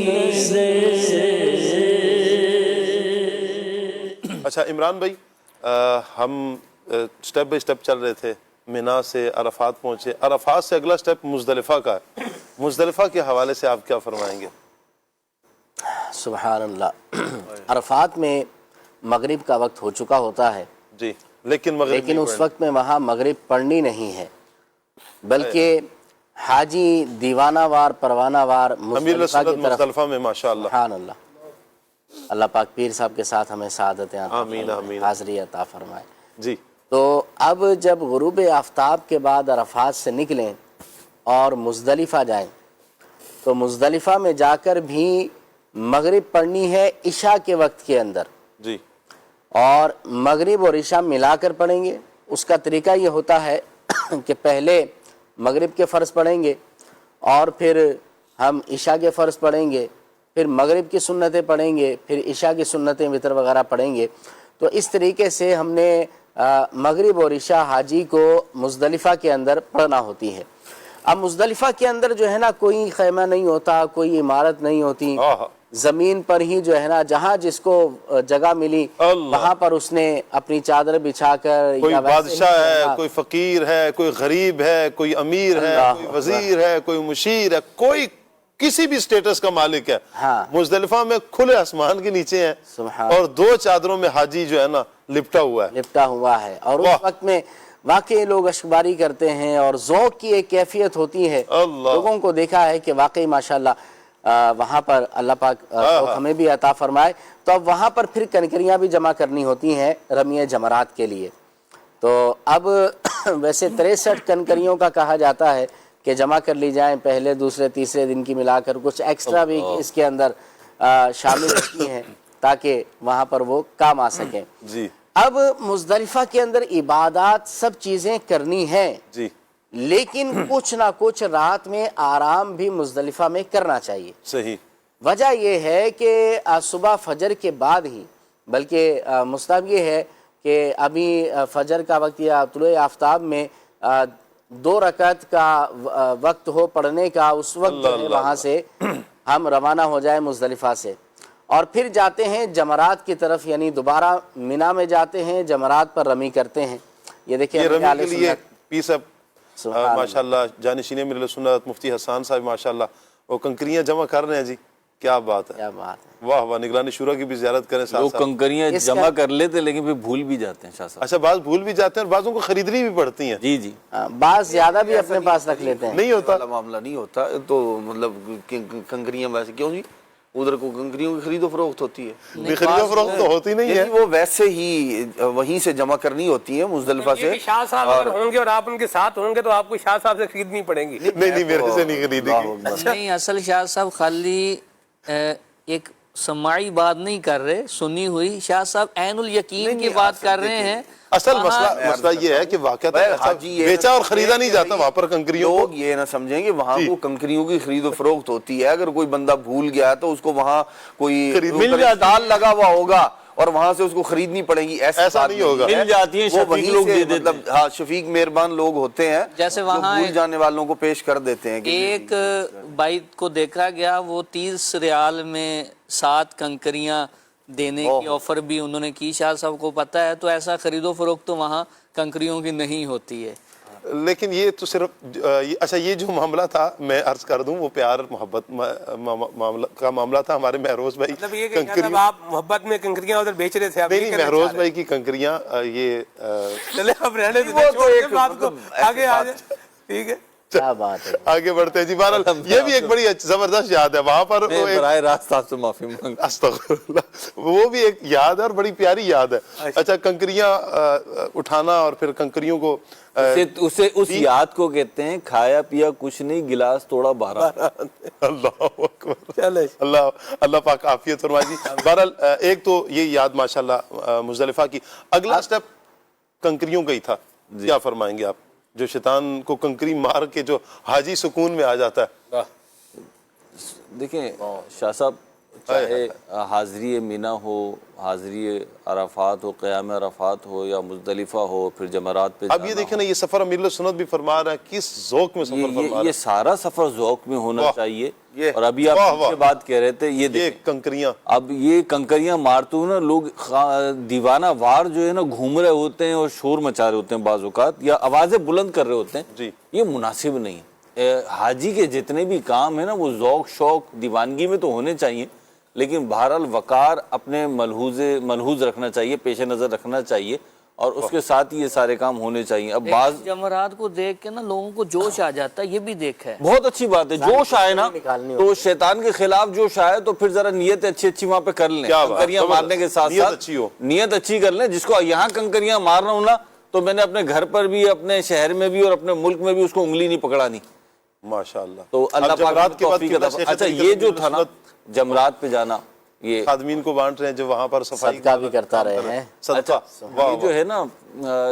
[SPEAKER 5] نظر.
[SPEAKER 3] اچھا عمران بھائی, ہم سٹیپ بائی سٹیپ چل رہے تھے, مینا سے عرفات پہنچے, عرفات سے اگلا سٹیپ مزدلفہ کا ہے. مزدلفہ کے حوالے سے آپ کیا فرمائیں گے؟
[SPEAKER 7] سبحان اللہ. عرفات میں مغرب کا وقت ہو چکا ہوتا ہے
[SPEAKER 3] جی, لیکن
[SPEAKER 7] اس وقت میں وہاں مغرب پڑھنی نہیں ہے, بلکہ حاجی دیوانہ وار پروانہ وار
[SPEAKER 3] مزدلفہ میں ماشاءاللہ.
[SPEAKER 7] سبحان اللہ. اللہ پاک پیر صاحب کے ساتھ ہمیں سعادت عطا فرمائے, حاضری عطا فرمائے.
[SPEAKER 3] جی
[SPEAKER 7] تو اب جب غروب آفتاب کے بعد عرفات سے نکلیں اور مزدلفہ جائیں تو مزدلفہ میں جا کر بھی مغرب پڑھنی ہے عشاء کے وقت کے اندر
[SPEAKER 3] جی،
[SPEAKER 7] اور مغرب اور عشاء ملا کر پڑھیں گے. اس کا طریقہ یہ ہوتا ہے کہ پہلے مغرب کے فرض پڑھیں گے اور پھر ہم عشاء کے فرض پڑھیں گے، پھر مغرب کی سنتیں پڑھیں گے، پھر عشاء کی سنتیں وتر وغیرہ پڑھیں گے. تو اس طریقے سے ہم نے مغرب اور عشاء حاجی کو مزدلفہ کے اندر پڑھنا ہوتی ہے. اب مزدلفہ کے اندر جو ہے نا کوئی خیمہ نہیں ہوتا، کوئی عمارت نہیں ہوتی، زمین پر ہی جو ہے نا جہاں جس کو جگہ ملی وہاں پر اس نے اپنی چادر بچھا کر،
[SPEAKER 3] کوئی بادشاہ ہے، کوئی فقیر ہے، کوئی غریب ہے، کوئی امیر ہے، کوئی وزیر ہے، کوئی مشیر ہے، کوئی کسی بھی سٹیٹس کا مالک ہے، مزدلفہ میں کھلے آسمان کے نیچے ہیں اور 2 چادروں میں حاجی جو ہے نا لپٹا ہوا ہے. اور اس وقت میں واقعی لوگ اشکباری کرتے ہیں اور ذوق کی ایک کیفیت ہوتی ہے. لوگوں کو دیکھا ہے کہ واقعی ماشاءاللہ وہاں پر اللہ پاک ہمیں بھی عطا فرمائے. تو اب وہاں پر پھر کنکریاں بھی جمع کرنی ہوتی ہیں رمی جمرات کے لیے. تو اب ویسے 63 کنکریوں کا کہا جاتا ہے کہ جمع کر لی جائیں، پہلے دوسرے تیسرے دن کی ملا کر، کچھ ایکسٹرا بھی اس کے اندر شامل ہوتی ہیں تاکہ وہاں پر وہ کام آ سکیں. جی،
[SPEAKER 7] اب مزدلفہ کے اندر عبادات سب چیزیں کرنی ہیں
[SPEAKER 3] جی،
[SPEAKER 7] لیکن کچھ نہ کچھ رات میں آرام بھی مزدلفہ میں کرنا چاہیے.
[SPEAKER 3] صحیح.
[SPEAKER 7] وجہ یہ ہے کہ صبح فجر کے بعد ہی، بلکہ مستحب یہ ہے کہ ابھی فجر کا وقت یا طلوع آفتاب میں 2 رکعت کا وقت ہو پڑھنے کا، اس وقت وہاں سے ہم روانہ ہو جائیں مزدلفہ سے اور پھر جاتے ہیں جمرات کی طرف، یعنی دوبارہ مینا میں جاتے ہیں، جمرات پر رمی کرتے ہیں. یہ دیکھیں
[SPEAKER 3] رمی کے لیے پیر صاحب ماشاءاللہ جانشین امیر سنت مفتی حسان صاحب ماشاءاللہ وہ کنکریاں جمع کر رہے ہیں. جی کیا بات ہے، واہ واہ. نگرانی شورا کی بھی زیارت کریں ساتھ.
[SPEAKER 6] لوگ کنکریاں جمع کر لیتے لیکن پھر بھول بھی جاتے ہیں شاہ صاحب.
[SPEAKER 3] اچھا، بعض بھول بھی جاتے ہیں اور بعضوں کو خریدنی بھی پڑتی ہیں.
[SPEAKER 6] جی جی،
[SPEAKER 7] بعض زیادہ بھی اپنے پاس رکھ لیتے ہیں.
[SPEAKER 3] نہیں ہوتا
[SPEAKER 2] معاملہ نہیں ہوتا. تو مطلب کنکریاں ویسے کیوں جی، ادھر کو کنکریوں کی خرید و فروخت ہوتی ہے.
[SPEAKER 3] خرید و فروخت تو ہوتی نہیں ہے،
[SPEAKER 2] وہ ویسے ہی وہیں سے جمع کرنی ہوتی ہے مزدلفہ سے.
[SPEAKER 4] شاہ صاحب اگر ہوں گے اور آپ ان کے ساتھ ہوں گے تو آپ کو شاہ صاحب سے خریدنی پڑیں گی.
[SPEAKER 3] نہیں میرے سے نہیں خریدے گی.
[SPEAKER 1] نہیں، اصل شاہ صاحب خالی ایک سماعی بات نہیں کر رہے، سنی ہوئی. شاہ صاحب عین الیقین کی بات کر رہے ہیں.
[SPEAKER 3] اصل مسئلہ یہ ہے کہ واقعہ بیچا اور خریدا نہیں جاتا وہاں پر کنکریوں.
[SPEAKER 2] لوگ یہ نہ سمجھیں کہ وہاں کو کنکریوں کی خرید و فروخت ہوتی ہے. اگر کوئی بندہ بھول گیا تو اس کو وہاں کوئی اسٹال لگا ہوا ہوگا اور وہاں سے اس کو خریدنی پڑے گی. ایسا نہیں ہوگا،
[SPEAKER 6] مل جاتی ہیں.
[SPEAKER 2] وہ وہیں سے مطلب شفیق مہربان لوگ ہوتے ہیں
[SPEAKER 1] جیسے وہاں
[SPEAKER 2] بھول جانے والوں کو پیش کر دیتے ہیں.
[SPEAKER 1] ایک بھائی کو دیکھا گیا وہ 30 ریال میں 7 کنکریاں دینے کی آفر بھی انہوں نے کی. شاہ صاحب کو پتہ ہے. تو ایسا خرید و فروخت تو وہاں کنکریوں کی نہیں ہوتی ہے.
[SPEAKER 3] لیکن یہ تو صرف اچھا یہ جو معاملہ تھا میں عرض کر دوں وہ پیار محبت کا معاملہ تھا. ہمارے مہروز بھائی
[SPEAKER 4] مطلب یہ کہ آپ محبت میں کنکریاں ادھر بیچ رہے تھے.
[SPEAKER 3] نہیں، مہروز بھائی کی کنکریاں یہ
[SPEAKER 4] چلے اب رہنے دیں بات کو، آگے آ جائیں. ٹھیک ہے،
[SPEAKER 7] کیا بات ہے.
[SPEAKER 3] آگے بڑھتے ہیں. جی بہرحال یہ بھی ایک بڑی زبردست یاد ہے وہاں پر.
[SPEAKER 6] براہ راست آپ سے معافی مانگ.
[SPEAKER 3] استغفراللہ. وہ بھی ایک یاد ہے اور بڑی پیاری یاد ہے. اچھا، کنکریاں اٹھانا اور پھر کنکریوں کو
[SPEAKER 6] اسے اس یاد کو کہتے ہیں کھایا پیا کچھ نہیں، گلاس توڑا 12.
[SPEAKER 3] اللہ اکبر. اللہ پاک عافیت فرمائے. جی بہرحال ایک تو یہ یاد ماشاءاللہ مزدلفہ کی. اگلا سٹیپ کنکریوں کا ہی تھا. کیا فرمائیں گے آپ، جو شیطان کو کنکری مار کے جو حاجی سکون میں آ جاتا ہے؟
[SPEAKER 6] دیکھیں شاہ صاحب، چاہے حاضری مینا ہو، حاضری عرفات ہو، قیام عرفات ہو یا مزدلفہ ہو، پھر جمرات پہ
[SPEAKER 3] اب یہ دیکھیں نا، یہ سفر امیر سنت بھی فرما رہا ہے کس ذوق میں سفر فرما رہا ہے.
[SPEAKER 6] یہ سارا سفر ذوق میں ہونا چاہیے. اور ابھی آپ پیچھے بات کہہ رہے تھے، یہ دیکھیں
[SPEAKER 3] کنکریاں، اب
[SPEAKER 6] یہ کنکریاں مارتے ہوئے نا لوگ دیوانہ وار جو ہے نا گھوم رہے ہوتے ہیں اور شور مچا رہے ہوتے ہیں بعض اوقات، یا آوازیں بلند کر رہے ہوتے ہیں. یہ مناسب نہیں ہے. حاجی کے جتنے بھی کام ہیں نا وہ ذوق شوق دیوانگی میں تو ہونے چاہیے، لیکن بہرحال وقار اپنے ملحوظ رکھنا چاہیے، پیش نظر رکھنا چاہیے، اور اس کے ساتھ یہ سارے کام ہونے چاہیے. اب بعض
[SPEAKER 1] جمرات کو دیکھ کے نا لوگوں کو جوش آ جاتا ہے. یہ بھی دیکھا ہے،
[SPEAKER 6] بہت اچھی بات ہے. جوش آئے نا تو شیطان کے خلاف جوش آئے تو پھر ذرا نیت اچھی وہاں پہ کر لیں. کنکریاں مارنے کے ساتھ ساتھ نیت اچھی کر لیں. جس کو یہاں کنکریاں مار رہا ہوں نا تو میں نے اپنے گھر پر بھی, اپنے شہر میں بھی اور اپنے ملک میں بھی اس کو انگلی نہیں پکڑانی.
[SPEAKER 3] ماشاءاللہ.
[SPEAKER 6] تو اللہ پاک کی توفیق عطا. اچھا یہ جو تھا نا جمرات پہ جانا, یہ
[SPEAKER 3] خادمین کو بانٹ رہے ہیں جو وہاں پر صفائی
[SPEAKER 7] صدقہ بھی کرتا رہے ہیں.
[SPEAKER 3] صدقہ.
[SPEAKER 6] یہ جو ہے نا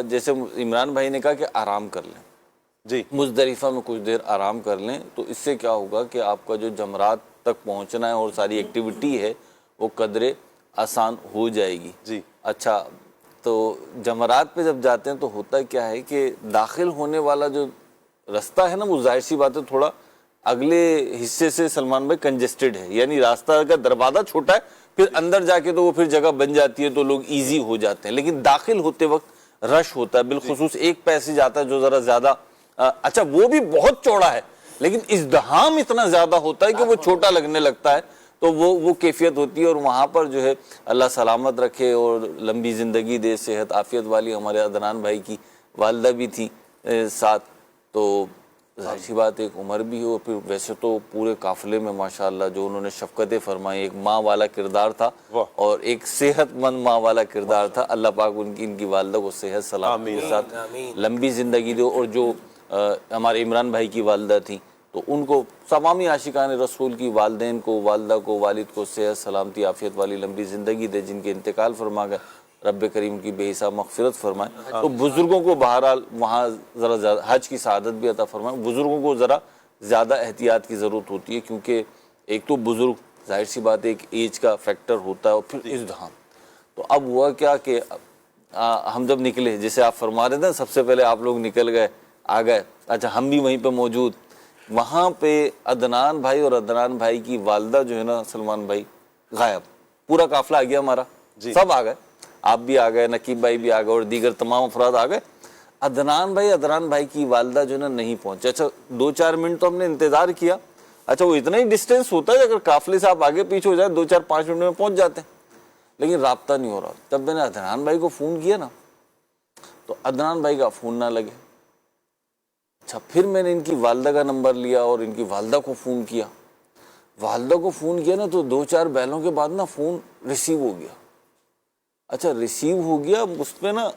[SPEAKER 6] جیسے عمران بھائی نے کہا کہ آرام کر لیں,
[SPEAKER 3] جی
[SPEAKER 6] مزدلفہ میں کچھ دیر آرام کر لیں, تو اس سے کیا ہوگا کہ آپ کا جو جمرات تک پہنچنا ہے اور ساری ایکٹیویٹی ہے وہ قدرے آسان ہو جائے گی.
[SPEAKER 3] جی
[SPEAKER 6] اچھا تو جمرات پہ جب جاتے ہیں تو ہوتا کیا ہے کہ داخل ہونے والا جو راستہ ہے نا وہ ظاہر سی بات ہے تھوڑا اگلے حصے سے سلمان بھائی کنجسٹڈ ہے, یعنی راستہ کا دروازہ چھوٹا ہے, پھر اندر جا کے تو وہ پھر جگہ بن جاتی ہے تو لوگ ایزی ہو جاتے ہیں, لیکن داخل ہوتے وقت رش ہوتا ہے, بالخصوص ایک پیسیج آتا ہے جو ذرا زیادہ اچھا وہ بھی بہت چوڑا ہے لیکن ازدحام اتنا زیادہ ہوتا ہے کہ وہ چھوٹا لگنے لگتا ہے, تو وہ کیفیت ہوتی ہے. اور وہاں پر جو ہے اللہ سلامت رکھے اور لمبی زندگی دے, صحت عافیت والی ہمارے عدنان بھائی کی والدہ بھی تھی ساتھ, تو ظاہر سی بات ایک عمر بھی ہو. پھر ویسے تو پورے قافلے میں ماشاءاللہ جو انہوں نے شفقتیں فرمائی, ایک ماں والا کردار تھا اور ایک صحت مند ماں والا کردار تھا. اللہ پاک ان کی والدہ کو صحت سلامت کے ساتھ لمبی زندگی دے. اور جو ہمارے عمران بھائی کی والدہ تھیں تو ان کو تمامی عاشقان رسول کی والدین کو, والدہ کو, والد کو صحت سلامتی عافیت والی لمبی زندگی دے. جن کے انتقال فرما گئے رب کریم کی بے حساب مغفرت فرمائے. تو بزرگوں کو بہرحال وہاں ذرا زیادہ حج کی سعادت بھی عطا فرمائے. بزرگوں کو ذرا زیادہ احتیاط کی ضرورت ہوتی ہے کیونکہ ایک تو بزرگ ظاہر سی بات ایک ایج کا فیکٹر ہوتا ہے اور پھر ازدحام. تو اب ہوا کیا کہ ہم جب نکلے, جیسے آپ فرما رہے تھے سب سے پہلے آپ لوگ نکل گئے آ گئے, اچھا ہم بھی وہیں پہ موجود. وہاں پہ عدنان بھائی اور عدنان بھائی کی والدہ جو ہے نا سلمان بھائی غائب. پورا قافلہ آ گیا ہمارا, سب آ گئے, آپ بھی آ گئے, نقیب بھائی بھی آ گئے اور دیگر تمام افراد آ گئے. عدنان بھائی کی والدہ جو ہے نا نہیں پہنچے. اچھا 2-4 منٹ تو ہم نے انتظار کیا. اچھا وہ اتنا ہی ڈسٹینس ہوتا ہے اگر قافلے سے آپ آگے پیچھے ہو جائے 2-4-5 منٹ میں پہنچ جاتے ہیں, لیکن رابطہ نہیں ہو رہا. تب میں نے عدنان بھائی کو فون کیا نا تو عدنان بھائی کا فون نہ لگے. اچھا پھر میں نے ان کی والدہ کا نمبر لیا اور ان کی والدہ کو فون کیا. والدہ کو فون کیا نا تو 2-4 بیلوں کے بعد نا فون ریسیو ہو گیا. اچھا ریسیو ہو گیا, اس پہ نا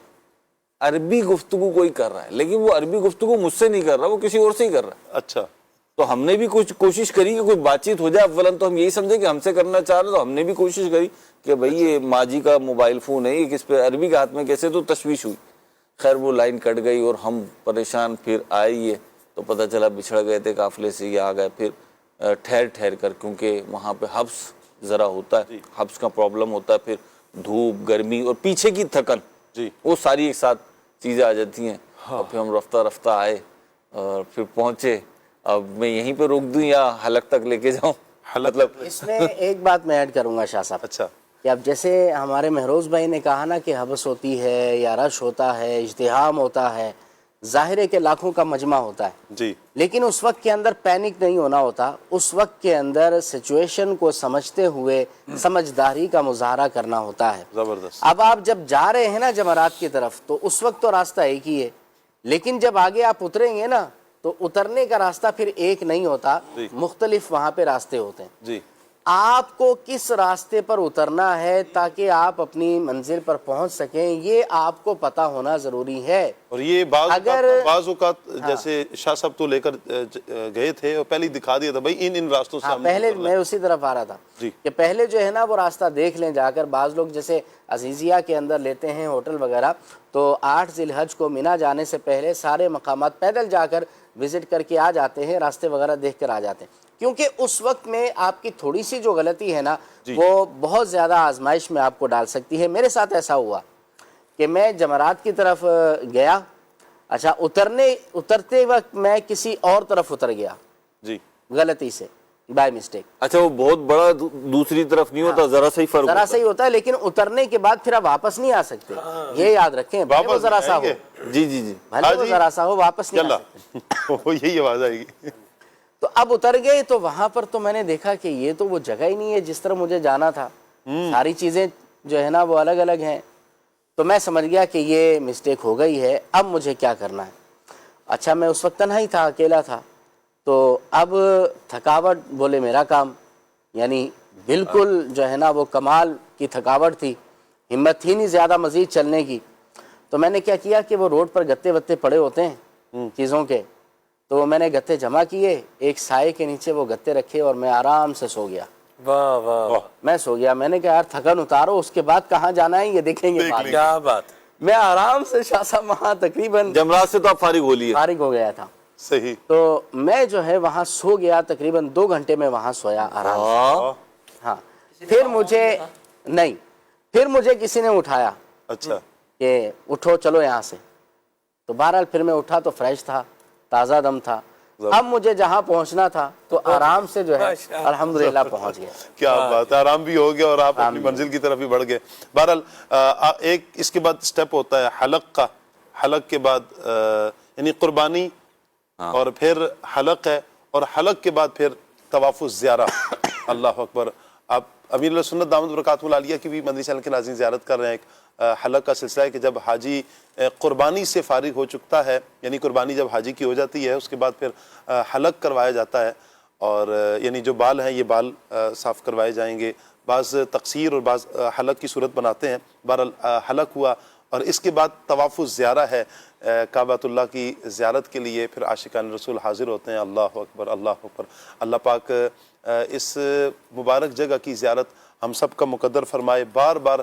[SPEAKER 6] عربی گفتگو کوئی کر رہا ہے, لیکن وہ عربی گفتگو مجھ سے نہیں کر رہا, وہ کسی اور سے ہی کر رہا ہے.
[SPEAKER 3] اچھا
[SPEAKER 6] تو ہم نے بھی کچھ کوشش کری کہ کوئی بات چیت ہو جائے. اولاً تو ہم یہی سمجھے کہ ہم سے کرنا چاہ رہے, تو ہم نے بھی کوشش کری کہ بھائی یہ ماجی کا موبائل فون ہے, یہ کس پہ عربی کے ہاتھ میں کیسے, تو تشویش ہوئی. خیر وہ لائن کٹ گئی اور ہم پریشان. پھر آئے یہ تو پتہ چلا بچھڑ گئے تھے قافلے سے, یہ آ گئے. پھر ٹھہر کر, کیونکہ وہاں پہ حبس ذرا ہوتا ہے, حبس کا پرابلم ہوتا ہے, پھر دھوپ گرمی اور پیچھے کی تھکن, وہ ساری ایک ساتھ چیزیں آ جاتی ہیں. اور پھر ہم رفتہ آئے اور پھر پہنچے. اب میں یہیں پہ روک دوں یا حلق تک لے کے جاؤں؟ مطلب
[SPEAKER 7] اس میں ایک بات میں ایڈ کروں گا شاہ صاحب.
[SPEAKER 3] اچھا
[SPEAKER 7] کہ اب جیسے ہمارے مہروز بھائی نے کہا نا کہ حبس ہوتی ہے یا رش ہوتا ہے, ازدحام ہوتا ہے, ظاہر ہے کہ لاکھوں کا مجمع ہوتا ہے
[SPEAKER 3] جی,
[SPEAKER 7] لیکن اس وقت کے اندر پینک نہیں ہونا ہوتا. اس وقت کے اندر سچویشن کو سمجھتے ہوئے سمجھداری کا مظاہرہ کرنا ہوتا ہے.
[SPEAKER 3] زبردست.
[SPEAKER 7] اب آپ جب جا رہے ہیں نا جمرات کی طرف تو اس وقت تو راستہ ایک ہی ہے, لیکن جب آگے آپ اتریں گے نا تو اترنے کا راستہ پھر ایک نہیں ہوتا, مختلف وہاں پہ راستے ہوتے ہیں.
[SPEAKER 3] جی,
[SPEAKER 7] آپ کو کس راستے پر اترنا ہے تاکہ آپ اپنی منزل پر پہنچ سکیں, یہ آپ کو پتہ ہونا ضروری ہے.
[SPEAKER 3] اور یہ بعض اوقات جیسے شاہ صاحب تو لے کر گئے تھے اور پہلے دکھا دیا تھا بھائی ان راستوں سے.
[SPEAKER 7] پہلے میں اسی طرف آ رہا تھا کہ پہلے جو ہے نا وہ راستہ دیکھ لیں جا کر. بعض لوگ جیسے عزیزیہ کے اندر لیتے ہیں ہوٹل وغیرہ, تو 8 ذی الحج کو مینا جانے سے پہلے سارے مقامات پیدل جا کر وزٹ کر کے آ جاتے ہیں, راستے وغیرہ دیکھ کر آ جاتے ہیں, کیونکہ اس وقت میں آپ کی تھوڑی سی جو غلطی ہے نا وہ بہت زیادہ آزمائش میں آپ کو ڈال سکتی ہے. میرے ساتھ ایسا ہوا کہ میں جمرات کی طرف گیا, اچھا اترتے وقت میں کسی اور طرف اتر گیا
[SPEAKER 3] جی,
[SPEAKER 7] غلطی سے, بائی مسٹیک.
[SPEAKER 6] اچھا وہ بہت بڑا دوسری طرف نہیں ہوتا, ذرا سا ہی فرق
[SPEAKER 7] ذرا سا ہی ہوتا ہے, لیکن اترنے کے بعد پھر آپ واپس نہیں آ سکتے, یہ یاد رکھیں.
[SPEAKER 3] واپس
[SPEAKER 7] ذرا سا ہو,
[SPEAKER 6] جی جی جی,
[SPEAKER 7] بھلے وہ ذرا سا ہو, واپس نہیں آ سکتے.
[SPEAKER 3] یہی آواز آئے گی.
[SPEAKER 7] تو اب اتر گئے تو وہاں پر تو میں نے دیکھا کہ یہ تو وہ جگہ ہی نہیں ہے جس طرح مجھے جانا تھا. ساری چیزیں جو ہے نا وہ الگ الگ ہیں. تو میں سمجھ گیا کہ یہ مسٹیک ہو گئی ہے, اب مجھے کیا کرنا ہے. اچھا میں اس وقت تنہا ہی تھا, اکیلا تھا, تو اب تھکاوٹ بولے میرا کام, یعنی بالکل جو ہے نا وہ کمال کی تھکاوٹ تھی, ہمت تھی نہیں زیادہ مزید چلنے کی. تو میں نے کیا کیا کہ وہ روڈ پر گتے وتے پڑے ہوتے ہیں چیزوں کے، تو میں نے گتے جمع کیے، ایک سائے کے نیچے وہ گتے رکھے اور میں آرام سے سو گیا.
[SPEAKER 4] واہ واہ،
[SPEAKER 7] میں سو گیا. میں نے کہا یار تھکن اتارو، اس کے بعد کہاں جانا ہے یہ دیکھیں گے.
[SPEAKER 4] کیا بات.
[SPEAKER 7] میں آرام سے شاہ صاحب وہاں تقریباً
[SPEAKER 6] جمرات سے تو آپ فارغ ہو لیے.
[SPEAKER 7] فارغ ہو گیا تھا.
[SPEAKER 3] صحیح.
[SPEAKER 7] تو میں جو ہے وہاں سو گیا، تقریباً 2 گھنٹے میں وہاں سویا آرام سے. ہاں پھر مجھے کسی نے اٹھایا.
[SPEAKER 3] اچھا.
[SPEAKER 7] کہ اٹھو چلو یہاں سے. تو بہرحال پھر میں اٹھا تو فریش تھا، تازہ دم تھا. اب مجھے جہاں پہنچنا تھا تو آرام سے جو ہے الحمدللہ پہنچ گیا.
[SPEAKER 3] کیا بات ہے، آرام بھی ہو گیا اور آپ اپنی منزل کی طرف بھی بڑھ گئے. بہرحال ایک اس کے بعد سٹیپ ہوتا ہے حلق کا. حلق کے بعد یعنی قربانی اور پھر حلق ہے، اور حلق کے بعد پھر طواف الزیارہ. اللہ اکبر. آپ امیر علیہ سنت دامت برکاتہ العالیہ کی بھی مدنی چینل کے ناظرین زیارت کر رہے ہیں. ایک حلق کا سلسلہ ہے کہ جب حاجی قربانی سے فارغ ہو چکتا ہے، یعنی قربانی جب حاجی کی ہو جاتی ہے، اس کے بعد پھر حلق کروایا جاتا ہے. اور یعنی جو بال ہیں یہ بال صاف کروائے جائیں گے. بعض تقصیر اور بعض حلق کی صورت بناتے ہیں. بہرحال حلق ہوا، اور اس کے بعد طواف الزیارہ ہے. کعبۃ اللہ کی زیارت کے لیے پھر عاشقان رسول حاضر ہوتے ہیں. اللہ اکبر، اللہ اکبر. اللہ پاک اس مبارک جگہ کی زیارت ہم سب کا مقدر فرمائے. بار بار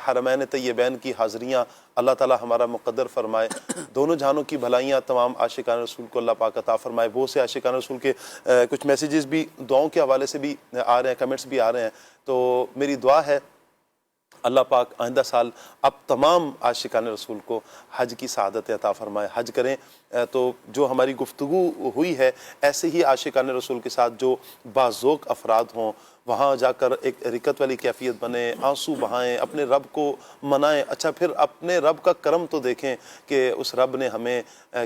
[SPEAKER 3] حرمین طیبین کی حاضریاں اللہ تعالی ہمارا مقدر فرمائے. دونوں جہانوں کی بھلائیاں تمام عاشقان رسول کو اللہ پاک عطا فرمائے. بہت سے عاشقان رسول کے کچھ میسیجز بھی دعاؤں کے حوالے سے بھی آ رہے ہیں، کمنٹس بھی آ رہے ہیں. تو میری دعا ہے اللہ پاک آئندہ سال اب تمام عاشقان رسول کو حج کی سعادت عطا فرمائے. حج کریں. تو جو ہماری گفتگو ہوئی ہے ایسے ہی عاشقان رسول کے ساتھ جو باذوق افراد ہوں، وہاں جا کر ایک رکت والی کیفیت بنے، آنسو بہائیں، اپنے رب کو منائیں. اچھا پھر اپنے رب کا کرم تو دیکھیں کہ اس رب نے ہمیں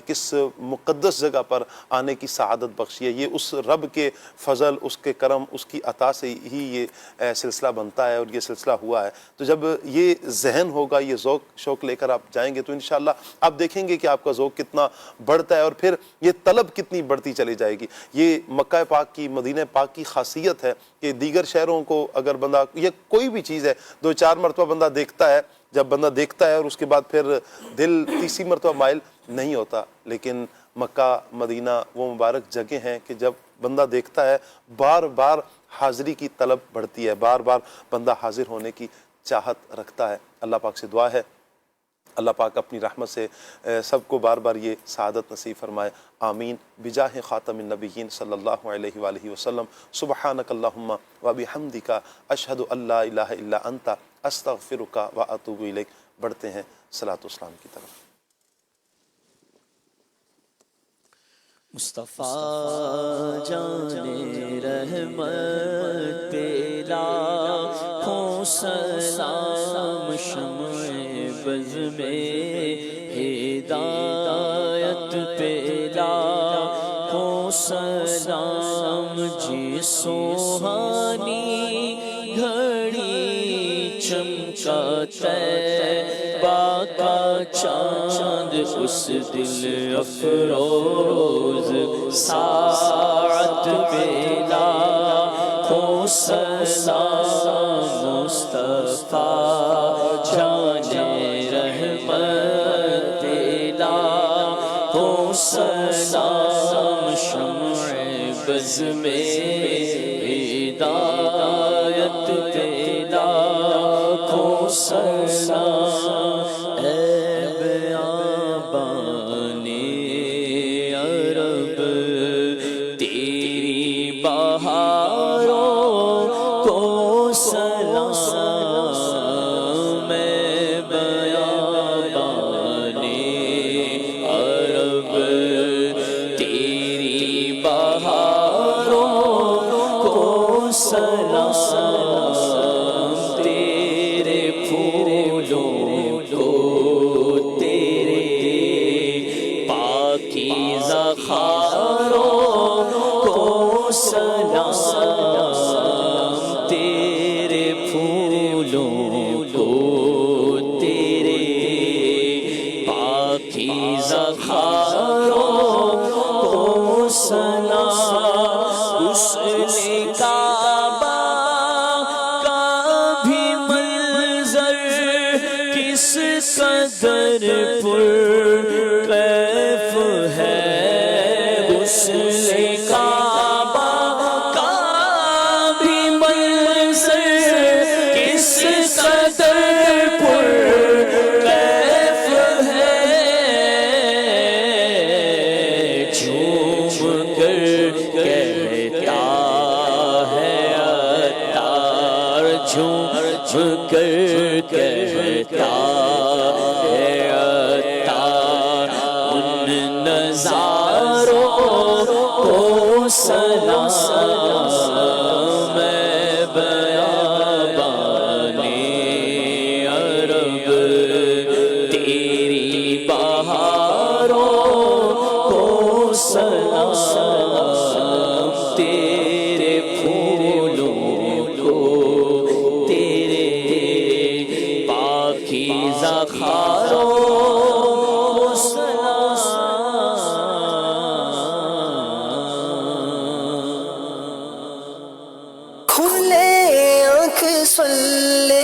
[SPEAKER 3] کس مقدس جگہ پر آنے کی سعادت بخشی ہے. یہ اس رب کے فضل، اس کے کرم، اس کی عطا سے ہی یہ سلسلہ بنتا ہے اور یہ سلسلہ ہوا ہے. تو جب یہ ذہن ہوگا، یہ ذوق شوق لے کر آپ جائیں گے تو انشاءاللہ آپ دیکھیں گے کہ آپ کا ذوق کتنا بڑھتا ہے اور پھر یہ طلب کتنی بڑھتی چلی جائے گی. یہ مکہ پاک کی، مدینہ پاک کی خاصیت ہے کہ دیگر شہروں کو اگر بندہ یہ کوئی بھی چیز ہے 2-4 مرتبہ بندہ دیکھتا ہے، جب بندہ دیکھتا ہے اور اس کے بعد پھر دل تیسری مرتبہ مائل نہیں ہوتا. لیکن مکہ مدینہ وہ مبارک جگہ ہیں کہ جب بندہ دیکھتا ہے بار بار حاضری کی طلب بڑھتی ہے، بار بار بندہ حاضر ہونے کی چاہت رکھتا ہے. اللہ پاک سے دعا ہے اللہ پاک اپنی رحمت سے سب کو بار بار یہ سعادت نصیب فرمائے. آمین. بجاہ خاتم النبیین صلی اللہ علیہ وآلہ وسلم. سبحانک اللہم و بحمدک اشہد ان لا الہ الا انت استغفرک و اتوب الیک. بڑھتے ہیں صلاۃ و اسلام کی طرف.
[SPEAKER 5] مصطفیٰ جان رحمت پہ لاکھوں سلام، شمع بز میں ہدایت پہ لاکھوں سلام. جی سوہانی گھڑی چمکا طیبہ کا چاند، اس دل افروز ساعت پہ لاکھوں سلام. مصطفیٰ جان رحمت پہ لاکھوں سلام، شمع بز میں ہدایت پہ لاکھوں سلام. اے بیابان عرب تیری بہاروں کو سلام. میں بیابان عرب تیری بہاروں کو سلام. تیرے پھولوں کو، تیرے پاکیزہ خاروں کو سلام. تیرے پھولوں کو، تیرے پاکیزہ خاروں کو سلام. اس نے کعبہ کا بھی منظر کس قدر کر کہتا ہے عطار ان نظاروں کو سلام میں بیابانی عرب تیری بہاروں کو سلام تیرے پھولوں کو تیرے پاکیزہ خاروں کو سلام
[SPEAKER 11] کھلے آنکھ صلی